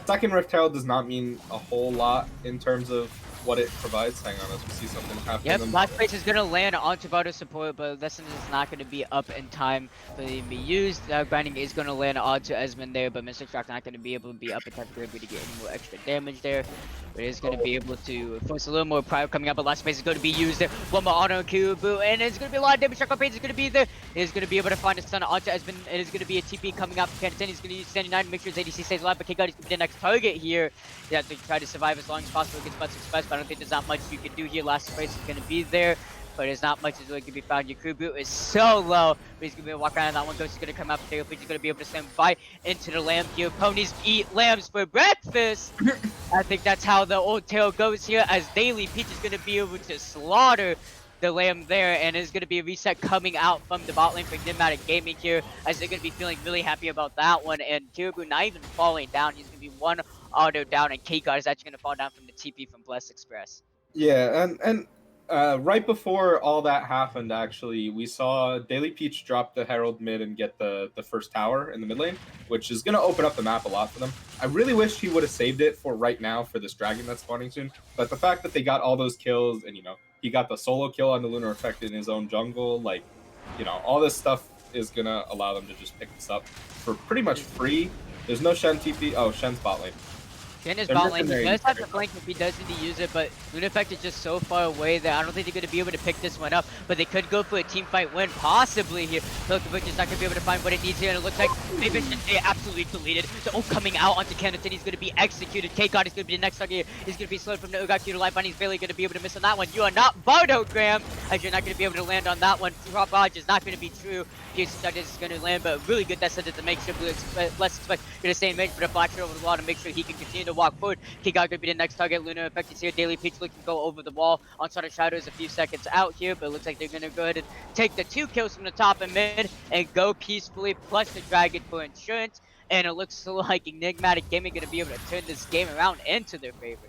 second Rift Herald does not mean a whole lot in terms of what it provides. Hang on, as we see something happen. Yep, last place is going to land onto Bardo support, but Lessons is not going to be up in time for it to be used. Grinding is going to land onto Esmond there, but Mr. Shock's not going to be able to be up in time for Gravy to get any more extra damage there. But it is going to be able to force a little more pride coming up, but last space is going to be used there. One more auto Kubu, and it's going to be a lot of damage. Shock on Page is going to be there. It is going to be able to find a stun onto Esmond. It is going to be a TP coming out from Canton. He's going to use 79 to make sure his ADC stays alive, but K-God is going to be the next target here. They have to try to survive as long as possible against Butts Express, but I don't think there's not much you can do here. Last space is going to be there, but there's not much that's really going to be found. Yakubu is so low, but he's going to be able to walk around, and that one Ghost is going to come out. Daily Peach is going to be able to stand by into the lamb here. Ponies eat lambs for breakfast. I think that's how the old tale goes here, as Daily Peach is going to be able to slaughter the Lamb there, and it's going to be a reset coming out from the bot lane for Pneumatic Gaming here, as they're going to be feeling really happy about that one, and Kiribu not even falling down. He's going to be one auto down, and K-God is actually going to fall down from the TP from Bless Express. Yeah, and right before all that happened, actually, we saw Daily Peach drop the Herald mid and get the first tower in the mid lane, which is going to open up the map a lot for them. I really wish he would have saved it for right now for this dragon that's spawning soon, but the fact that they got all those kills and, you know, he got the solo kill on the Lunar Effect in his own jungle, like, you know, all this stuff is going to allow them to just pick this up for pretty much free. There's no Shen TP. Oh, Shen's bot lane. Shen is bot lane. He does have the flank if he does need to use it, but Lunar Effect is just so far away that I don't think they're going to be able to pick this one up. But they could go for a team fight win, possibly here. Pilkovic is not going to be able to find what it needs here, and it looks like maybe they absolutely deleted. The ult coming out onto Canton. He's going to be executed. K-God is going to be the next target. He's going to be slowed from the Ugaku to life, and he's barely going to be able to miss on that one. You are not Bardo, Graham, as you're not going to be able to land on that one. Drop dodge is not going to be true. Pierce is going to land, but really good that set to make sure Bless Expect going to stay in range for the flash over the wall to make sure he can continue to walk forward. K-God could be the next target. Lunar Effect is here. Daily Peach looking to go over the wall. Onslaught of Shadows a few seconds out here, but it looks like they're going to go ahead and take the 2 kills from the top and mid and go peacefully, plus the dragon for insurance. And it looks like Enigmatic Gaming going to be able to turn this game around into their favor.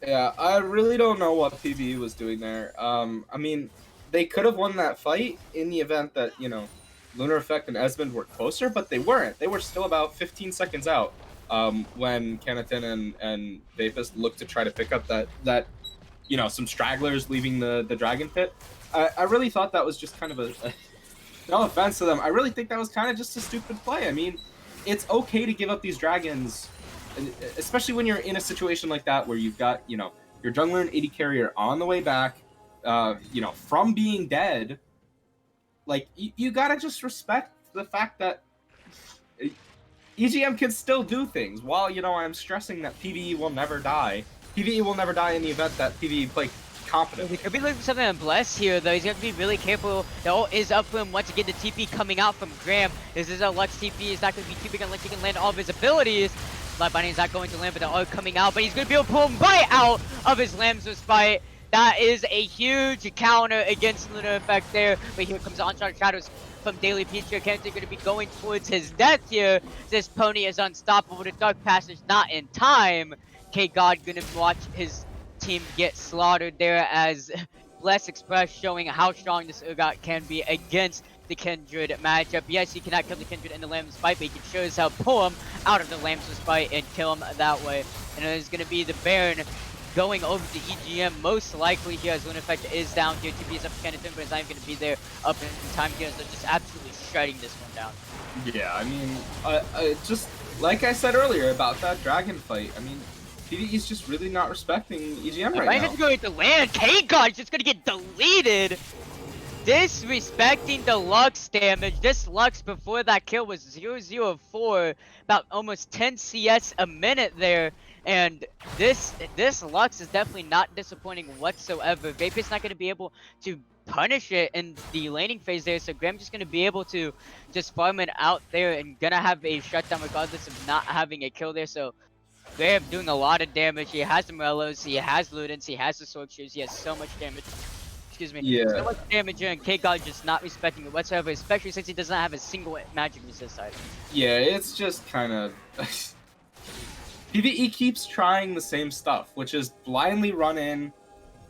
Yeah, I really don't know what PVE was doing there. I mean, they could have won that fight in the event that, you know, Lunar Effect and Esmond were closer, but they weren't. They were still about 15 seconds out when Kanatin and Vapus looked to try to pick up that you know, some stragglers leaving the Dragon Pit. I really thought that was just kind of a no offense to them, I really think that was kind of just a stupid play. I mean, it's okay to give up these dragons, especially when you're in a situation like that where you've got, you know, your jungler and AD carrier on the way back, you know, from being dead. Like, you gotta just respect the fact that EGM can still do things. While, you know, I'm stressing that PVE will never die. PVE will never die in the event that PVE play confidently. We could be looking for something on Bless here, though. He's going to be really careful. The ult is up for him once again. The TP coming out from Graham. This is a Lux TP. He's not going to be too big unless he can land all of his abilities. Blood Bunny is not going to land, but the ult coming out. But he's going to be able to pull him right out of his Lamb's Respite. That is a huge counter against Lunar Effect there. But here comes the Onslaught of Shadows from Daily Peach here. Kennedy going to be going towards his death here. This pony is unstoppable. The Dark Passage not in time. K-God going to watch his team get slaughtered there as Bless Express showing how strong this Urgot can be against the Kindred matchup. Yes, he cannot kill the Kindred in the Lamb's Respite, but he can show us how to pull him out of the Lamb's Respite and kill him that way. And it is going to be the Baron going over to EGM, most likely here as Lunar Effect is down here. TP is up to Kenneth, but it's not even going to be there up in time here, so just absolutely shredding this one down. Yeah, I mean, just like I said earlier about that dragon fight, I mean, PvE's just really not respecting EGM right now. If I have to go into land, K-God is just going to get deleted. Disrespecting the Lux damage. This Lux before that kill was 004, about almost 10 CS a minute there. And this Lux is definitely not disappointing whatsoever. Vapor's not going to be able to punish it in the laning phase there, so Graham's just going to be able to just farm it out there and going to have a shutdown regardless of not having a kill there. So Graham doing a lot of damage. He has the Morellos, he has Ludens, he has the Sword Shoes, he has so much damage. Excuse me. Yeah. So much damage here, and K-God just not respecting it whatsoever, especially since he doesn't have a single magic resist item. Yeah, it's just kind of... PvE keeps trying the same stuff, which is blindly run in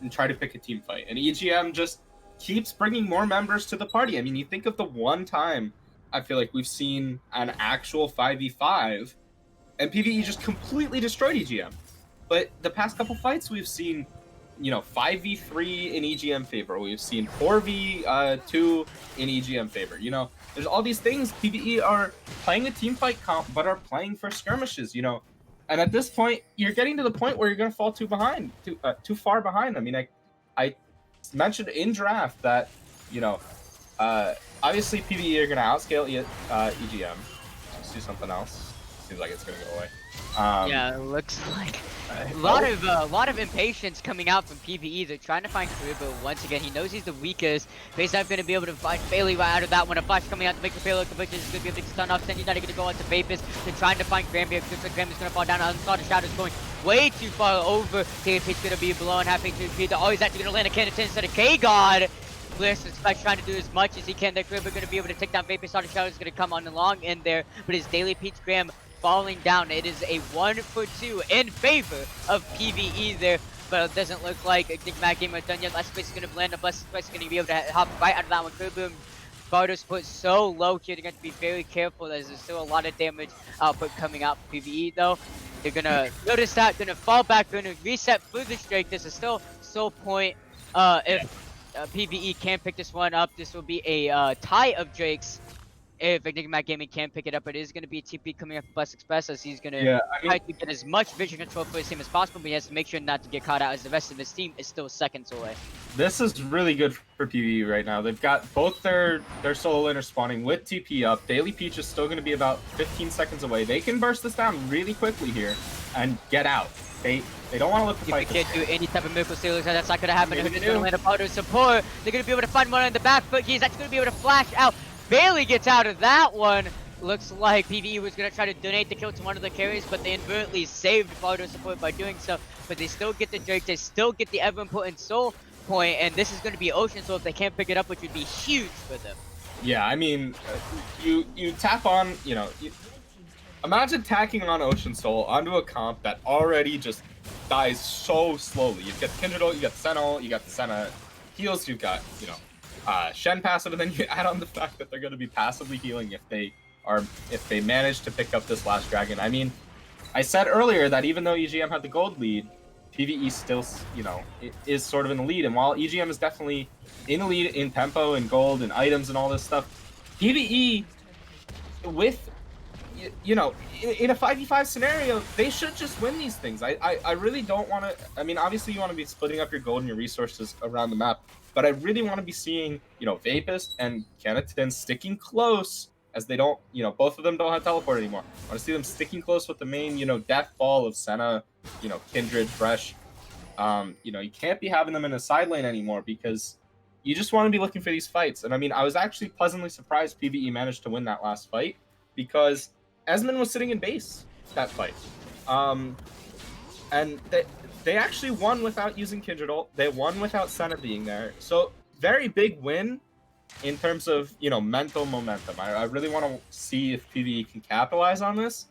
and try to pick a team fight. And EGM just keeps bringing more members to the party. I mean, you think of the one time I feel like we've seen an actual 5v5, and PvE just completely destroyed EGM. But the past couple fights we've seen, you know, 5v3 in EGM favor. We've seen 4v2 in EGM favor. You know, there's all these things. PvE are playing a team fight comp, but are playing for skirmishes, you know. And at this point, you're getting to the point where you're going to fall too far behind. I mean, I mentioned in draft that, you know, obviously PvE are going to outscale EGM. Let's do something else. Seems like it's going to go away. Yeah, it looks like a lot of impatience coming out from PVE. They're trying to find Karibo once again. He knows he's the weakest. He's not going to be able to find Bailey right out of that one. A flash coming out to make the payload conviction is going to be able to stun off. Sandy's not going to go out to Vapus. They're trying to find Graham here. Looks like Graham is going to fall down. Onslaught of Shadows going way too far over. KF's going to be below and halfway through. They're always actually going to land a cannon instead of K-God. Bliss is trying to do as much as he can. They're going to be able to take down Vapor Sonic Shadow is going to come on along in there, but his Daily Peach Graham falling down. It is a 1-for-2 in favor of PVE there, but it doesn't look like Premade game is done yet. Last Space is going to blend. Blessed Space is going to be able to hop right out of that one. Boom. Bardo's put so low here. They're going to be very careful as there's still a lot of damage output coming out for PVE though. They're going to notice that, going to fall back, going to reset through the Drake. This is still so point. If PVE can pick this one up, this will be a tie of Drakes. If Enigmatic Gaming can pick it up, it is going to be a TP coming up from Blast Express as he's going to try to get as much vision control for his team as possible, but he has to make sure not to get caught out as the rest of his team is still seconds away. This is really good for PvE right now. They've got both their solo laners spawning with TP up. Daily Peach is still going to be about 15 seconds away. They can burst this down really quickly here and get out. They don't want to look to fight. They can't do any type of miracle stealers. That's not going to happen. They're going to land a auto support. They're going to be able to find one on the back foot. He's actually going to be able to flash out. Barely gets out of that one. Looks like PvE was going to try to donate the kill to one of the carries, but they inadvertently saved auto support by doing so. But they still get the Drake. They still get the ever important soul point, and this is going to be Ocean Soul if they can't pick it up, which would be huge for them. Yeah, I mean, you tap on, imagine tacking on Ocean Soul onto a comp that already just dies so slowly. You've got the Kindred ult, you got the Senna ult, you got the Senna heals, you've got, Shen passive, and then you add on the fact that they're going to be passively healing if they manage to pick up this last dragon. I mean, I said earlier that even though EGM had the gold lead, PvE still, is sort of in the lead. And while EGM is definitely in the lead in tempo and gold and items and all this stuff, PvE with, in a 5v5 scenario, they should just win these things. I really don't want to. I mean, obviously you want to be splitting up your gold and your resources around the map, but I really want to be seeing, Vapist and Kenaton sticking close as they don't, both of them don't have teleport anymore. I want to see them sticking close with the main, death ball of Senna, Kindred, Fresh. You can't be having them in a side lane anymore because you just want to be looking for these fights. And I mean, I was actually pleasantly surprised PvE managed to win that last fight because Esmond was sitting in base that fight. And they actually won without using Kindred ult. They won without Senna being there. So very big win in terms of, mental momentum. I really want to see if PvE can capitalize on this.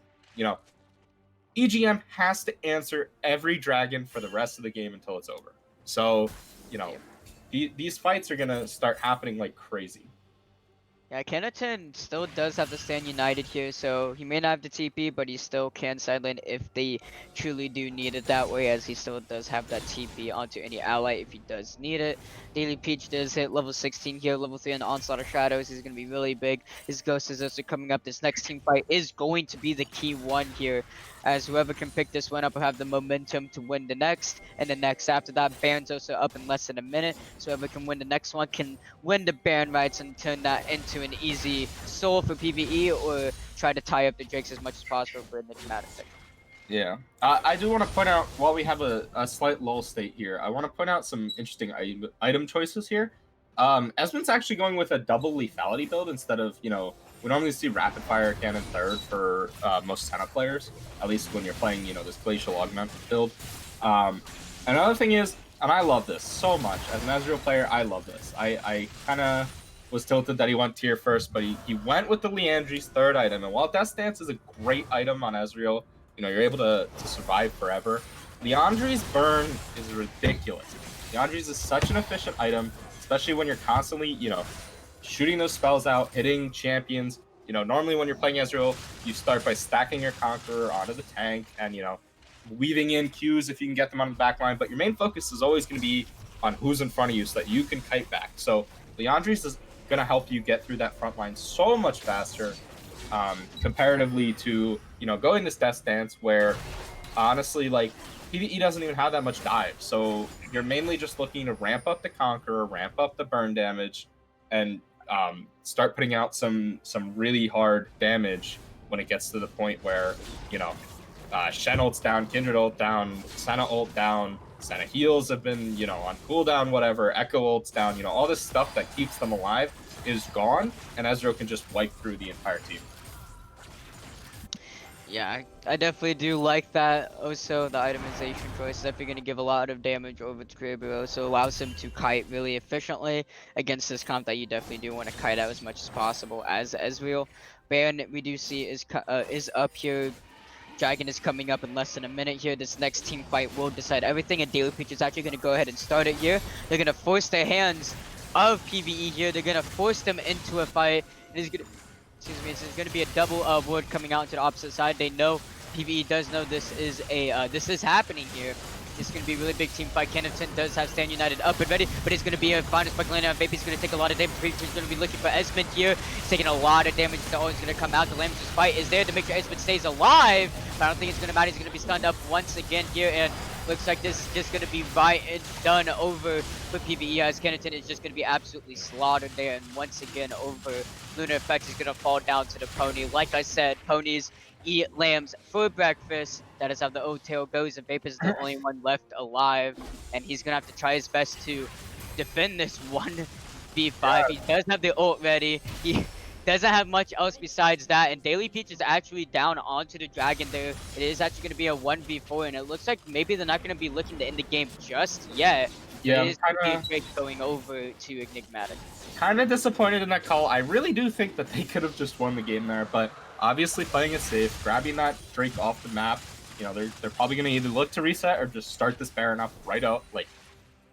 EGM has to answer every dragon for the rest of the game until it's over. So, these fights are going to start happening like crazy. Yeah, Kenaton still does have to stand united here, so he may not have the TP, but he still can sideline if they truly do need it that way, as he still does have that TP onto any ally if he does need it. Daily Peach does hit level 16 here, level 3 on the Onslaught of Shadows. He's going to be really big. His Ghost is also coming up. This next team fight is going to be the key one here, as whoever can pick this one up will have the momentum to win the next, and the next after that. Baron's also up in less than a minute, so whoever can win the next one can win the Baron rights and turn that into an easy soul for PvE, or try to tie up the Drakes as much as possible for the dramatic pick. Yeah, I do want to point out, while we have a slight lull state here, I want to point out some interesting item choices here. Esmond's actually going with a double lethality build instead of, we normally see rapid fire cannon third for most Senna players, at least when you're playing, this glacial augment build. Another thing is, and I love this so much, as an Ezreal player, I love this. I kind of was tilted that he went tier first, but he went with the Liandry's third item. And while Death Stance is a great item on Ezreal, you're able to survive forever. Liandry's burn is ridiculous. Liandry's is such an efficient item, especially when you're constantly, shooting those spells out, hitting champions. Normally when you're playing Ezreal, you start by stacking your Conqueror onto the tank and, weaving in Qs if you can get them on the back line. But your main focus is always going to be on who's in front of you so that you can kite back. So Liandry's is going to help you get through that front line so much faster comparatively to, going this Death Stance where, honestly, like, PvE doesn't even have that much dive. So you're mainly just looking to ramp up the Conqueror, ramp up the burn damage, and start putting out some really hard damage when it gets to the point where, Shen ult's down, Kindred ult down, Senna ult down, Senna heals have been, on cooldown, whatever, Echo ult's down, all this stuff that keeps them alive is gone, and Ezreal can just wipe through the entire team. Yeah, I definitely do like that. Also, the itemization choice is definitely going to give a lot of damage over to Kraber. It also allows him to kite really efficiently against this comp that you definitely do want to kite out as much as possible as Ezreal. Baron, we do see is up here. Dragon is coming up in less than a minute here. This next team fight will decide everything, and Daily Peach is actually going to go ahead and start it here. They're going to force the hands of PVE here. They're going to force them into a fight. And it's going to, excuse me, it's going to be a double ward coming out to the opposite side. They know, PVE does know this is this is happening here. This is going to be a really big team fight. Kennington does have Stand United up and ready, but it's going to be a final spike lane. Vape's going to take a lot of damage. Preacher's going to be looking for Esmond here. He's taking a lot of damage. The always going to come out. The Lamb's fight is there to make sure Esmond stays alive, but I don't think it's going to matter. He's going to be stunned up once again here, and looks like this is just going to be right and done over for PvE, as Kennington is just going to be absolutely slaughtered there, and once again over Lunar Effects is going to fall down to the Pony. Like I said, ponies eat lambs for breakfast. That is how the old tale goes, and Vapor is the only one left alive, and he's going to have to try his best to defend this 1v5. He does have the ult ready. He doesn't have much else besides that, and Daily Peach is actually down onto the dragon there. It is actually going to be a 1v4, and it looks like maybe they're not going to be looking to end the game just yet. Yeah, it is going to be going over to Enigmatic. Kind of disappointed in that call. I really do think that they could have just won the game there, but obviously playing it safe, grabbing that Drake off the map. You know, they're probably going to either look to reset or just start this Baron up right out, like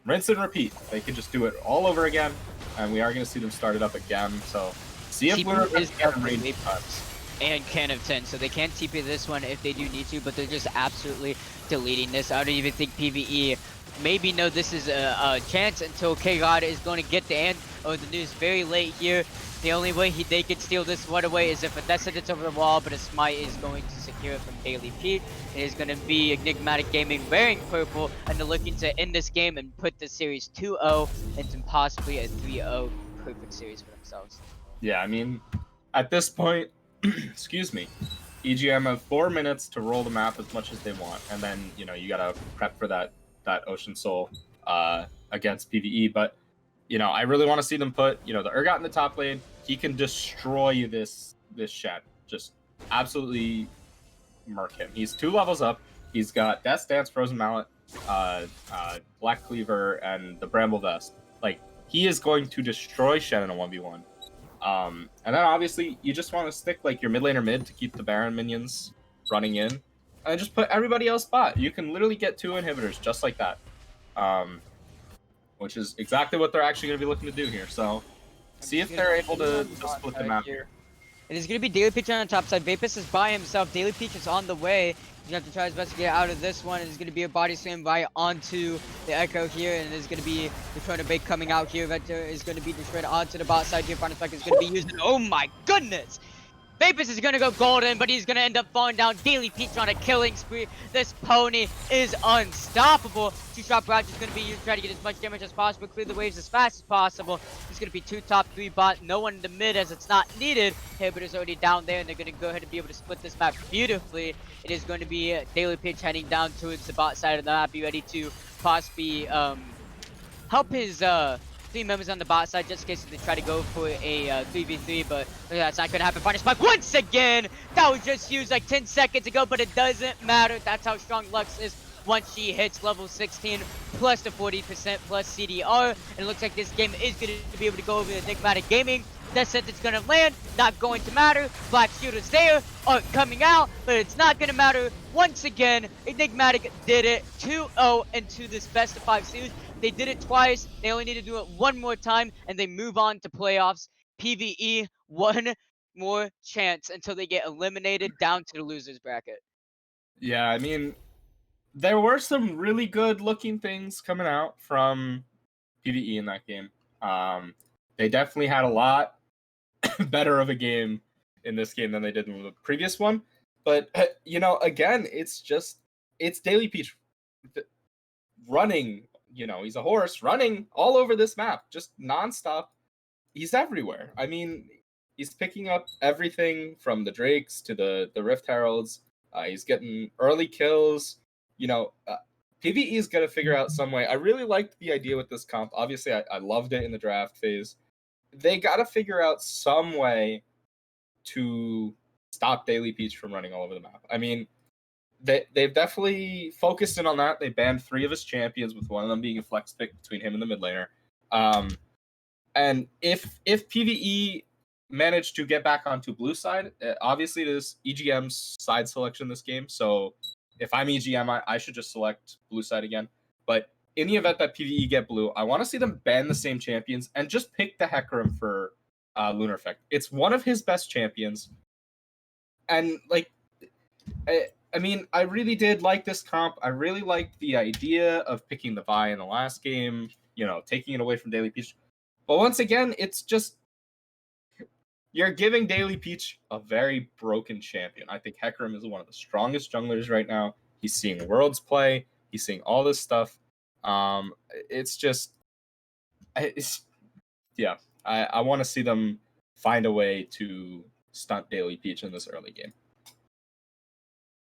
rinse and repeat. They could just do it all over again, and we are going to see them start it up again. So see if we're getting range cuts. And Can of 10, so they can TP this one if they do need to, but they're just absolutely deleting this. I don't even think PvE maybe know this is a chance until K-God is going to get the end of the news very late here. The only way they could steal this one away is if Odessa gets over the wall, but a Smite is going to secure it from Daily Pete. It is going to be Enigmatic Gaming wearing purple, and they're looking to end this game and put the series 2-0 into possibly a 3-0 perfect series for themselves. Yeah, I mean, at this point, excuse me, EGM have 4 minutes to roll the map as much as they want, and then, you know, you got to prep for that Ocean Soul against PvE, but you know, I really want to see them put, you know, the Urgot in the top lane. He can destroy this Shen. Just absolutely murk him. He's 2 levels up. He's got Death Dance, Frozen Mallet, Black Cleaver, and the Bramble Vest. Like, he is going to destroy Shen in a 1v1. And then obviously you just want to stick like your mid laner mid to keep the Baron minions running in, and just put everybody else bot. You can literally get 2 inhibitors just like that. Which is exactly what they're actually going to be looking to do here. So, see if they're able to split the map here. It is going to be Daily Peach on the top side. Vapus is by himself. Daily Peach is on the way. He's going to have to try his best to get out of this one. It's going to be a body slam right onto the Echo here. And there's going to be the Chrono Bait coming out here. Vector is going to be destroyed onto the bot side here. Final Spike is going to be used. Oh my goodness! Vapus is gonna go golden, but he's gonna end up falling down. Daily Peach on a killing spree. This pony is unstoppable. 2-shot barrage is gonna be used to try to get as much damage as possible, clear the waves as fast as possible. It's gonna be 2 top, 3 bot, no one in the mid as it's not needed. Hibbert is already down there, and they're gonna go ahead and be able to split this map beautifully. It is going to be Daily Peach heading down towards the bot side of the map, be ready to possibly help his 3 members on the bot side just in case they try to go for a 3v3, but that's not going to happen. Final Spike once again! That was just used like 10 seconds ago, but it doesn't matter. That's how strong Lux is once she hits level 16 plus the 40% plus CDR. And it looks like this game is going to be able to go over to Enigmatic Gaming. That sent it's going to land, not going to matter. Black shooters there are coming out, but it's not going to matter. Once again, Enigmatic did it 2-0 into this best of 5 series. They did it twice. They only need to do it one more time, and they move on to playoffs. PvE, one more chance until they get eliminated down to the losers bracket. Yeah, I mean, there were some really good looking things coming out from PvE in that game. They definitely had a lot better of a game in this game than they did in the previous one. But, you know, again, it's Daily Peach running. You know, he's a horse running all over this map, just nonstop. He's everywhere. I mean, he's picking up everything from the Drakes to the Rift Heralds. He's getting early kills. You know, PvE is going to figure out some way. I really liked the idea with this comp. Obviously, I loved it in the draft phase. They got to figure out some way to stop Daily Peach from running all over the map. I mean, they've definitely focused in on that. They banned 3 of his champions, with one of them being a flex pick between him and the mid laner. And if PVE managed to get back onto blue side, obviously it is EGM's side selection this game. So if I'm EGM, I should just select blue side again. But in the event that PVE get blue, I want to see them ban the same champions and just pick the Hecarim for Lunar Effect. It's one of his best champions. And like, I mean, I really did like this comp. I really liked the idea of picking the Vi in the last game, you know, taking it away from Daily Peach. But once again, it's just, you're giving Daily Peach a very broken champion. I think Hecarim is one of the strongest junglers right now. He's seeing Worlds play. He's seeing all this stuff. It's just, yeah. I want to see them find a way to stunt Daily Peach in this early game.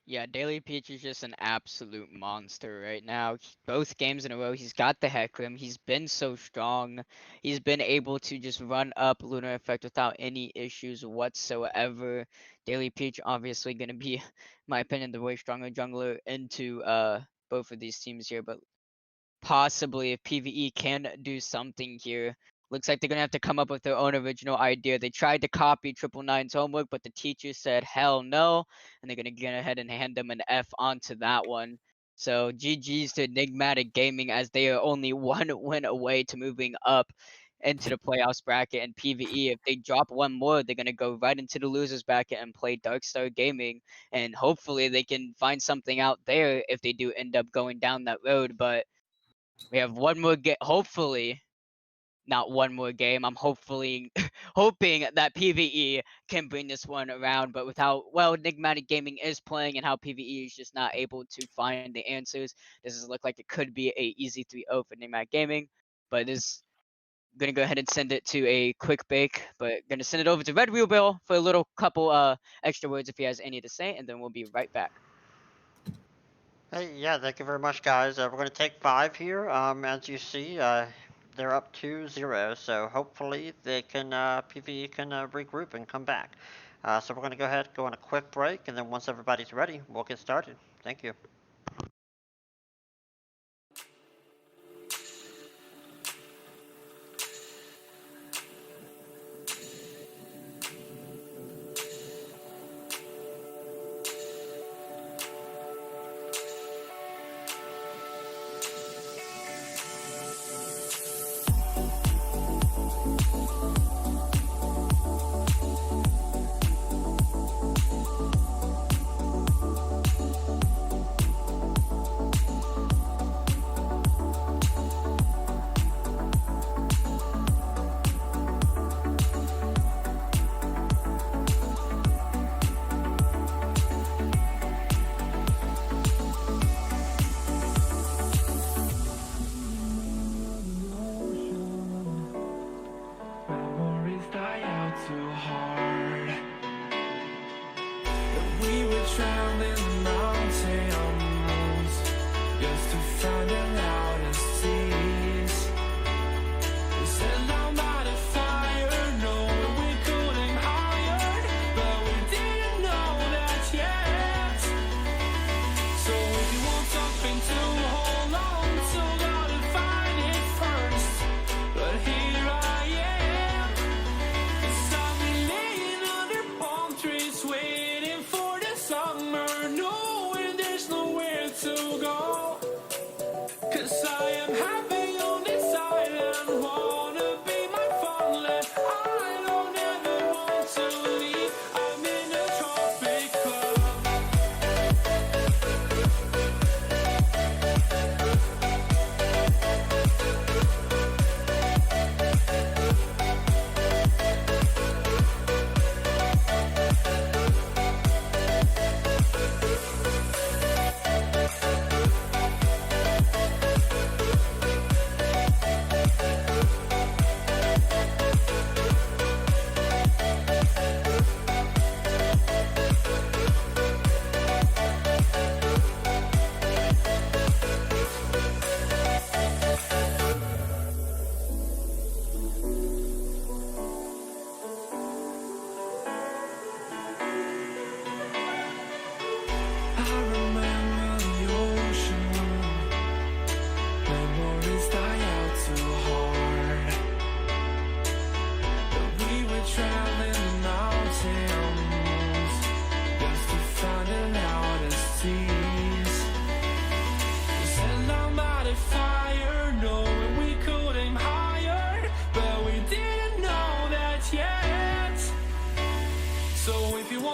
Yeah, Daily Peach is just an absolute monster right now. Both games in a row, he's got the Hecarim. He's been so strong. He's been able to just run up Lunar Effect without any issues whatsoever. Daily Peach obviously going to be, in my opinion, the way stronger jungler into both of these teams here. But possibly if PvE can do something here, looks like they're going to have to come up with their own original idea. They tried to copy 999's homework, but the teacher said, hell no. And they're going to get ahead and hand them an F onto that one. So GG's to Enigmatic Gaming, as they are only 1 win away to moving up into the playoffs bracket. And PvE, if they drop one more, they're going to go right into the losers bracket and play Darkstar Gaming. And hopefully they can find something out there if they do end up going down that road. But we have one more game, hopefully. Not one more game. I'm hoping that PvE can bring this one around, but without, well, Enigmatic Gaming is playing and how PvE is just not able to find the answers. This does look like it could be a easy 3-0 for Enigmatic Gaming, but this gonna go ahead and send it to a quick bake, but gonna send it over to Red Wheel Bill for a little couple extra words if he has any to say, and then we'll be right back. Hey, yeah, thank you very much, guys. We're going to take 5 here. As you see, they're up 2-0, so hopefully they can PvE can regroup and come back. So we're going to go ahead, go on a quick break, and then once everybody's ready, we'll get started. Thank you. Memories die out too hard. We were traveling mountains just to find the loudest seas. We set down by the fire, knowing we could aim higher, but we didn't know that yet. So if you want something to hold on to, gotta find it first. But here I am, 'cause I've been laying under palm trees, waiting for the summer. No.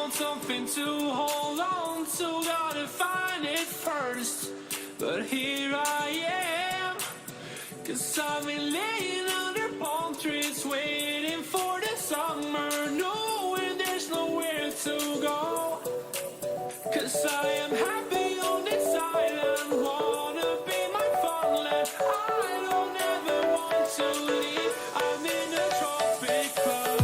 want something to hold on to, gotta find it first. But here I am, 'cause I've been laying under palm trees, waiting for the summer, knowing there's nowhere to go. 'Cause I am happy on this island, wanna be my farmland. I don't ever want to leave, I'm in a tropic club.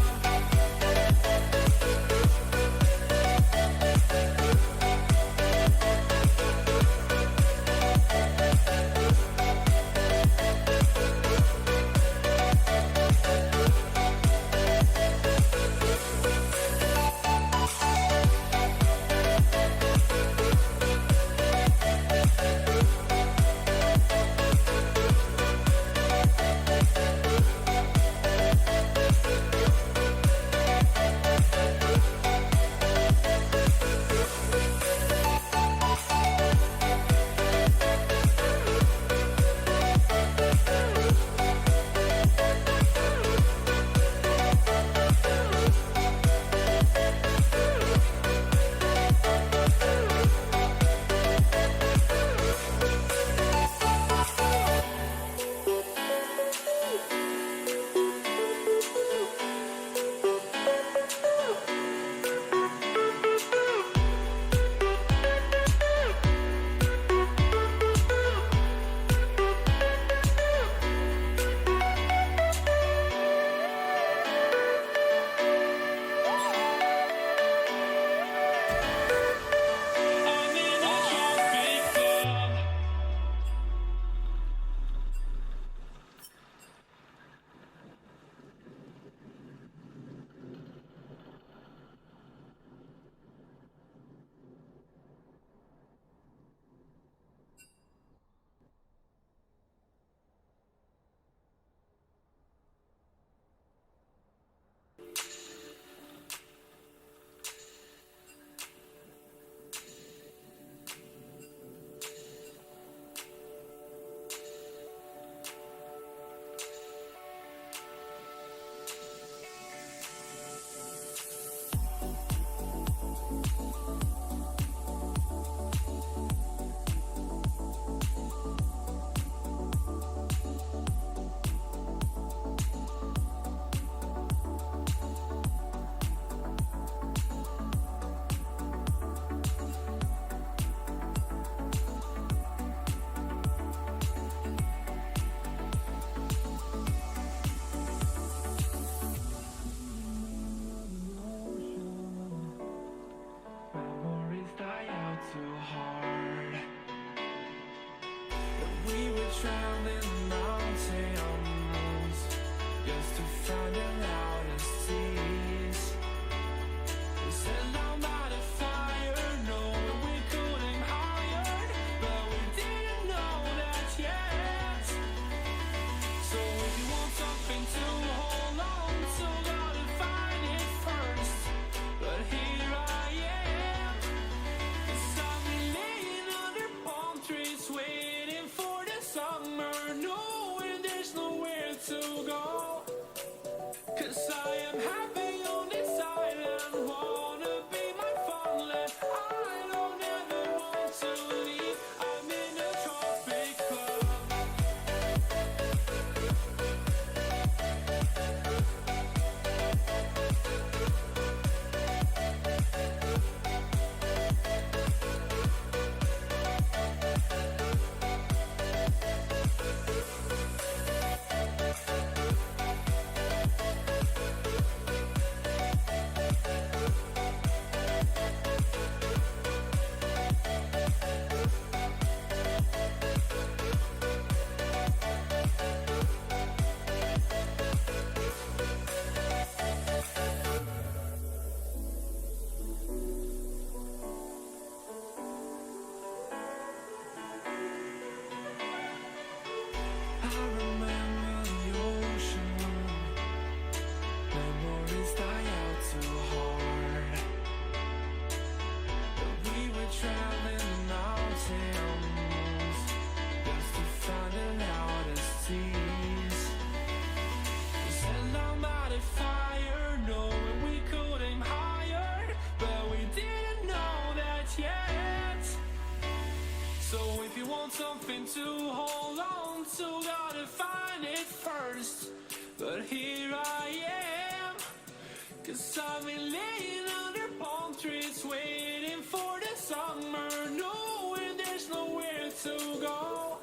'Cause I've been laying under palm trees, waiting for the summer, knowing there's nowhere to go.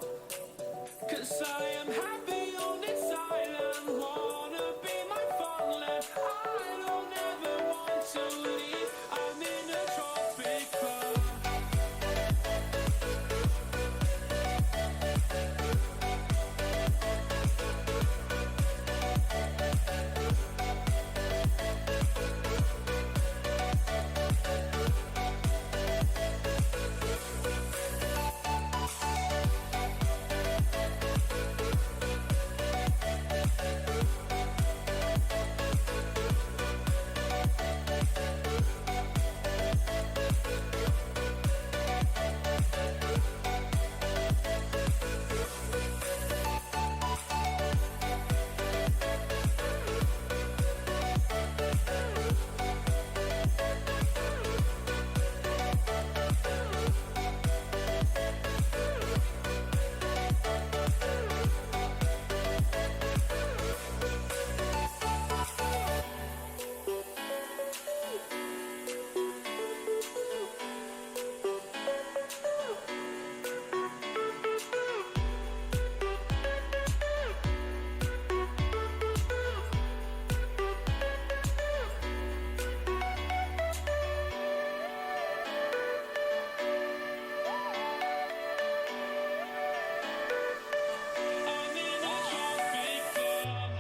'Cause I am happy on this island, wanna be my farmland. I don't ever want to leave, I'm in a tropic club. I'm in a tropic club.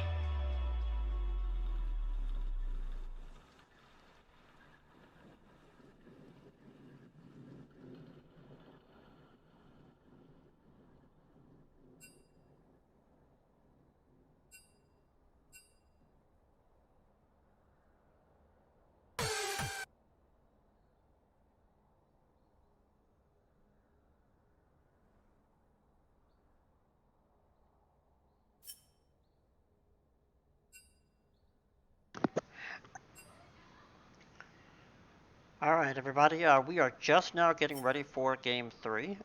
All right, everybody. We are just now getting ready for Game 3.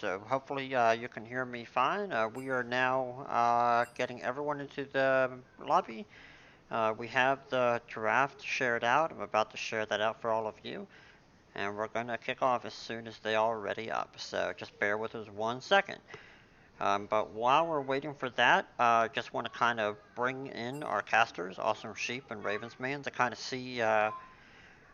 So hopefully you can hear me fine. We are now getting everyone into the lobby. We have the draft shared out. I'm about to share that out for all of you. And we're going to kick off as soon as they are ready up. So just bear with us 1 second. But while we're waiting for that, just want to kind of bring in our casters, Awesome Sheep and Ravensman, to kind of see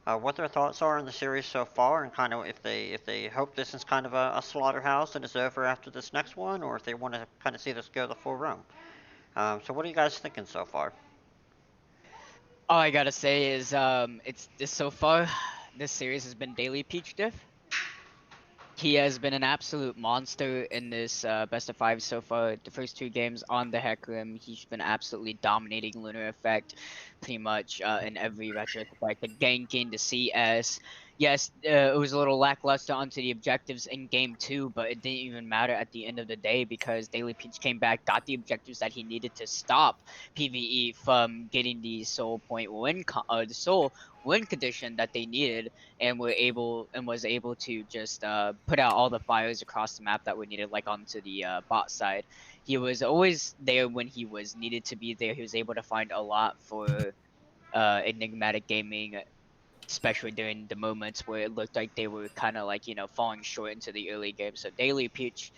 what their thoughts are in the series so far, and kind of if they hope this is kind of a slaughterhouse and it's over after this next one, or if they want to kind of see this go the full run. So what are you guys thinking so far? All I gotta say is, it's this so far. This series has been Daily Peach Diff. He has been an absolute monster in this best of 5 so far. The first 2 games on the Hecarim, he's been absolutely dominating Lunar Effect pretty much in every retro effect. The ganking, the CS. Yes, it was a little lackluster onto the objectives in game 2, but it didn't even matter at the end of the day because Daily Peach came back, got the objectives that he needed to stop PVE from getting the soul point win, the soul win condition that they needed, and was able to just put out all the fires across the map that were needed, like onto the bot side. He was always there when he was needed to be there. He was able to find a lot for enigmatic gaming, especially during the moments where it looked like they were kind of like falling short into the early game. So Daily Peach,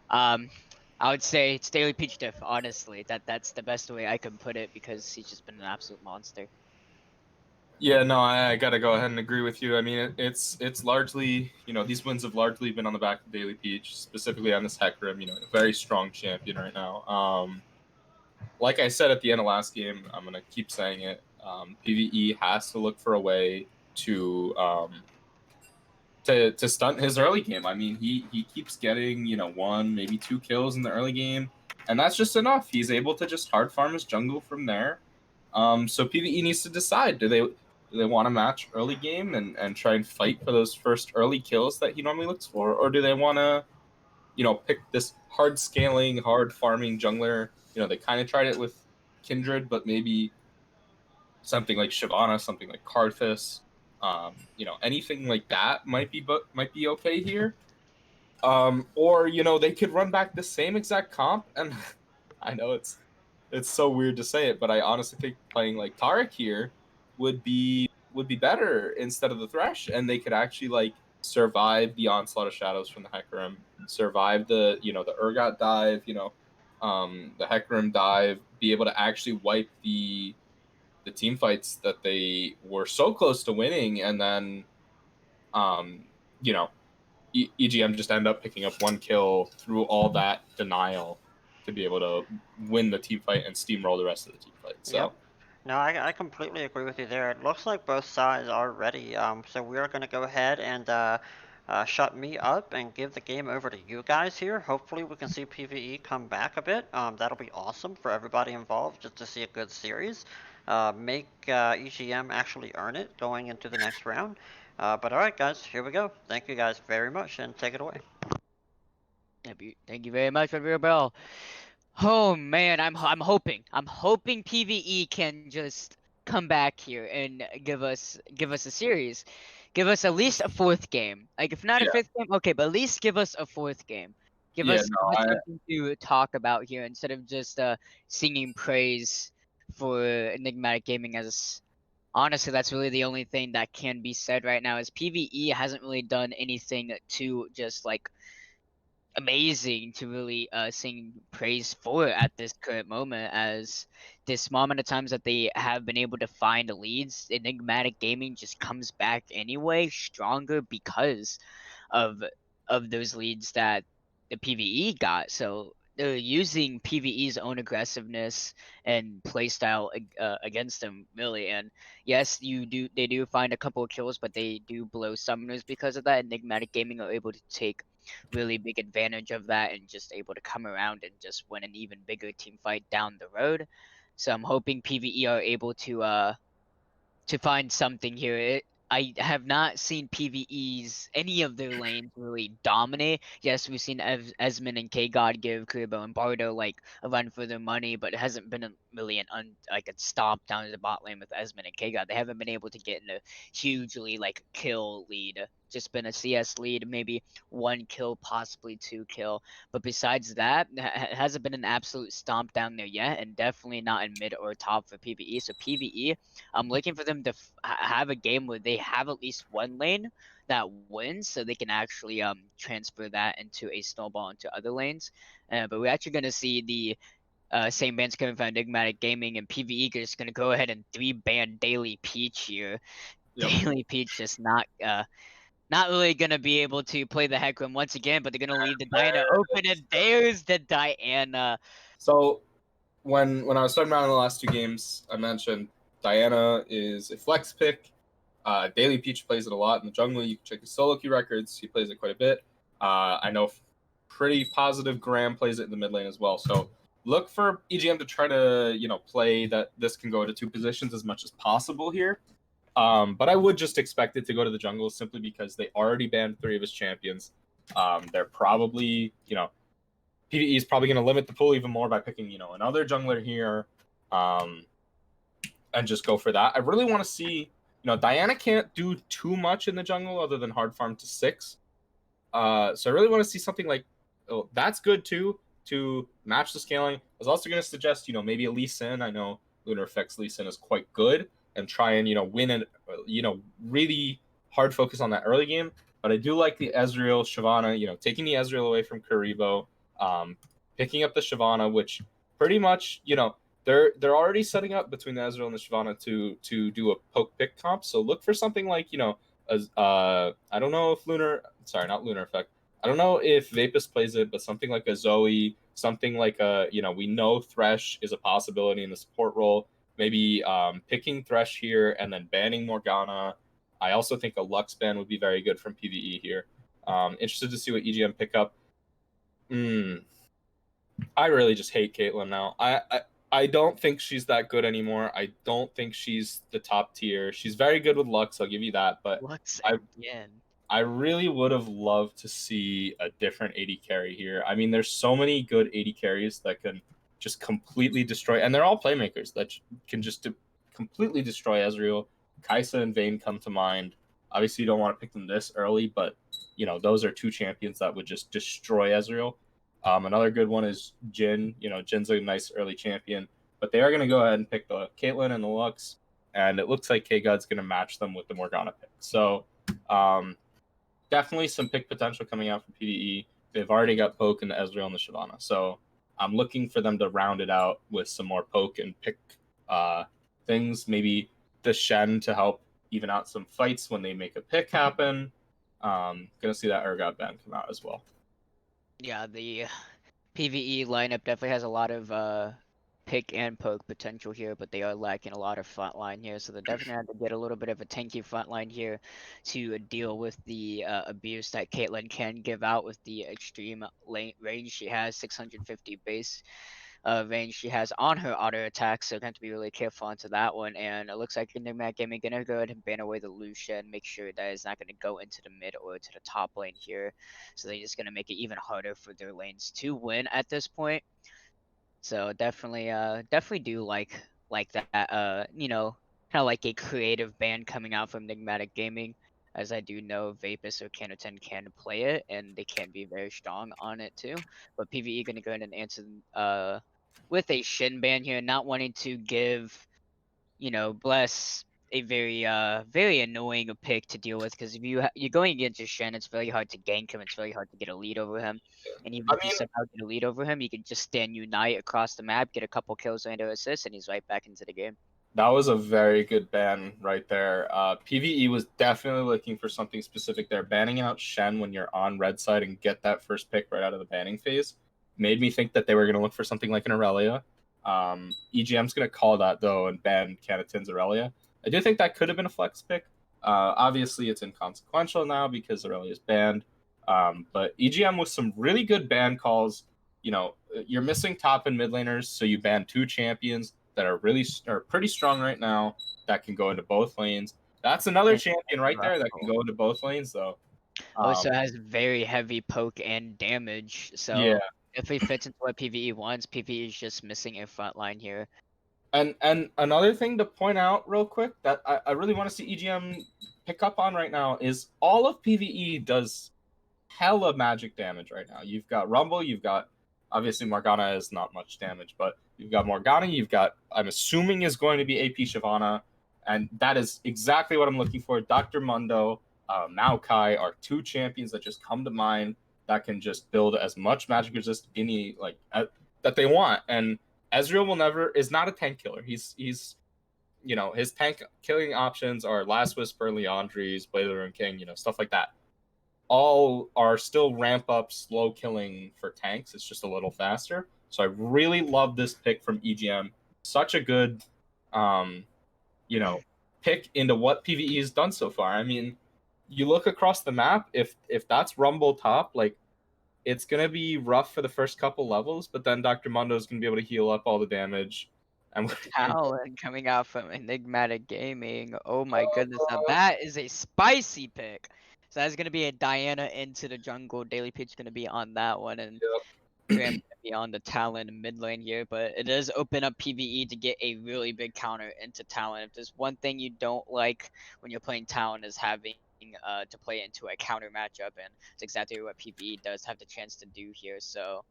I would say it's Daily Peach Diff. Honestly, that's the best way I can put it because he's just been an absolute monster. Yeah, no, I gotta go ahead and agree with you. I mean, it's largely, these wins have largely been on the back of Daily Peach, specifically on this Hecarim, a very strong champion right now. Like I said at the end of last game, I'm gonna keep saying it. PVE has to look for a way to stunt his early game. I mean, he keeps getting 1, maybe 2 kills in the early game, and that's just enough. He's able to just hard farm his jungle from there. So PVE needs to decide: do they want to match early game and try and fight for those first early kills that he normally looks for, or do they want to pick this hard scaling, hard farming jungler? They kind of tried it with Kindred, but maybe something like Shyvana, something like Cardfist, anything like that might be okay here. Or they could run back the same exact comp, and I know it's so weird to say it, but I honestly think playing like Taric here, would be better instead of the Thresh, and they could actually like survive the onslaught of shadows from the Hecarim, survive the the Urgot dive, the Hecarim dive, be able to actually wipe the team fights that they were so close to winning, and then you know EGM just end up picking up one kill through all that denial to be able to win the team fight and steamroll the rest of the team fight. So. Yep. No, I completely agree with you there. It looks like both sides are ready. So we are going to go ahead and shut me up and give the game over to you guys here. Hopefully we can see PVE come back a bit. That'll be awesome for everybody involved just to see a good series. Make EGM actually earn it going into the next round. But alright guys, here we go. Thank you guys very much and take it away. Thank you very much, Reveal Bell. Oh man, I'm hoping PVE can just come back here and give us a series, give us at least a fourth game. Like if not a Yeah. fifth game, okay, but at least give us a fourth game. Give Yeah, us something to talk about here instead of just singing praise for Enigmatic Gaming. As honestly, that's really the only thing that can be said right now. Is PVE hasn't really done anything to just like amazing to really sing praise for at this current moment, as this moment of times that they have been able to find leads, Enigmatic Gaming just comes back anyway stronger because of those leads that the PVE got. So they're using PVE's own aggressiveness and playstyle against them, really. And yes, they do find a couple of kills, but they do blow summoners because of that. Enigmatic Gaming are able to take really big advantage of that and just able to come around and just win an even bigger team fight down the road. So I'm hoping PVE are able to find something here. I have not seen PVE's any of their lanes really dominate. Yes, we've seen Esmond and K-God give Kuribo and Bardo like a run for their money, but it hasn't been really like a stomp down to the bot lane with Esmond and K-God. They haven't been able to get in a hugely like kill lead. Just been a CS lead, maybe 1 kill, possibly 2 kill. But besides that, it hasn't been an absolute stomp down there yet, and definitely not in mid or top for PVE. So PVE, I'm looking for them to have a game where they have at least one lane that wins, so they can actually transfer that into a snowball into other lanes. But we're actually gonna see the same bans coming from Enigmatic Gaming, and PVE just gonna go ahead and 3-ban Daily Peach here. Yep. Daily Peach just not really gonna be able to play the Hecarim once again, but they're gonna leave the Diana open, and there's the Diana. So when I was talking about in the last 2 games, I mentioned Diana is a flex pick. Daily Peach plays it a lot in the jungle. You can check his solo queue records. He plays it quite a bit. I know pretty positive Graham plays it in the mid lane as well. So look for EGM to try to play that this can go to 2 positions as much as possible here. But I would just expect it to go to the jungle simply because they already banned 3 of his champions. They're probably PVE is probably going to limit the pool even more by picking another jungler here. And just go for that. I really want to see, Diana can't do too much in the jungle other than hard farm to 6. So I really want to see something like, that's good too, to match the scaling. I was also going to suggest, maybe a Lee Sin. I know Lunar Effects Lee Sin is quite good, and try and, win it, really hard focus on that early game. But I do like the Ezreal, Shyvana, taking the Ezreal away from Kuribo, picking up the Shyvana, which pretty much, they're already setting up between the Ezreal and the Shyvana to do a poke pick comp. So look for something like, I don't know if not Lunar Effect. I don't know if Vapus plays it, but something like a Zoe, something like a, we know Thresh is a possibility in the support role. Maybe picking Thresh here and then banning Morgana. I also think a Lux ban would be very good from PvE here. Interested to see what EGM pick up. I really just hate Caitlyn now. I don't think she's that good anymore. I don't think she's the top tier. She's very good with Lux, I'll give you that. But Lux again. I really would have loved to see a different AD carry here. I mean, there's so many good AD carries that can just completely destroy, and they're all playmakers that can just completely destroy Ezreal. Kai'Sa and Vayne come to mind. Obviously, you don't want to pick them this early, but those are 2 champions that would just destroy Ezreal. Another good one is Jhin. Jin's a nice early champion, but they are going to go ahead and pick the Caitlyn and the Lux, and it looks like K-God's going to match them with the Morgana pick. So definitely some pick potential coming out from PvE. They've already got poke in the Ezreal and the Shyvana, so I'm looking for them to round it out with some more poke and pick things. Maybe the Shen to help even out some fights when they make a pick happen. Gonna see that Urgot ban come out as well. Yeah, the PvE lineup definitely has a lot of pick and poke potential here, but they are lacking a lot of front line here, so they're definitely gonna have to get a little bit of a tanky front line here to deal with the abuse that Caitlyn can give out with the extreme range she has, 650 base range she has on her auto attack, so gonna have to be really careful onto that one. And it looks like Enigmatic Gaming gonna go ahead and ban away the Lucian, make sure that it's not gonna go into the mid or to the top lane here. So they're just gonna make it even harder for their lanes to win at this point. So definitely do like that, you know, kind of like a creative ban coming out from Enigmatic Gaming, as I do know Vapus or Canaton can play it and they can be very strong on it too. But PvE gonna go ahead and answer with a Shin ban here, not wanting to give, you know, Bless a very annoying pick to deal with, because if you're going against a Shen, it's very hard to gank him, it's very hard to get a lead over him. And even I if you mean, somehow get a lead over him, you can just stand Unite across the map, get a couple kills and assists, and he's right back into the game. that was a very good ban right there. PvE was definitely looking for something specific there. Banning out Shen when you're on red side and get that first pick right out of the banning phase made me think that they were going to look for something like an Aurelia. EGM's going to call that, though, and ban Canaton's Aurelia. I do think that could have been a flex pick. Obviously, it's inconsequential now because Aurelia is banned. But EGM with some really good ban calls. You know, you're missing top and mid laners, so you ban 2 champions that are pretty strong right now that can go into both lanes. That's another champion right there that can go into both lanes, though. Also has very heavy poke and damage, so Yeah. definitely fits into what PvE wants. PvE is just missing a front line here. And another thing to point out real quick that I really want to see EGM pick up on right now is all of PvE does hella magic damage right now. You've got Rumble, you've got, obviously Morgana is not much damage, but you've got Morgana, you've got, I'm assuming is going to be AP Shyvana, and that is exactly what I'm looking for. Dr. Mundo, Maokai are 2 champions that just come to mind that can just build as much magic resist any that they want. And Ezreal is not a tank killer. He's you know, his tank killing options are Last Whisper, Leandries, Blade of the Rune King, you know, stuff like that. All are still ramp up slow killing for tanks. It's just a little faster. So I really love this pick from EGM. Such a good you know, pick into what PvE has done so far. I mean, you look across the map, if that's Rumble top, like, it's gonna be rough for the first couple levels, but then Dr. Mundo is gonna be able to heal up all the damage. And Talon coming out from Enigmatic Gaming. Oh my goodness, now that is a spicy pick. So that's gonna be a Diana into the jungle. Daily Peach gonna be on that one, and Graham gonna be on the Talon mid lane here. But it does open up PvE to get a really big counter into Talon. If there's one thing you don't like when you're playing Talon is having to play into a counter matchup, and it's exactly what PvE does have the chance to do here. So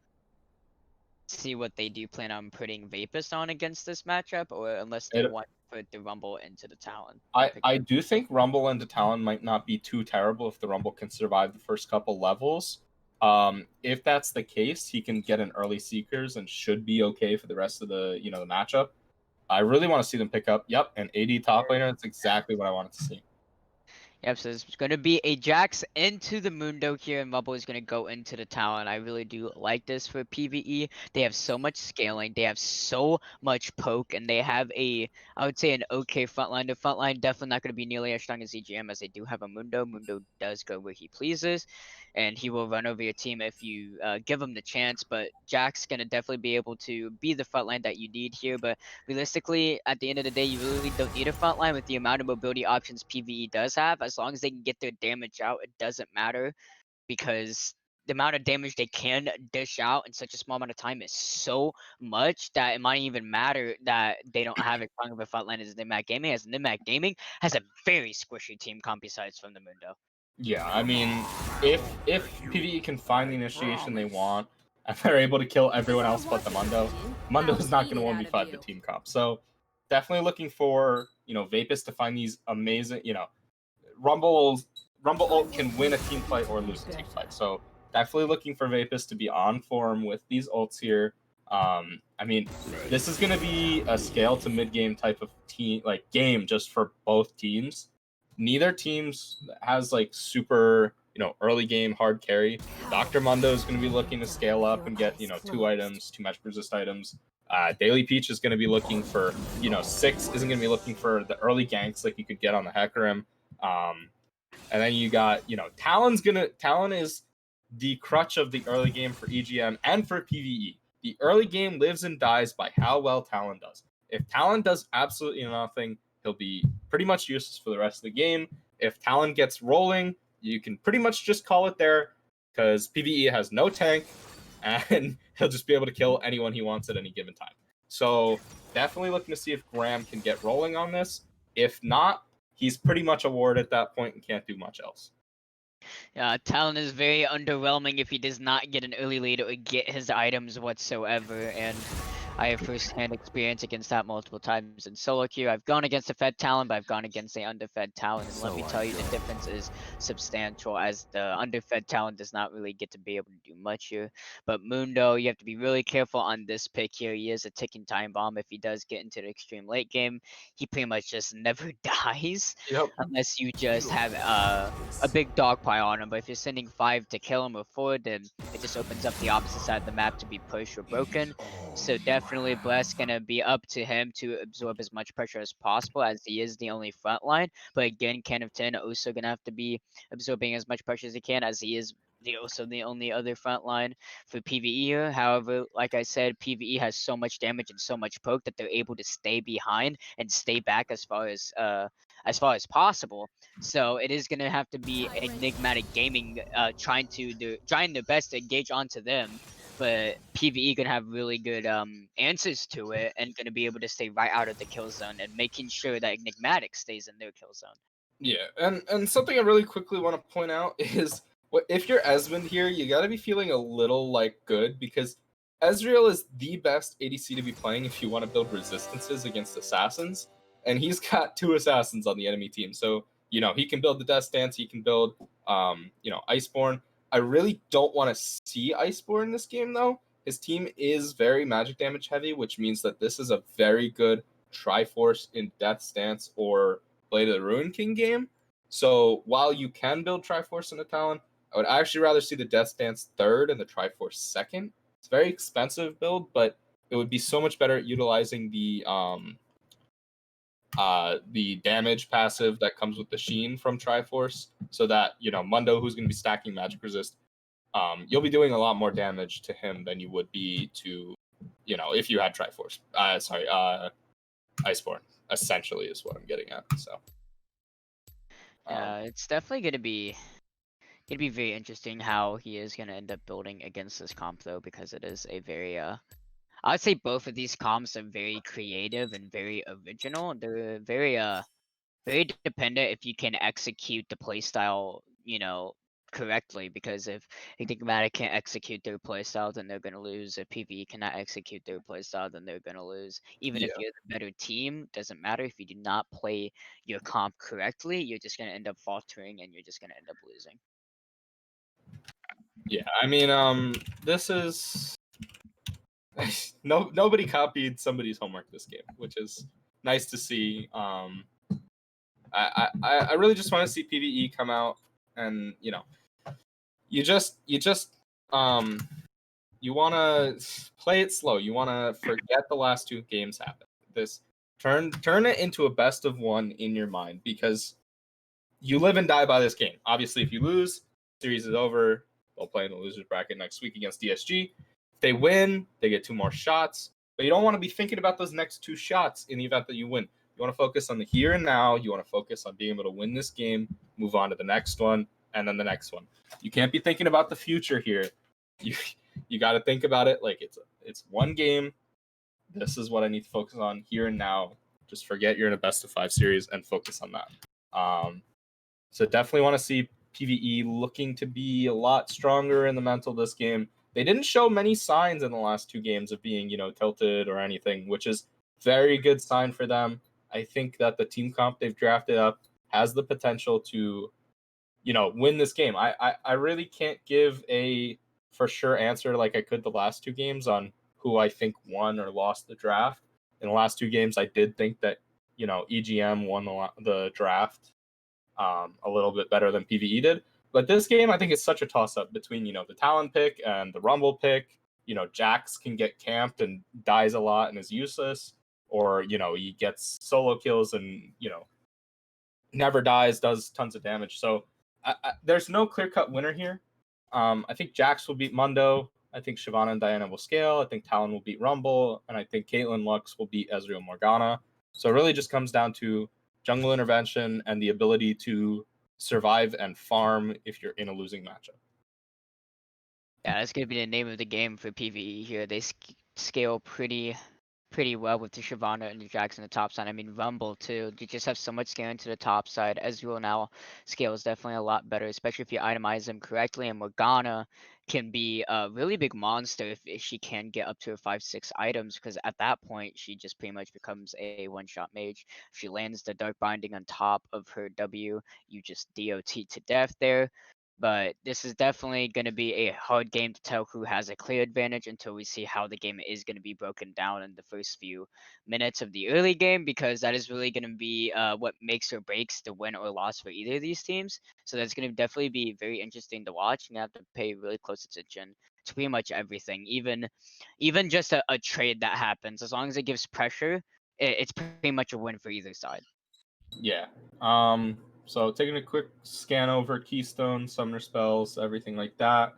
see what they do plan on putting Vapus on against this matchup, or unless they want to put the Rumble into the Talon. I do think Rumble into Talon might not be too terrible if the Rumble can survive the first couple levels. If that's the case, he can get an early Seekers and should be okay for the rest of the, you know, the matchup. I really want to see them pick up, an AD top laner. That's exactly what I wanted to see. Yep, so it's going to be a Jax into the Mundo here, and Rumble is going to go into the Talon. I really do like this for PvE. They have so much scaling, they have so much poke, and they have I would say, an okay frontline. The frontline definitely not going to be nearly as strong as EGM, as they do have a Mundo. Mundo does go where he pleases, and he will run over your team if you give him the chance, but Jax going to definitely be able to be the frontline that you need here. But realistically, at the end of the day, you really don't need a frontline with the amount of mobility options PvE does have. As long as they can get their damage out, it doesn't matter, because the amount of damage they can dish out in such a small amount of time is so much that it might even matter that they don't have as strong of a frontline as Nimag Gaming, as Nimag Gaming has a very squishy team comp besides from the Mundo. Yeah, I mean, if PvE can find the initiation they want, and they're able to kill everyone else but the Mundo is not going to 1v5 the team comp. So definitely looking for, Vapus to find these amazing, Rumble ult can win a team fight or lose a team fight. So definitely looking for Vapus to be on form with these ults here. I mean, this is gonna be a scale to mid game type of game just for both teams. Neither teams has super early game hard carry. Dr. Mundo is going to be looking to scale up and get 2 items, 2 magic resist items. Daily Peach is going to be looking for 6 isn't going to be looking for the early ganks like you could get on the Hecarim. And then you got Talon is the crutch of the early game for EGM and for PVE. The early game lives and dies by how well Talon does. If Talon does absolutely nothing, he'll be pretty much useless for the rest of the game. If Talon gets rolling, you can pretty much just call it there because PvE has no tank and he'll just be able to kill anyone he wants at any given time. So definitely looking to see if Graham can get rolling on this. If not, he's pretty much a ward at that point and can't do much else. Talon is very underwhelming if he does not get an early lead or get his items whatsoever, and I have first-hand experience against that multiple times in solo queue. I've gone against a fed Talon, but I've gone against the underfed Talon, and let me tell you, the difference is substantial, as the underfed Talon does not really get to be able to do much here. But Mundo, you have to be really careful on this pick here. He is a ticking time bomb. If he does get into the extreme late game, he pretty much just never dies, unless you just have a big dog pile on him. But if you're sending 5 to kill him or 4, then it just opens up the opposite side of the map to be pushed or broken. So definitely Bless gonna be up to him to absorb as much pressure as possible, as he is the only front line. But again, Ken of 10 also gonna have to be absorbing as much pressure as he can, as he is also the only other front line for PvE here. However, like I said, PvE has so much damage and so much poke that they're able to stay behind and stay back as far as possible. So it is gonna have to be enigmatic gaming, trying their best to engage onto them. But PvE gonna have really good answers to it and gonna be able to stay right out of the kill zone and making sure that Enigmatic stays in their kill zone. Yeah, and something I really quickly want to point out is if you're Esmond here, you got to be feeling a little good because Ezreal is the best ADC to be playing if you want to build resistances against assassins, and he's got 2 assassins on the enemy team, so he can build the Death Stance, he can build Iceborne. I really don't want to see Iceborne in this game, though. His team is very magic damage heavy, which means that this is a very good Triforce in Death Stance or Blade of the Ruin King game. So while you can build Triforce in a Talon, I would actually rather see the Death Stance 3rd and the Triforce 2nd. It's a very expensive build, but it would be so much better at utilizing the damage passive that comes with the Sheen from Triforce, so that Mundo, who's going to be stacking magic resist, you'll be doing a lot more damage to him than you would be to if you had Triforce. Iceborne essentially is what I'm getting at. So it's definitely gonna be very interesting how he is gonna end up building against this comp, though, because it is a very I would say both of these comps are very creative and very original. They're very dependent if you can execute the playstyle, correctly. Because if Enigmatic can't execute their playstyle, then they're gonna lose. If PvE cannot execute their playstyle, then they're gonna lose. Even if you're the better team, doesn't matter. If you do not play your comp correctly, you're just gonna end up faltering and you're just gonna end up losing. Yeah, I mean, this is nobody copied somebody's homework this game, which is nice to see. I really just want to see PvE come out, and you want to play it slow. You want to forget the last 2 games happened. This turn it into a best of 1 in your mind, because you live and die by this game. Obviously, if you lose, series is over. They'll play in the losers bracket next week against DSG. If they win, they get 2 more shots. But you don't want to be thinking about those next 2 shots in the event that you win. You want to focus on the here and now. You want to focus on being able to win this game, move on to the next one, and then the next one. You can't be thinking about the future here. You got to think about it like it's 1 game. This is what I need to focus on here and now. Just forget you're in a best of 5 series and focus on that. So definitely want to see PvE looking to be a lot stronger in the mental this game. They didn't show many signs in the last 2 games of being, tilted or anything, which is very good sign for them. I think that the team comp they've drafted up has the potential to, win this game. I really can't give a for sure answer like I could the last two games on who I think won or lost the draft. In the last two games, I did think that, EGM won the draft a little bit better than PVE did. But this game, I think it's such a toss up between, the Talon pick and the Rumble pick. Jax can get camped and dies a lot and is useless, or, he gets solo kills and, never dies, does tons of damage. So there's no clear cut winner here. I think Jax will beat Mundo. I think Shyvana and Diana will scale. I think Talon will beat Rumble. And I think Caitlyn Lux will beat Ezreal Morgana. So it really just comes down to jungle intervention and the ability to survive and farm if you're in a losing matchup. Yeah, that's gonna be the name of the game for PVE here. They scale pretty well with the Shyvana and the Jax on the top side. I mean, Rumble too. You just have so much scaling to the top side. Ezreal now scales definitely a lot better, especially if you itemize them correctly. And Morgana can be a really big monster if she can get up to her 5-6 items, because at that point she just pretty much becomes a one-shot mage. If she lands the Dark Binding on top of her W, you just DOT to death there. But this is definitely going to be a hard game to tell who has a clear advantage until we see how the game is going to be broken down in the first few minutes of the early game, because that is really going to be what makes or breaks the win or loss for either of these teams. So that's going to definitely be very interesting to watch, and you have to pay really close attention to pretty much everything, even just a trade that happens. As long as it gives pressure, it's pretty much a win for either side. Yeah. So taking a quick scan over Keystone, Summoner spells, everything like that.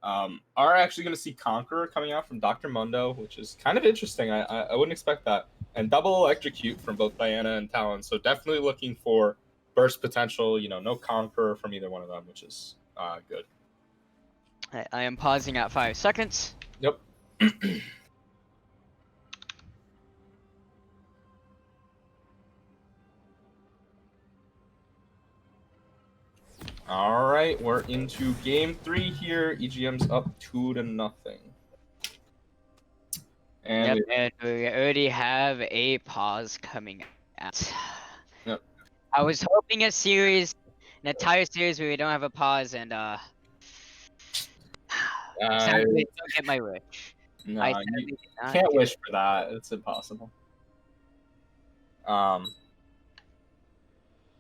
Are actually going to see Conqueror coming out from Dr. Mundo, which is kind of interesting. I wouldn't expect that. And double Electrocute from both Diana and Talon. So definitely looking for burst potential. No Conqueror from either one of them, which is good. I am pausing at 5 seconds. Yep. All right, we're into game 3 here. EGM's up 2-0. And Yep, and we already have a pause coming out. Yep. I was hoping an entire series where we don't have a pause, and sadly, don't get my wish. No, I you sadly did not can't get wish for that. It's impossible.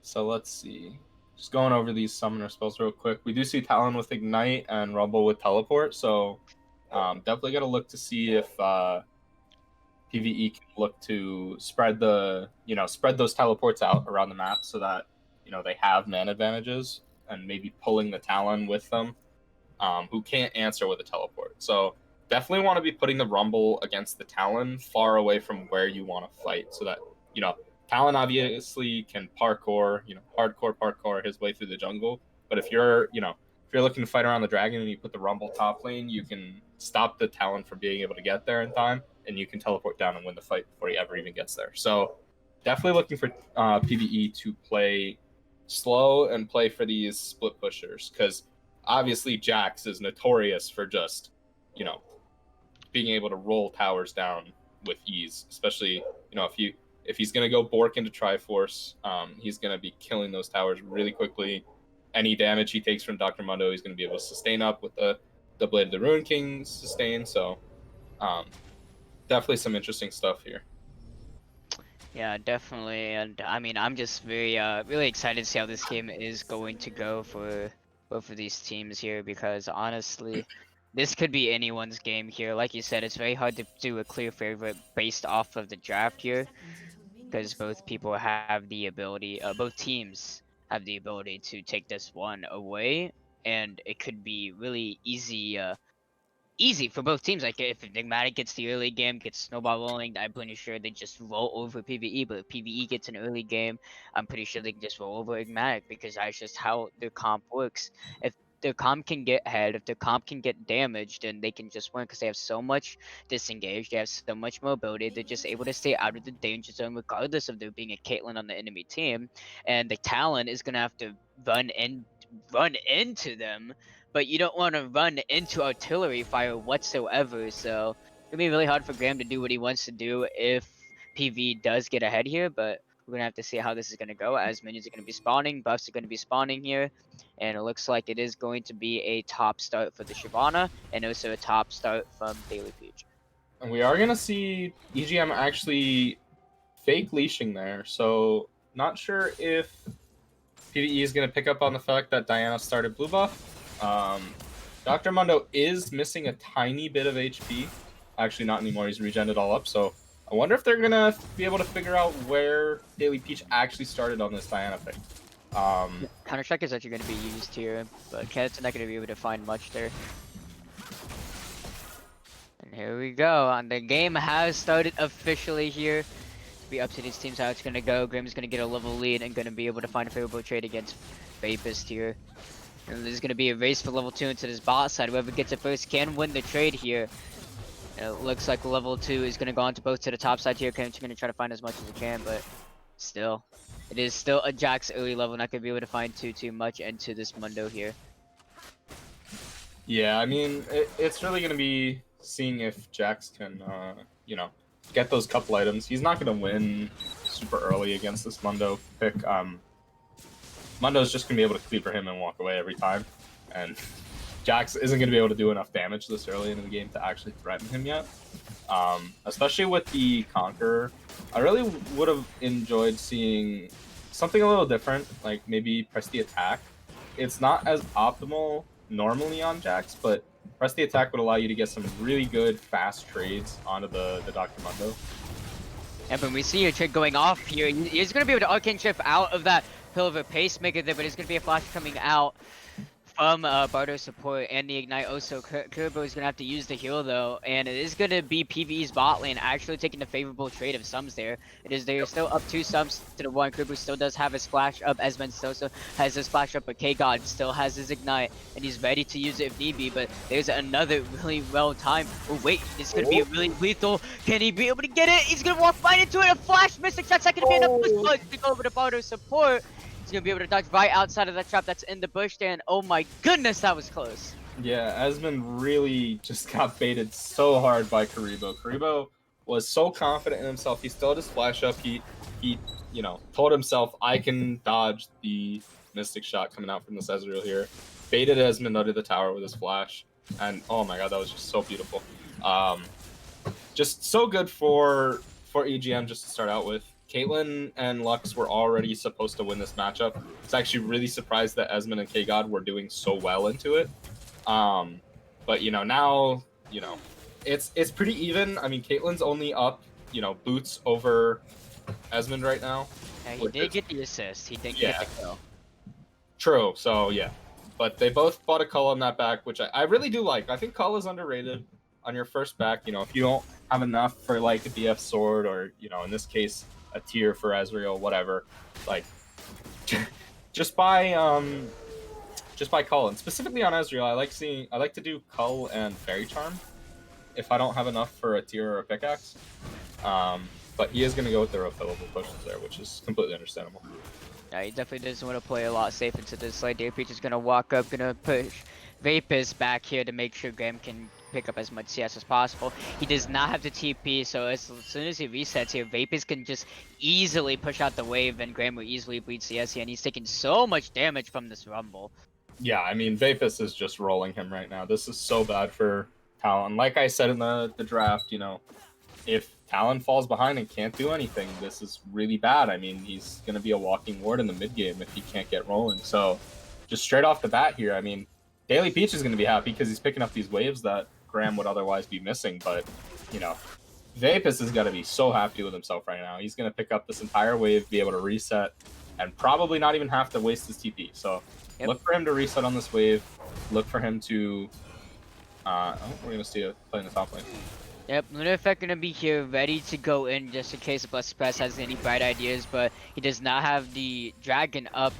So let's see. Just going over these summoner spells real quick. We do see Talon with Ignite and Rumble with Teleport, so definitely got to look to see if PVE can look to spread those teleports out around the map so that they have man advantages, and maybe pulling the Talon with them, who can't answer with a teleport. So definitely want to be putting the Rumble against the Talon far away from where you want to fight, so that Talon obviously can hardcore parkour his way through the jungle. But if you're looking to fight around the dragon and you put the Rumble top lane, you can stop the Talon from being able to get there in time, and you can teleport down and win the fight before he ever even gets there. So definitely looking for PVE to play slow and play for these split pushers, because obviously Jax is notorious for just being able to roll towers down with ease, especially if he's going to go Bork into Triforce, he's going to be killing those towers really quickly. Any damage he takes from Dr. Mundo, he's going to be able to sustain up with the Blade of the Ruin King sustain. So definitely some interesting stuff here. Yeah, definitely, and I mean, I'm just very really excited to see how this game is going to go for both of these teams here, because honestly, this could be anyone's game here. Like you said, it's very hard to do a clear favorite based off of the draft here, because both people have the ability, both teams have the ability to take this one away, and it could be really easy for both teams. Like if Enigmatic gets the early game, gets snowball rolling, I'm pretty sure they just roll over PVE. But if PVE gets an early game, I'm pretty sure they can just roll over Enigmatic, because that's just how their comp works. If their comp can get ahead, if their comp can get damaged, then they can just win, because they have so much disengaged, they have so much mobility, they're just able to stay out of the danger zone regardless of there being a Caitlyn on the enemy team. And the Talon is gonna have to run into them, but you don't want to run into artillery fire whatsoever. So it's gonna be really hard for Graham to do what he wants to do if PV does get ahead here, but we're gonna have to see how this is gonna go as minions are gonna be spawning, buffs are gonna be spawning here, and it looks like it is going to be a top start for the Shyvana and also a top start from Daily Peach. And we are gonna see EGM actually fake leashing there, so not sure if PVE is gonna pick up on the fact that Diana started blue buff. Dr. Mundo is missing a tiny bit of HP. Actually, not anymore. He's regened it all up. So I wonder if they're gonna be able to figure out where Daily Peach actually started on this Diana thing. Counter Strike is actually going to be used here, but Cat's not going to be able to find much there. And here we go. And the game has started officially here. To be up to these teams how it's going to go. Grimm's going to get a level lead and going to be able to find a favorable trade against Vapist here. And there's going to be a race for level 2 into this bot side. Whoever gets it first can win the trade here. And it looks like level 2 is going to go on to both to the top side here. Grimm's going to try to find as much as he can, but still. It is still a Jax early level, not going to be able to find too much into this Mundo here. Yeah, I mean, it's really going to be seeing if Jax can, you know, get those couple items. He's not going to win super early against this Mundo pick. Mundo's just going to be able to cleaver him and walk away every time. And Jax isn't going to be able to do enough damage this early in the game to actually threaten him yet. Especially with the Conqueror. I really would have enjoyed seeing something a little different, like maybe press the attack. It's not as optimal normally on Jax, but press the attack would allow you to get some really good fast trades onto the Dr. Mundo. And when we see a trade going off here, he's going to be able to arcane shift out of that Pill of a Pacemaker there, but it's going to be a flash coming out from Bardo's support and the Ignite also. Kurbo is going to have to use the heal though, and it is going to be PVE's bot lane actually taking the favorable trade of Sums there. They're still up 2 Sums to the 1. Kurbo still does have his splash up, Esmond still has his splash up, but K-God still has his Ignite, and he's ready to use it if need be, but there's another really well timed. Oh wait, it's going to be really lethal. Can he be able to get it? He's going to walk right into it, a flash missing shot, second to be enough to go over to Bardo's support. He's gonna be able to dodge right outside of that trap that's in the bush there, and oh my goodness, that was close. Yeah, Esmond really just got baited so hard by Karibo. Karibo was so confident in himself. He still had his flash up. He you know, told himself, I can dodge the Mystic shot coming out from this Ezreal here. Baited Esmond under the tower with his flash, and oh my god, that was just so beautiful. Just so good for EGM just to start out with. Caitlyn and Lux were already supposed to win this matchup. I was actually really surprised that Esmond and K-God were doing so well into it. But you know, now, you know, it's pretty even. I mean, Caitlyn's only up, you know, boots over Esmond right now. Yeah, he did get the assist. He did get the kill. True. So yeah, but they both bought a cull on that back, which I really do like. I think cull is underrated on your first back. You know, if you don't have enough for like a BF sword or, you know, in this case, a tier for Ezreal, whatever, like just buy cull. And specifically on Ezreal, I like to do cull and fairy charm if I don't have enough for a tier or a pickaxe. But he is going to go with the refillable pushes there, which is completely understandable. Yeah, he definitely doesn't want to play a lot safe into this. Like, Daily Peach is going to walk up, going to push Vapist back here to make sure Graham can pick up as much CS as possible. He does not have the TP, so as soon as he resets here, Vapist can just easily push out the wave, and Graham will easily bleed CS here, and he's taking so much damage from this Rumble. Yeah, I mean, Vapist is just rolling him right now. This is so bad for Talon. Like I said in the draft, you know, if Talon falls behind and can't do anything, this is really bad. I mean, he's going to be a walking ward in the mid game if he can't get rolling. So just straight off the bat here, I mean, Daily Peach is going to be happy because he's picking up these waves that Graham would otherwise be missing. But, you know, Vapist is going to be so happy with himself right now. He's going to pick up this entire wave, be able to reset, and probably not even have to waste his TP. So look for him to reset on this wave. Look for him to... we're going to see it play in the top lane. Yep, Lunar Effect gonna be here, ready to go in just in case Blessed Press has any bright ideas, but he does not have the Dragon up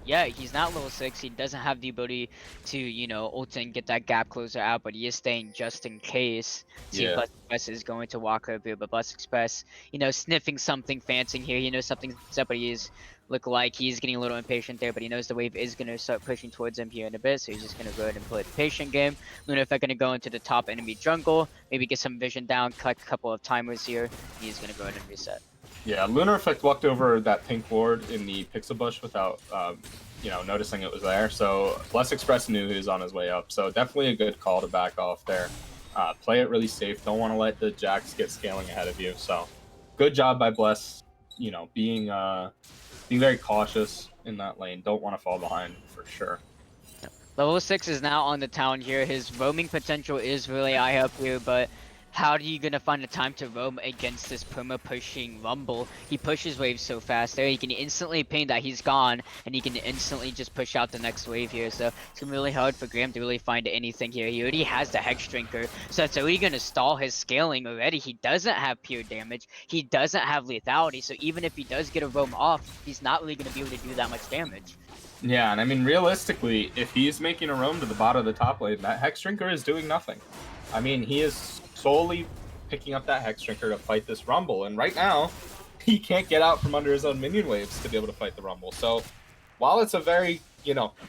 yet. He's not level 6, he doesn't have the ability to, you know, ult and get that gap closer out, but he is staying just in case. See, Blessed Express is going to walk over here, but Blessed Express, you know, sniffing something fancy here. He knows something's up, but he is look like he's getting a little impatient there, but he knows the wave is going to start pushing towards him here in a bit, so he's just going to go ahead and play the patient game. Luna Effect going to go into the top enemy jungle, maybe get some vision down, collect a couple of timers here. He's going to go ahead and reset. Yeah, Lunar Effect walked over that pink ward in the pixel bush without, noticing it was there. So Bless Express knew he was on his way up. So definitely a good call to back off there. Play it really safe. Don't want to let the Jacks get scaling ahead of you. So good job by Bless. Being very cautious in that lane. Don't want to fall behind for sure. Level 6 is now on the town here. His roaming potential is really high up here, but how are you gonna find the time to roam against this perma pushing Rumble? He pushes waves so fast there, he can instantly ping that he's gone, and he can instantly just push out the next wave here. So it's gonna be really hard for Graham to really find anything here. He already has the Hex Drinker, so it's already gonna stall his scaling already. He doesn't have pure damage, he doesn't have lethality, so even if he does get a roam off, he's not really gonna be able to do that much damage. Yeah, and I mean, realistically, if he's making a roam to the bottom of the top lane, that Hex Drinker is doing nothing. I mean, he is solely picking up that Hex Drinker to fight this Rumble, and right now, he can't get out from under his own minion waves to be able to fight the Rumble. So, while it's a very,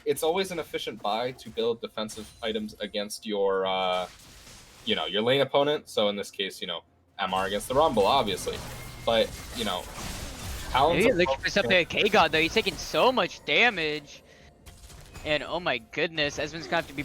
it's always an efficient buy to build defensive items against your, your lane opponent. So in this case, MR against the Rumble, obviously. But, Talon's Maybe looking for something at K-God though, he's taking so much damage. And oh my goodness, Esmond's gonna have to be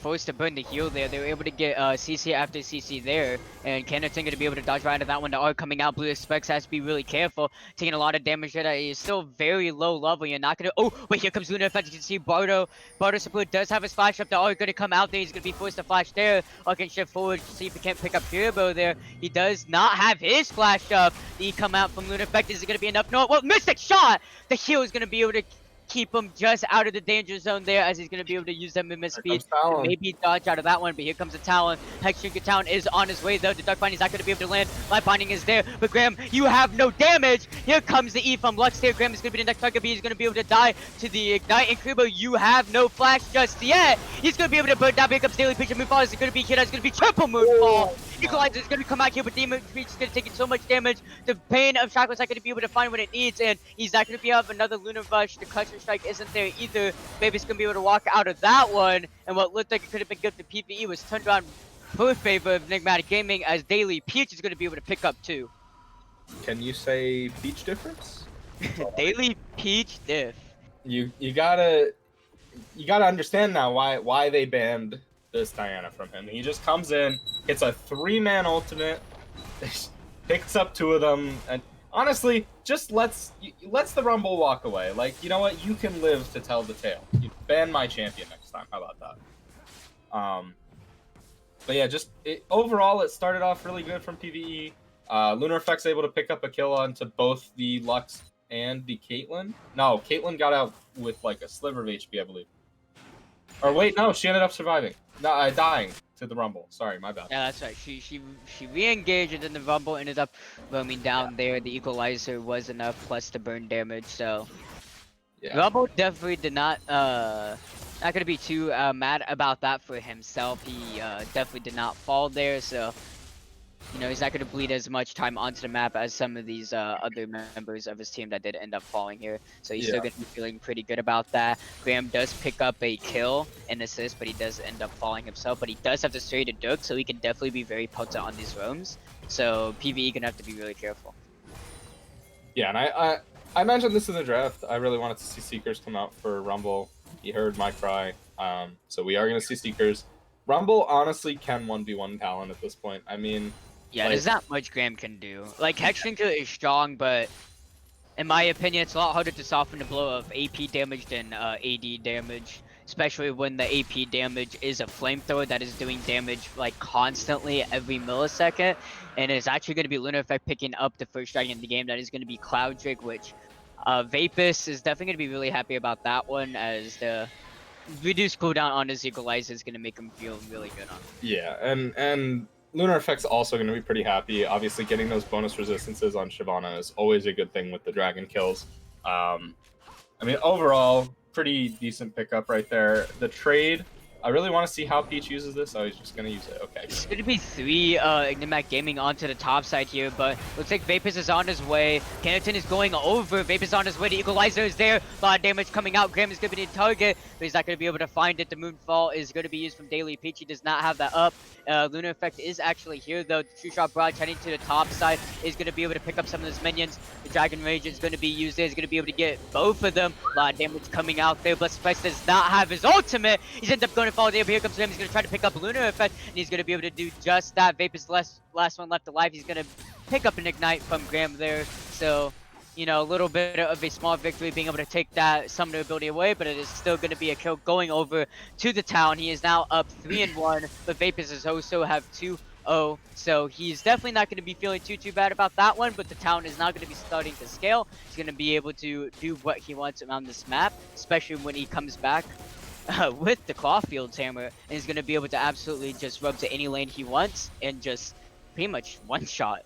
forced to burn the heal there. They were able to get CC after CC there. And Cannerton gonna be able to dodge right into that one. The R coming out, Blue Expects has to be really careful. Taking a lot of damage there. He's still very low level. You're not gonna... Oh, wait, here comes Luna Effect. You can see Bardo Support does have his flash up. The R gonna come out there. He's gonna be forced to flash there. R can shift forward to see if he can't pick up Turbo there. He does not have his flash up. The come out from Luna Effect. Is it gonna be enough? No, well, Mystic Shot! The heal is gonna be able to keep him just out of the danger zone there, as he's going to be able to use that movement speed to maybe dodge out of that one. But here comes the Talon. Hex Drinker Talon is on his way though. The Duck Binding is not going to be able to land. Life Binding is there, but Graham, you have no damage. Here comes the E from Lux there. Graham is going to be the next target, but he's going to be able to die to the Ignite. And Kubo, you have no flash just yet. He's going to be able to burn down. Here comes Daily Pitch and Moonfall. Is going to be here. That's going to be triple Moonfall. Equalizer is going to come out here, but Demon Reach is going to take so much damage. The Pain of Shackle's not going to be able to find what it needs, and he's not going to be able to have another Lunar Rush. The Clutch and Strike isn't there either. Maybe he's going to be able to walk out of that one, and what looked like it could have been good to PVE was turned around for favor of Enigmatic Gaming, as Daily Peach is going to be able to pick up too. Can you say Peach difference? Daily Peach diff. You gotta understand now why they banned this Diana from him. He just comes in, hits a 3-man ultimate, picks up 2 of them, and honestly, just lets the Rumble walk away. Like, you know what? You can live to tell the tale. You ban my champion next time. How about that? But yeah, overall, it started off really good from PVE. Lunar Effect's able to pick up a kill onto both the Lux and the Caitlyn. No, Caitlyn got out with like a sliver of HP, I believe. Or wait, no, she ended up surviving. No, dying to the Rumble. Sorry, my bad. Yeah, that's right. She re-engaged, and then the Rumble ended up roaming down there. The Equalizer was enough, plus the burn damage. So Rumble definitely did not gonna be too mad about that for himself. He definitely did not fall there. So he's not gonna bleed as much time onto the map as some of these other members of his team that did end up falling here. So he's still gonna be feeling pretty good about that. Graham does pick up a kill and assist, but he does end up falling himself. But he does have to stray to Duke, so he can definitely be very potent on these roams. So PVE gonna have to be really careful. Yeah, and I mentioned this in the draft. I really wanted to see Seekers come out for Rumble. He heard my cry. So we are gonna see Seekers. Rumble honestly can 1v1 Talon at this point. I mean, yeah, there's not much Graham can do. Like, Hex Drinker is strong, but in my opinion, it's a lot harder to soften the blow of AP damage than AD damage. Especially when the AP damage is a flamethrower that is doing damage like constantly every millisecond. And it's actually going to be Lunar Effect picking up the first dragon in the game. That is going to be Cloud Drake, which Vapus is definitely going to be really happy about that one, as the reduced cooldown on his Equalizer is going to make him feel really good on it. Yeah, and Lunar Effect's also going to be pretty happy. Obviously, getting those bonus resistances on Shyvana is always a good thing with the dragon kills. I mean, overall, pretty decent pickup right there. The trade I really want to see how Peach uses this. Oh, he's just gonna use it. Okay. It's going to be 3 Ignimac Gaming onto the top side here, but looks like Vapus is on his way. Canton is going over. Vapus is on his way. The Equalizer is there. A lot of damage coming out. Graham is going to be the target, but he's not going to be able to find it. The Moonfall is going to be used from Daily Peach. He does not have that up. Lunar Effect is actually here, though. The True Shot Barrage heading to the top side is going to be able to pick up some of his minions. The Dragon Rage is going to be used there. He's going to be able to get both of them. A lot of damage coming out there. Blessed Spice does not have his ultimate. He's ended up going to fall there, but here comes him. He's going to try to pick up Lunar Effect, and he's going to be able to do just that. Vape is last one left alive. He's going to pick up an Ignite from Graham there. So, you know, a little bit of a small victory being able to take that summoner ability away, but it is still going to be a kill going over to the town. He is now up 3-1, but Vapus is also have 2-0, so he's definitely not going to be feeling too bad about that one, but the town is now going to be starting to scale. He's going to be able to do what he wants around this map, especially when he comes back with the Clawfield's hammer, and he's going to be able to absolutely just rub to any lane he wants and just pretty much one-shot.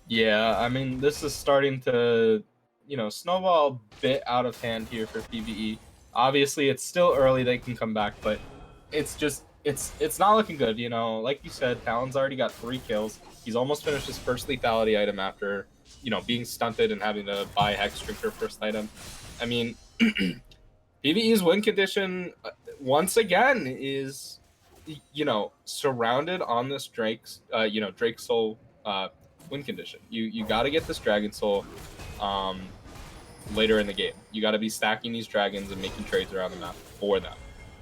Yeah, I mean, this is starting to, you know, snowball a bit out of hand here for PVE. Obviously, it's still early, they can come back, but it's just, it's not looking good, you know. Like you said, Talon's already got 3 kills. He's almost finished his first lethality item after, you know, being stunted and having to buy Hex Drinker first item. I mean, PVE's win condition, once again, is, you know, surrounded on this Drake's, you know, Drake's Soul win condition. You got to get this Dragon Soul later in the game. You got to be stacking these dragons and making trades around the map for them.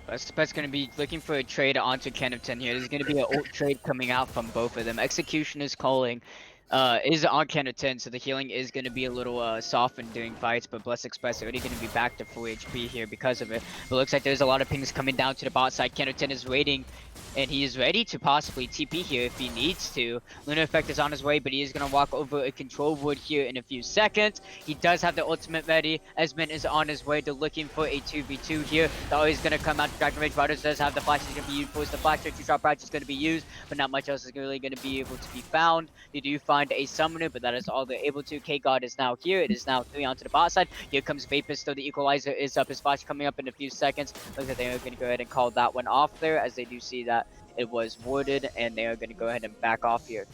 That's going to be looking for a trade onto Kennington here. There's going to be an ult trade coming out from both of them. Execution is calling. Is on Kennington, so the healing is going to be a little softened during fights, but Bless Express already going to be back to full HP here because of it. But it looks like there's a lot of pings coming down to the bot side. Kennington is waiting, and he is ready to possibly TP here if he needs to. Lunar Effect is on his way, but he is going to walk over a control wood here in a few seconds. He does have the ultimate ready. Esmond is on his way to looking for a 2v2 here. That always going to come out. Dragon Rage Riders does have the flash. He's going to be used. Force the flash. 2-shot Barrage is going to be used, but not much else is really going to be able to be found. They do find a summoner, but that is all they're able to. K-God is now here. It is now 3 onto the bot side. Here comes Vapus, though the Equalizer is up. His flash coming up in a few seconds. Looks like they are going to go ahead and call that one off there, as they do see that it was warded, and they are going to go ahead and back off here.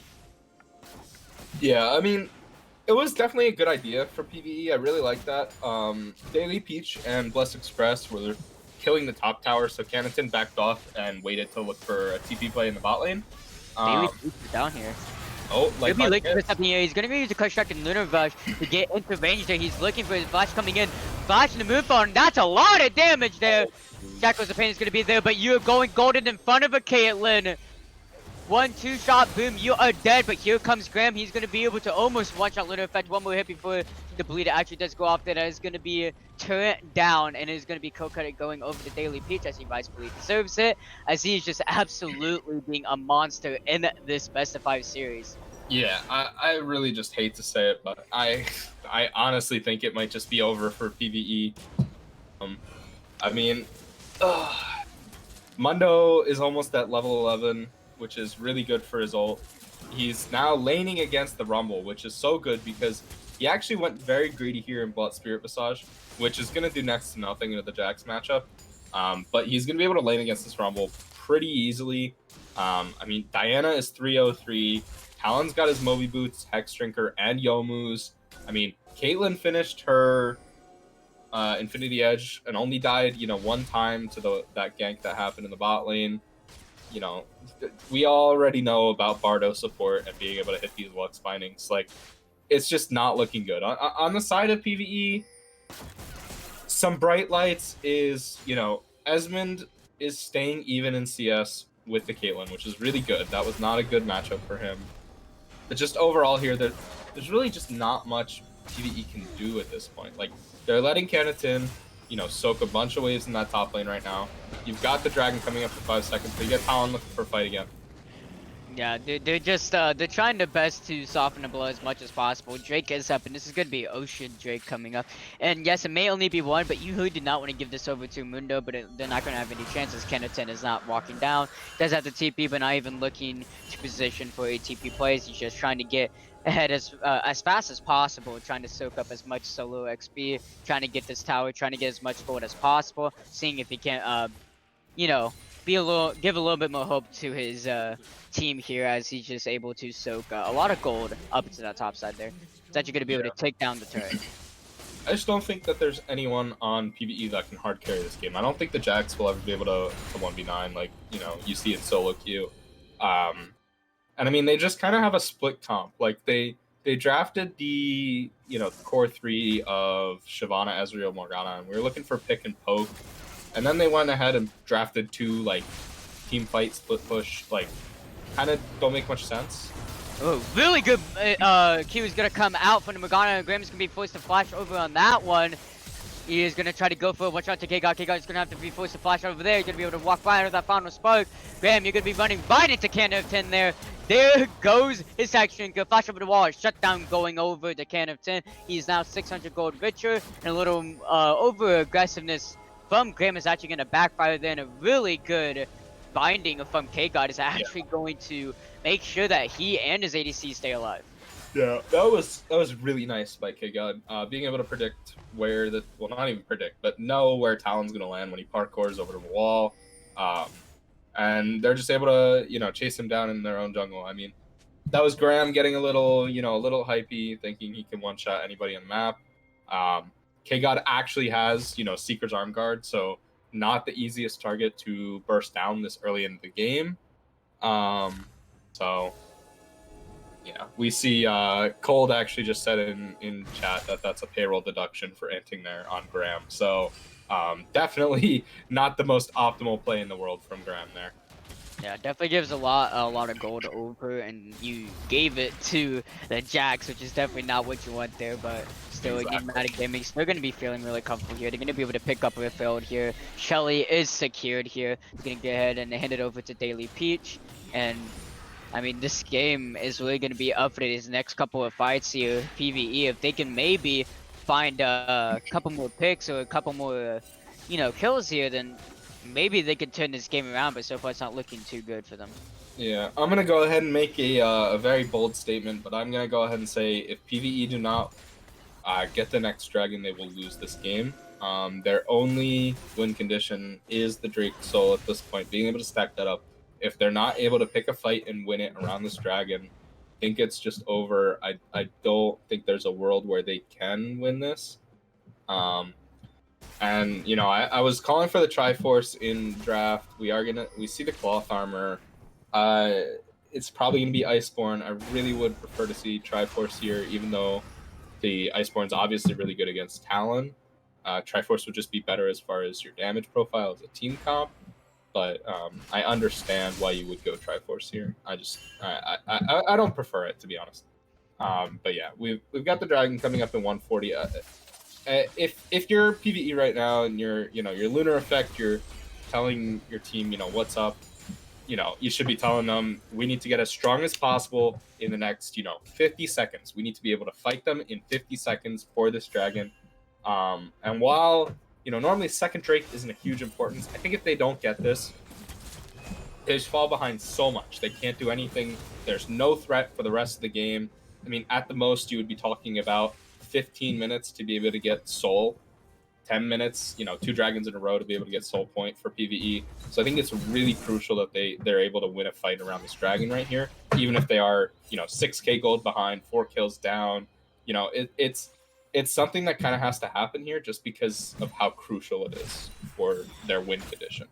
Yeah, I mean, it was definitely a good idea for PvE. I really like that. Daily Peach and Bless Express were killing the top tower, so Kennington backed off and waited to look for a TP play in the bot lane. Daily Peach is down here. Oh, like He'll be looking for something here. He's going to be using Construct and Lunar Rush to get into range there. He's looking for his flash coming in. Flash in the Moonfall, and that's a lot of damage there. Shackles of Pain is going to be there, but you're going golden in front of a Caitlyn. 1-2 shot, boom, you are dead, but here comes Graham. He's going to be able to almost one-shot Lunar Effect. One more hit before the bleed actually does go off there. That is going to be turret down, and it is going to be Cold-Cutted going over to Daily Peach, as he rightfully deserves it, as he is just absolutely being a monster in this best of 5 series. Yeah, I really just hate to say it, but I honestly think it might just be over for PvE. I mean, Mundo is almost at level 11, which is really good for his ult. He's now laning against the Rumble, which is so good because he actually went very greedy here in Blood Spirit Visage, which is going to do next to nothing into the Jax matchup. But he's going to be able to lane against this Rumble pretty easily. I mean, Diana is 303. Talon's got his Moby Boots, Hex Drinker, and Yomu's. I mean, Caitlyn finished her Infinity Edge and only died, you know, 1 time to that gank that happened in the bot lane. You know, we already know about Bardo support and being able to hit these Lux Bindings. Like, it's just not looking good. On the side of PvE, some bright lights is, you know, Esmond is staying even in CS with the Caitlyn, which is really good. That was not a good matchup for him. But just overall here, there's really just not much PvE can do at this point. Like, they're letting Kennington, you know, soak a bunch of waves in that top lane right now. You've got the Dragon coming up for 5 seconds, so you get Talon looking for a fight again. Yeah, they're just they're trying their best to soften the blow as much as possible. Drake is up, and this is going to be Ocean Drake coming up. And yes, it may only be 1, but you really do not want to give this over to Mundo, but they're not going to have any chances. Kennington is not walking down. Does have the TP, but not even looking to position for a TP plays. He's just trying to get ahead as fast as possible, trying to soak up as much solo XP, trying to get this tower, trying to get as much gold as possible, seeing if he can you know, give a little bit more hope to his team here as he's just able to soak a lot of gold up into that top side there. He's actually going to be able to take down the turret. I just don't think that there's anyone on PVE that can hard carry this game. I don't think the Jax will ever be able to 1v9 like, you see in solo queue. And I mean, they just kind of have a split comp. Like they drafted the core 3 of Shyvana, Ezreal, Morgana, and we were looking for pick and poke. And then they went ahead and drafted 2 like team fight, split push, like kind of don't make much sense. Oh, really good Q is going to come out from the Morgana. Graham's going to be forced to flash over on that one. He is going to try to go for it. Watch out to K-God. K-God is going to have to be forced to flash over there. He's going to be able to walk by under that final spark. Graham, you're going to be running right into Can of 10 there. There goes his action. Good flash over the wall. Shutdown going over the Can of 10. He's now 600 gold richer. And a little over-aggressiveness from Graham is actually going to backfire there. And a really good binding from K-God is actually going to make sure that he and his ADC stay alive. Yeah, that was really nice by K-God. Being able to predict where not even predict, but know where Talon's gonna land when he parkours over the wall. And they're just able to, chase him down in their own jungle. I mean, that was Graham getting a little hypey, thinking he can one-shot anybody on the map. K-God actually has, Seeker's Arm Guard, so not the easiest target to burst down this early in the game. So we see Cold actually just said in chat that that's a payroll deduction for inting there on Graham. So definitely not the most optimal play in the world from Graham there. Yeah, definitely gives a lot of gold over, and you gave it to the Jax, which is definitely not what you want there, but still, Enigmatic Gaming, they're going to be feeling really comfortable here. They're going to be able to pick up a field here. Shelly is secured here. They're going to go ahead and hand it over to Daily Peach, and I mean, this game is really going to be up for these next couple of fights here, PVE. If they can maybe find a couple more picks or a couple more, kills here, then maybe they could turn this game around, but so far it's not looking too good for them. Yeah, I'm going to go ahead and make a very bold statement, but I'm going to go ahead and say if PVE do not get the next dragon, they will lose this game. Their only win condition is the Drake Soul at this point, being able to stack that up. If they're not able to pick a fight and win it around this dragon, I think it's just over. I don't think there's a world where they can win this. And I was calling for the Triforce in draft. We see the cloth armor. It's probably gonna be Iceborne. I really would prefer to see Triforce here, even though the Iceborne's obviously really good against Talon. Triforce would just be better as far as your damage profile as a team comp. But I understand why you would go Triforce here. I don't prefer it, to be honest. But yeah, we've got the dragon coming up in 140. If you're PVE right now and you're Lunar Effect, you're telling your team what's up. You should be telling them we need to get as strong as possible in the next 50 seconds. We need to be able to fight them in 50 seconds for this dragon. And while normally second Drake isn't a huge importance, I think if they don't get this, they just fall behind so much. They can't do anything. There's no threat for the rest of the game. I mean, at the most, you would be talking about 15 minutes to be able to get Soul. 10 minutes, 2 dragons in a row to be able to get Soul Point for PvE. So I think it's really crucial that they're able to win a fight around this dragon right here, even if they are, 6k gold behind, 4 kills down. It's something that kind of has to happen here just because of how crucial it is for their win condition.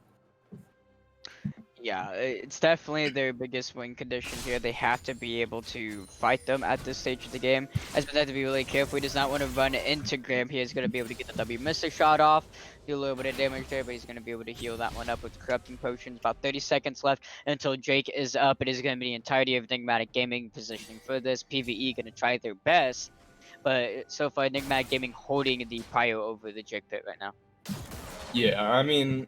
Yeah, it's definitely their biggest win condition here. They have to be able to fight them at this stage of the game. As we have to be really careful. He does not want to run into Graham. He is going to be able to get the W Mystic shot off, do a little bit of damage there, but he's going to be able to heal that one up with Corrupting Potions. About 30 seconds left until Drake is up. It is going to be the entirety of Enigmatic Gaming positioning for this. PvE going to try their best, but so far Enigmatic Gaming holding the prio over the Drake pit right now. Yeah, I mean...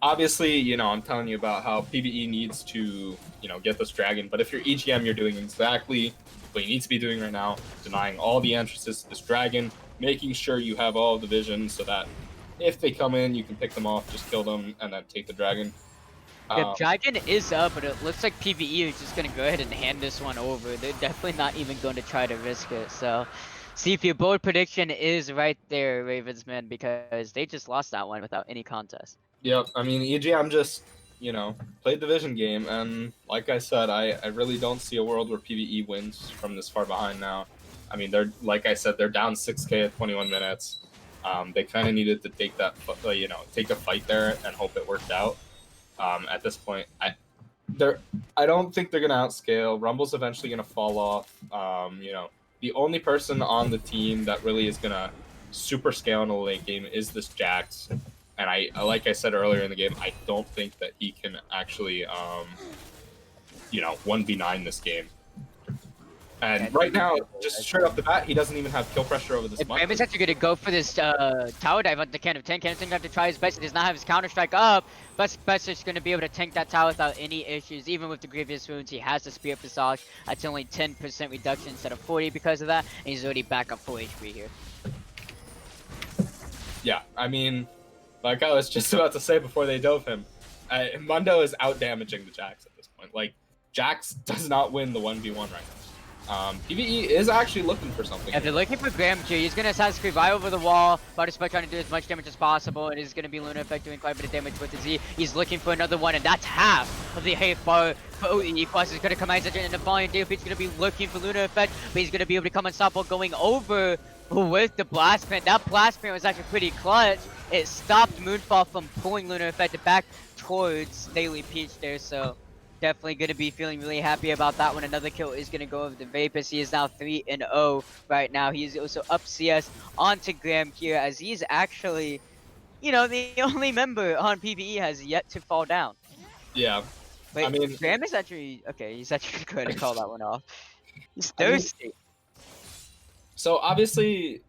Obviously, I'm telling you about how PvE needs to, get this dragon. But if you're EGM, you're doing exactly what you need to be doing right now. Denying all the entrances to this dragon. Making sure you have all the vision so that if they come in, you can pick them off, just kill them, and then take the dragon. The dragon is up, but it looks like PvE is just going to go ahead and hand this one over. They're definitely not even going to try to risk it. So See if your bold prediction is right there, Ravensman, because they just lost that one without any contest. Yep. I mean, EGM just, played the vision game, and like I said, I really don't see a world where PVE wins from this far behind now. I mean, they're like I said, they're down 6K at 21 minutes. They kind of needed to take that, take a fight there and hope it worked out. At this point, I don't think they're gonna outscale. Rumble's eventually gonna fall off. The only person on the team that really is gonna super scale in the late game is this Jax. And I like I said earlier in the game, I don't think that he can actually 1v9 this game. And right now, just straight off the bat, he doesn't even have kill pressure over this If month. Bam is actually going to go for this tower dive on the can of 10, Canon's going to have to try his best. He does not have his counter-strike up, but Best is going to be able to tank that tower without any issues. Even with the Grievous Wounds, he has the Spear Passage. That's only 10% reduction instead of 40 because of that, and he's already back up full HP here. Yeah, I mean, like I was just about to say before they dove him, Mundo is out-damaging the Jax at this point. Like, Jax does not win the 1v1 right now. PVE is actually looking for something. If they're looking for Graham here, he's going to Assassin's Creed right over the wall. Butterspot trying to do as much damage as possible. It is going to be Luna Effect doing quite a bit of damage with his E. He's looking for another one, and that's half of the hate bar for OE. Quest is going to come out in the volume. DOP is going to be looking for Luna Effect, but he's going to be able to come unstoppable going over with the Blast Plant. That Blast Plant was actually pretty clutch. It stopped Moonfall from pulling Luna Effect back towards Daily Peach there, so definitely going to be feeling really happy about that one. Another kill is going to go over the Vapus. He is now 3-0 right now. He's also up CS onto Graham here, as he's actually, the only member on PVE has yet to fall down. Yeah. Wait, I mean, Graham is actually, okay, he's actually going to call that one off. He's thirsty. So obviously,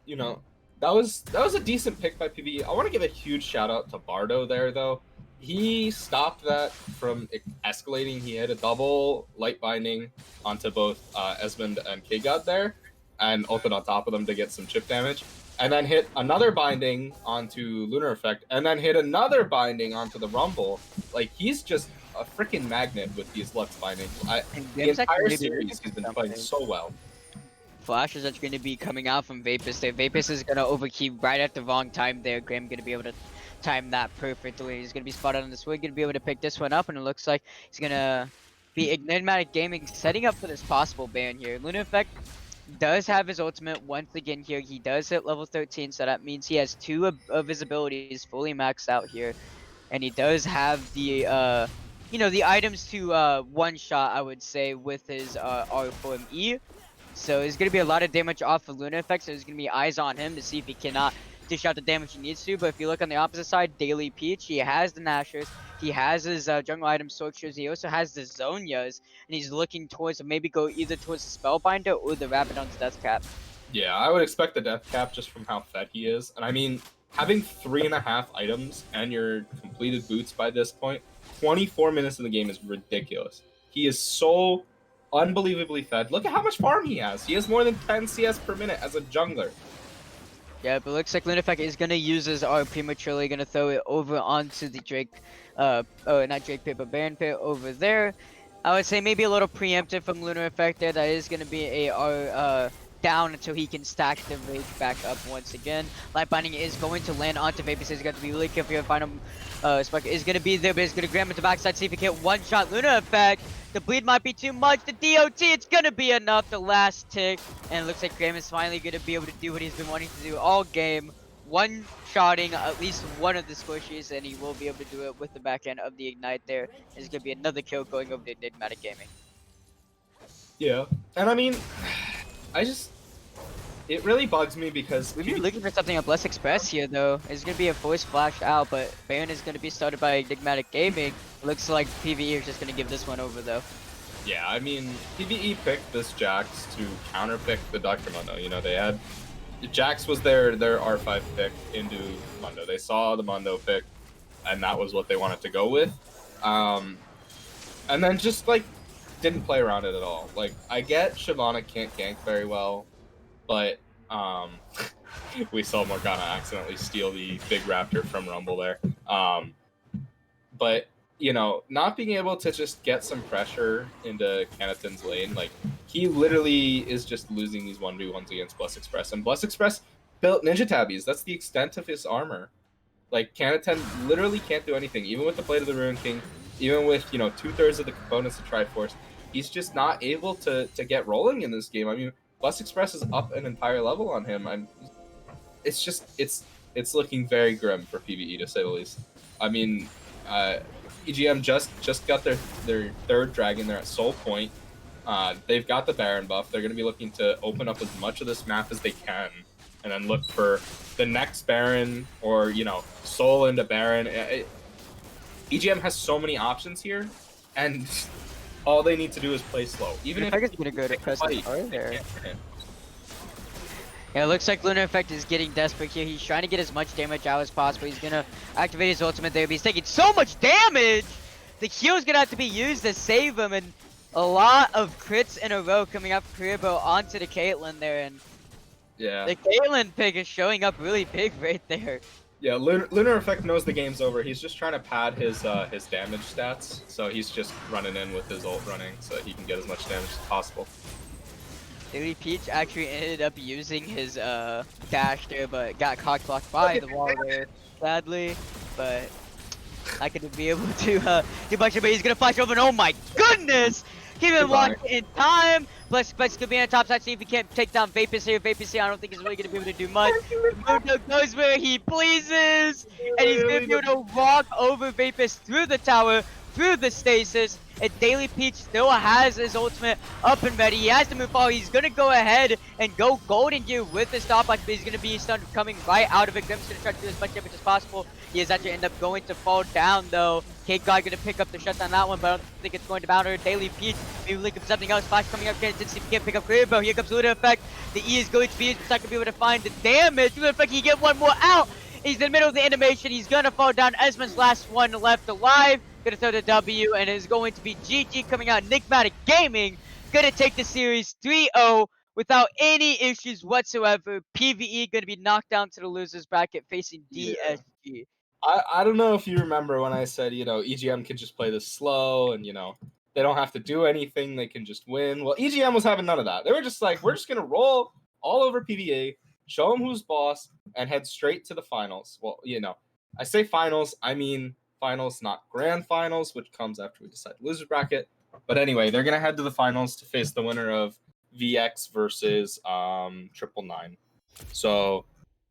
that was a decent pick by PVE. I want to give a huge shout out to Bardo there, though. He stopped that from escalating. He had a double light binding onto both Esmond and K-God there, and ulted on top of them to get some chip damage, and then hit another binding onto Lunar Effect, and then hit another binding onto the Rumble. Like, he's just a freaking magnet with these Lux bindings. The entire series he's been playing so well. Flash is actually going to be coming out from Vapus there. Vapus is going to overkey right at the wrong time there. Graham going to be able to time that perfectly. He's going to be spotted on the swing, going to be able to pick this one up, and it looks like he's going to be Enigmatic Gaming setting up for this possible ban here. Luna Effect does have his ultimate once again here. He does hit level 13, so that means he has 2 of his abilities fully maxed out here. And he does have the, the items to one-shot, I would say, with his R4ME. So there's going to be a lot of damage off of Luna Effect, so there's going to be eyes on him to see if he cannot dish out the damage he needs to. But if you look on the opposite side, Daily Peach, he has the Nashers, he has his jungle item Sorcerers, he also has the Zonias, and he's looking towards, maybe go either towards the Spellbinder or the Rabadon's Death Cap. Yeah, I would expect the Death Cap just from how fed he is. And I mean, having 3.5 items and your completed boots by this point, 24 minutes in the game is ridiculous. He is so unbelievably fed. Look at how much farm he has. He has more than 10 CS per minute as a jungler. Yeah, but looks like Lunafect is gonna use his R prematurely, gonna throw it over onto the Drake, not Drake Pit, but Baron Pit over there. I would say maybe a little preemptive from Lunar Effect there. That is gonna be a R down until he can stack the Rage back up once again. Light Binding is going to land onto Vapus. He's got to be really careful here. Final Spark is gonna be there, but he's gonna grab him to the backside, see if he can get one shot. Lunar Effect. The bleed might be too much. The DOT, it's gonna be enough. The last tick, and it looks like Graham is finally gonna be able to do what he's been wanting to do all game. One-shotting at least one of the squishies, and he will be able to do it with the back end of the Ignite there. There's gonna be another kill going over to Enigmatic Gaming. Yeah, and I mean, it really bugs me because We've been looking for something up less express here, though. It's going to be a force flash out, but Baron is going to be started by Enigmatic Gaming. Looks like PVE is just going to give this one over, though. Yeah, I mean, PVE picked this Jax to counterpick the Dr. Mundo. You know, they had Jax was their R5 pick into Mundo. They saw the Mundo pick, and that was what they wanted to go with. And then just like didn't play around it at all. Like, I get Shyvana can't gank very well, but we saw Morgana accidentally steal the big raptor from Rumble there. But you know, not being able to just get some pressure into Kenaton's lane, like he literally is just losing these 1v1s against Bless Express. And Bless Express built ninja tabbies. That's the extent of his armor. Like, Canatan literally can't do anything, even with the Blade of the Ruin King, even with, 2/3 of the components of Triforce. He's just not able to get rolling in this game. I mean, Bless Express is up an entire level on him. It's looking very grim for PVE, to say the least. I mean, EGM just got their third dragon. They're at Soul Point. They've got the Baron buff. They're going to be looking to open up as much of this map as they can, and then look for the next Baron, or Soul into Baron. EGM has so many options here, and all they need to do is play slow. Even if Effect is gonna go to press the R there. Yeah, it looks like Lunar Effect is getting desperate here. He's trying to get as much damage out as possible. He's gonna activate his ultimate there, but he's taking so much damage! The heal's gonna have to be used to save him, and a lot of crits in a row coming up Kuribo onto the Caitlyn there, and Yeah. the Caitlyn pick is showing up really big right there. Yeah, Lunar Effect knows the game's over. He's just trying to pad his damage stats, so he's just running in with his ult running so that he can get as much damage as possible. Daily Peach actually ended up using his dash there, but got cock blocked by the wall there, sadly. But not gonna be able to do much of it. He's gonna flash over, and oh my goodness! He even Goodbye. walked in time. Bless could be on top side, see if he can't take down Vapus here. Vapus here, I don't think he's really gonna be able to do much. Mundo goes where he pleases, and he's gonna be able to walk over Vapus through the tower, through the stasis. And Daily Peach still has his ultimate up and ready. He has to move forward. He's gonna go ahead and go golden gear with the stopwatch, but he's gonna be stunned coming right out of it. Grim's gonna try to do as much damage as possible. He is actually end up going to fall down though. Cake God gonna pick up the shut on that one, but I don't think it's going to bound her. Daily Peach, maybe link up something else. Flash coming up, can't see if he can't pick up Kuribo. Here comes Lunar Effect. The E is going to be used, but not gonna be able to find the damage. Lunar Effect, he get one more out. He's in the middle of the animation. He's gonna fall down. Esmond's last one left alive. Gonna throw the W, and it's going to be GG coming out. Enigmatic Gaming gonna take the series 3-0 without any issues whatsoever. PVE gonna be knocked down to the losers bracket facing DSG. I don't know if you remember when I said, EGM can just play this slow and, they don't have to do anything. They can just win. Well, EGM was having none of that. They were just like, we're just going to roll all over PVA, show them who's boss, and head straight to the finals. Well, I say finals, I mean finals, not grand finals, which comes after we decide the loser bracket. But anyway, they're going to head to the finals to face the winner of VX versus 999. So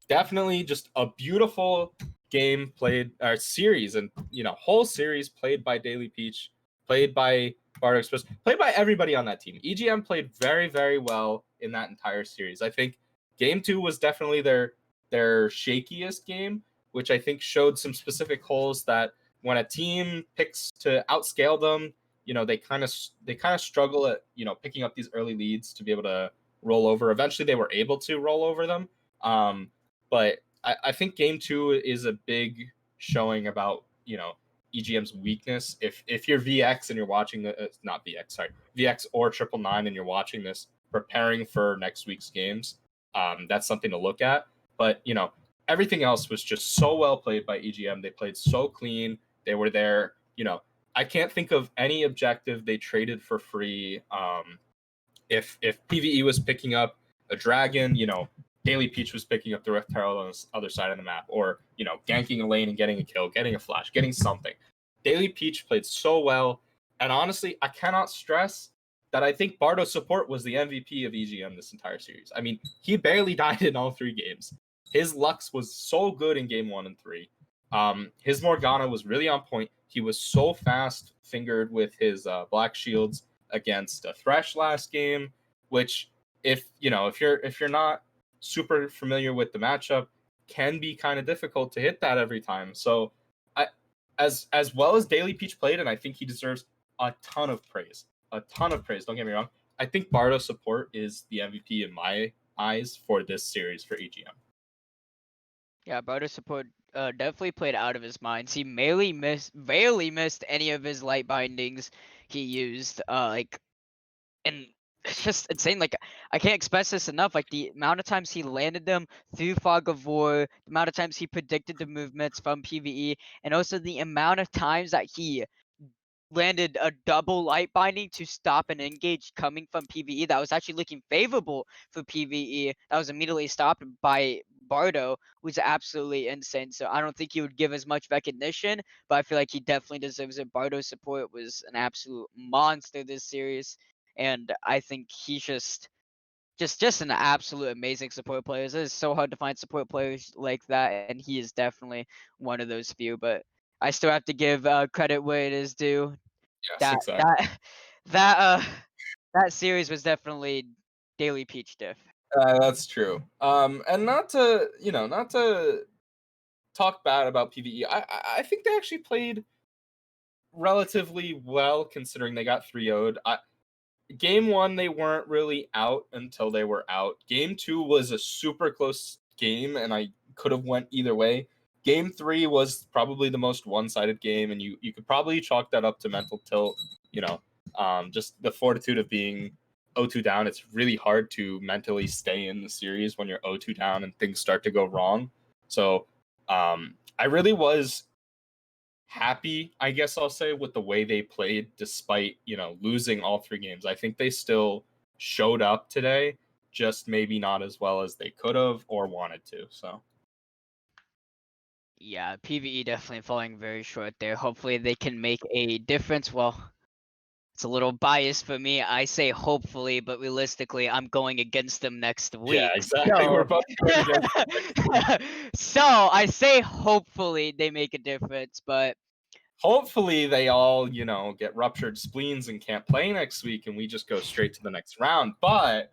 definitely just a beautiful game played, or series, and whole series played by Daily Peach, played by Bardo Express, played by everybody on that team. EGM played very, very well in that entire series. I think game 2 was definitely their shakiest game, which I think showed some specific holes that when a team picks to outscale them, they kind of struggle at picking up these early leads to be able to roll over. Eventually, they were able to roll over them, but I think game 2 is a big showing about EGM's weakness. If you're VX and you're watching VX or 999 and you're watching this, preparing for next week's games, that's something to look at. But everything else was just so well played by EGM. They played so clean. They were there. I can't think of any objective they traded for free. If PVE was picking up a dragon, Daily Peach was picking up the Rift Herald on the other side of the map, or ganking a lane and getting a kill, getting a flash, getting something. Daily Peach played so well, and honestly, I cannot stress that I think Bardo Support was the MVP of EGM this entire series. I mean, he barely died in all 3 games. His Lux was so good in game 1 and 3. His Morgana was really on point. He was so fast fingered with his Black Shields against Thresh last game, which if you're not super familiar with the matchup, can be kind of difficult to hit that every time. So as well as Daily Peach played, and I think he deserves a ton of praise. Don't get me wrong. I think Bardo Support is the MVP in my eyes for this series for EGM. Yeah, Bardo Support definitely played out of his mind. He barely missed any of his light bindings he used. And it's just insane. Like, I can't express this enough. Like, the amount of times he landed them through Fog of War, the amount of times he predicted the movements from PVE, and also the amount of times that he landed a double light binding to stop an engage coming from PVE that was actually looking favorable for PVE. That was immediately stopped by Bardo, who's absolutely insane. So I don't think he would give as much recognition, but I feel like he definitely deserves it. Bardo's support was an absolute monster this series, and I think he's just an absolute amazing support player. It is so hard to find support players like that, and he is definitely one of those few. But I still have to give credit where it is due. Yes, That exactly. that that that series was definitely Daily Peach diff. That's true. And not to talk bad about PVE. I think they actually played relatively well considering they got 3-0'd. Game 1 they weren't really out until they were out. Game 2 was a super close game, and I could have went either way. Game 3 was probably the most one-sided game, and you could probably chalk that up to mental tilt. Just the fortitude of being 0-2 down. It's really hard to mentally stay in the series when you're 0-2 down and things start to go wrong. So I really was happy, I guess I'll say, with the way they played despite, losing all 3 games. I think they still showed up today, just maybe not as well as they could have or wanted to. So Yeah, PVE definitely falling very short there. Hopefully they can make a difference. Well, it's a little biased for me. I say hopefully, but realistically, I'm going against them next yeah, week. exactly. So, We're both going against so I say hopefully they make a difference, but hopefully they all, get ruptured spleens and can't play next week and we just go straight to the next round. But,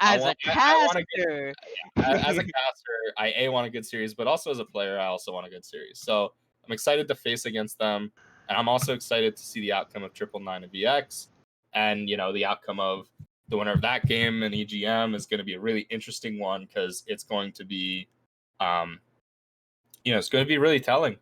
as a I want a good, caster, as a caster, I want a good series, but also as a player, I also want a good series. So I'm excited to face against them, and I'm also excited to see the outcome of 999 and VX, and the outcome of the winner of that game and EGM is going to be a really interesting one because it's going to be, it's going to be really telling.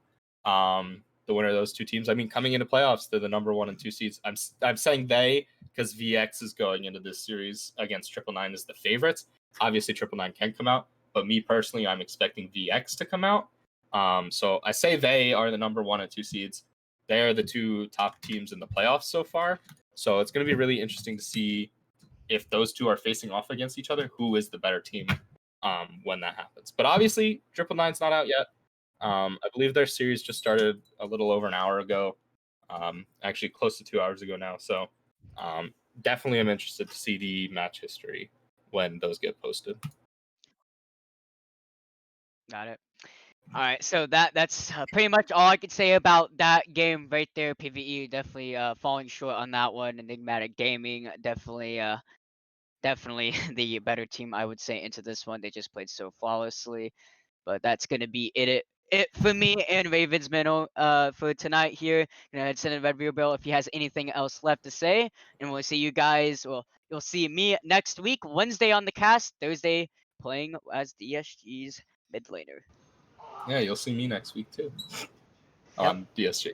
The winner of those two teams. I mean, coming into playoffs, they're the number 1 and 2 seeds. I'm saying they because VX is going into this series against 999 as the favorites. Obviously, 999 can come out, but me personally, I'm expecting VX to come out. So I say they are the number 1 and 2 seeds. They are the 2 top teams in the playoffs so far. So it's going to be really interesting to see if those 2 are facing off against each other, who is the better team when that happens. But obviously, 999's not out yet. I believe their series just started a little over an hour ago, actually close to 2 hours ago now. So definitely I'm interested to see the match history when those get posted. got it. All right, so that's pretty much all I could say about that game right there. PVE definitely falling short on that one. Enigmatic Gaming definitely the better team, I would say, into this one. They just played so flawlessly. But that's gonna be it for me and Ravens Minnow for tonight here. Send in Red Real Bill if he has anything else left to say. And we'll see you guys. Well, you'll see me next week, Wednesday on the cast, Thursday playing as DSG's mid laner. Yeah, you'll see me next week too Yep. on DSG.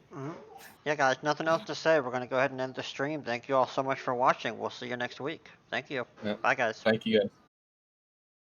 Yeah, guys, nothing else to say. We're going to go ahead and end the stream. Thank you all so much for watching. We'll see you next week. Thank you. Yep. Bye, guys. Thank you guys.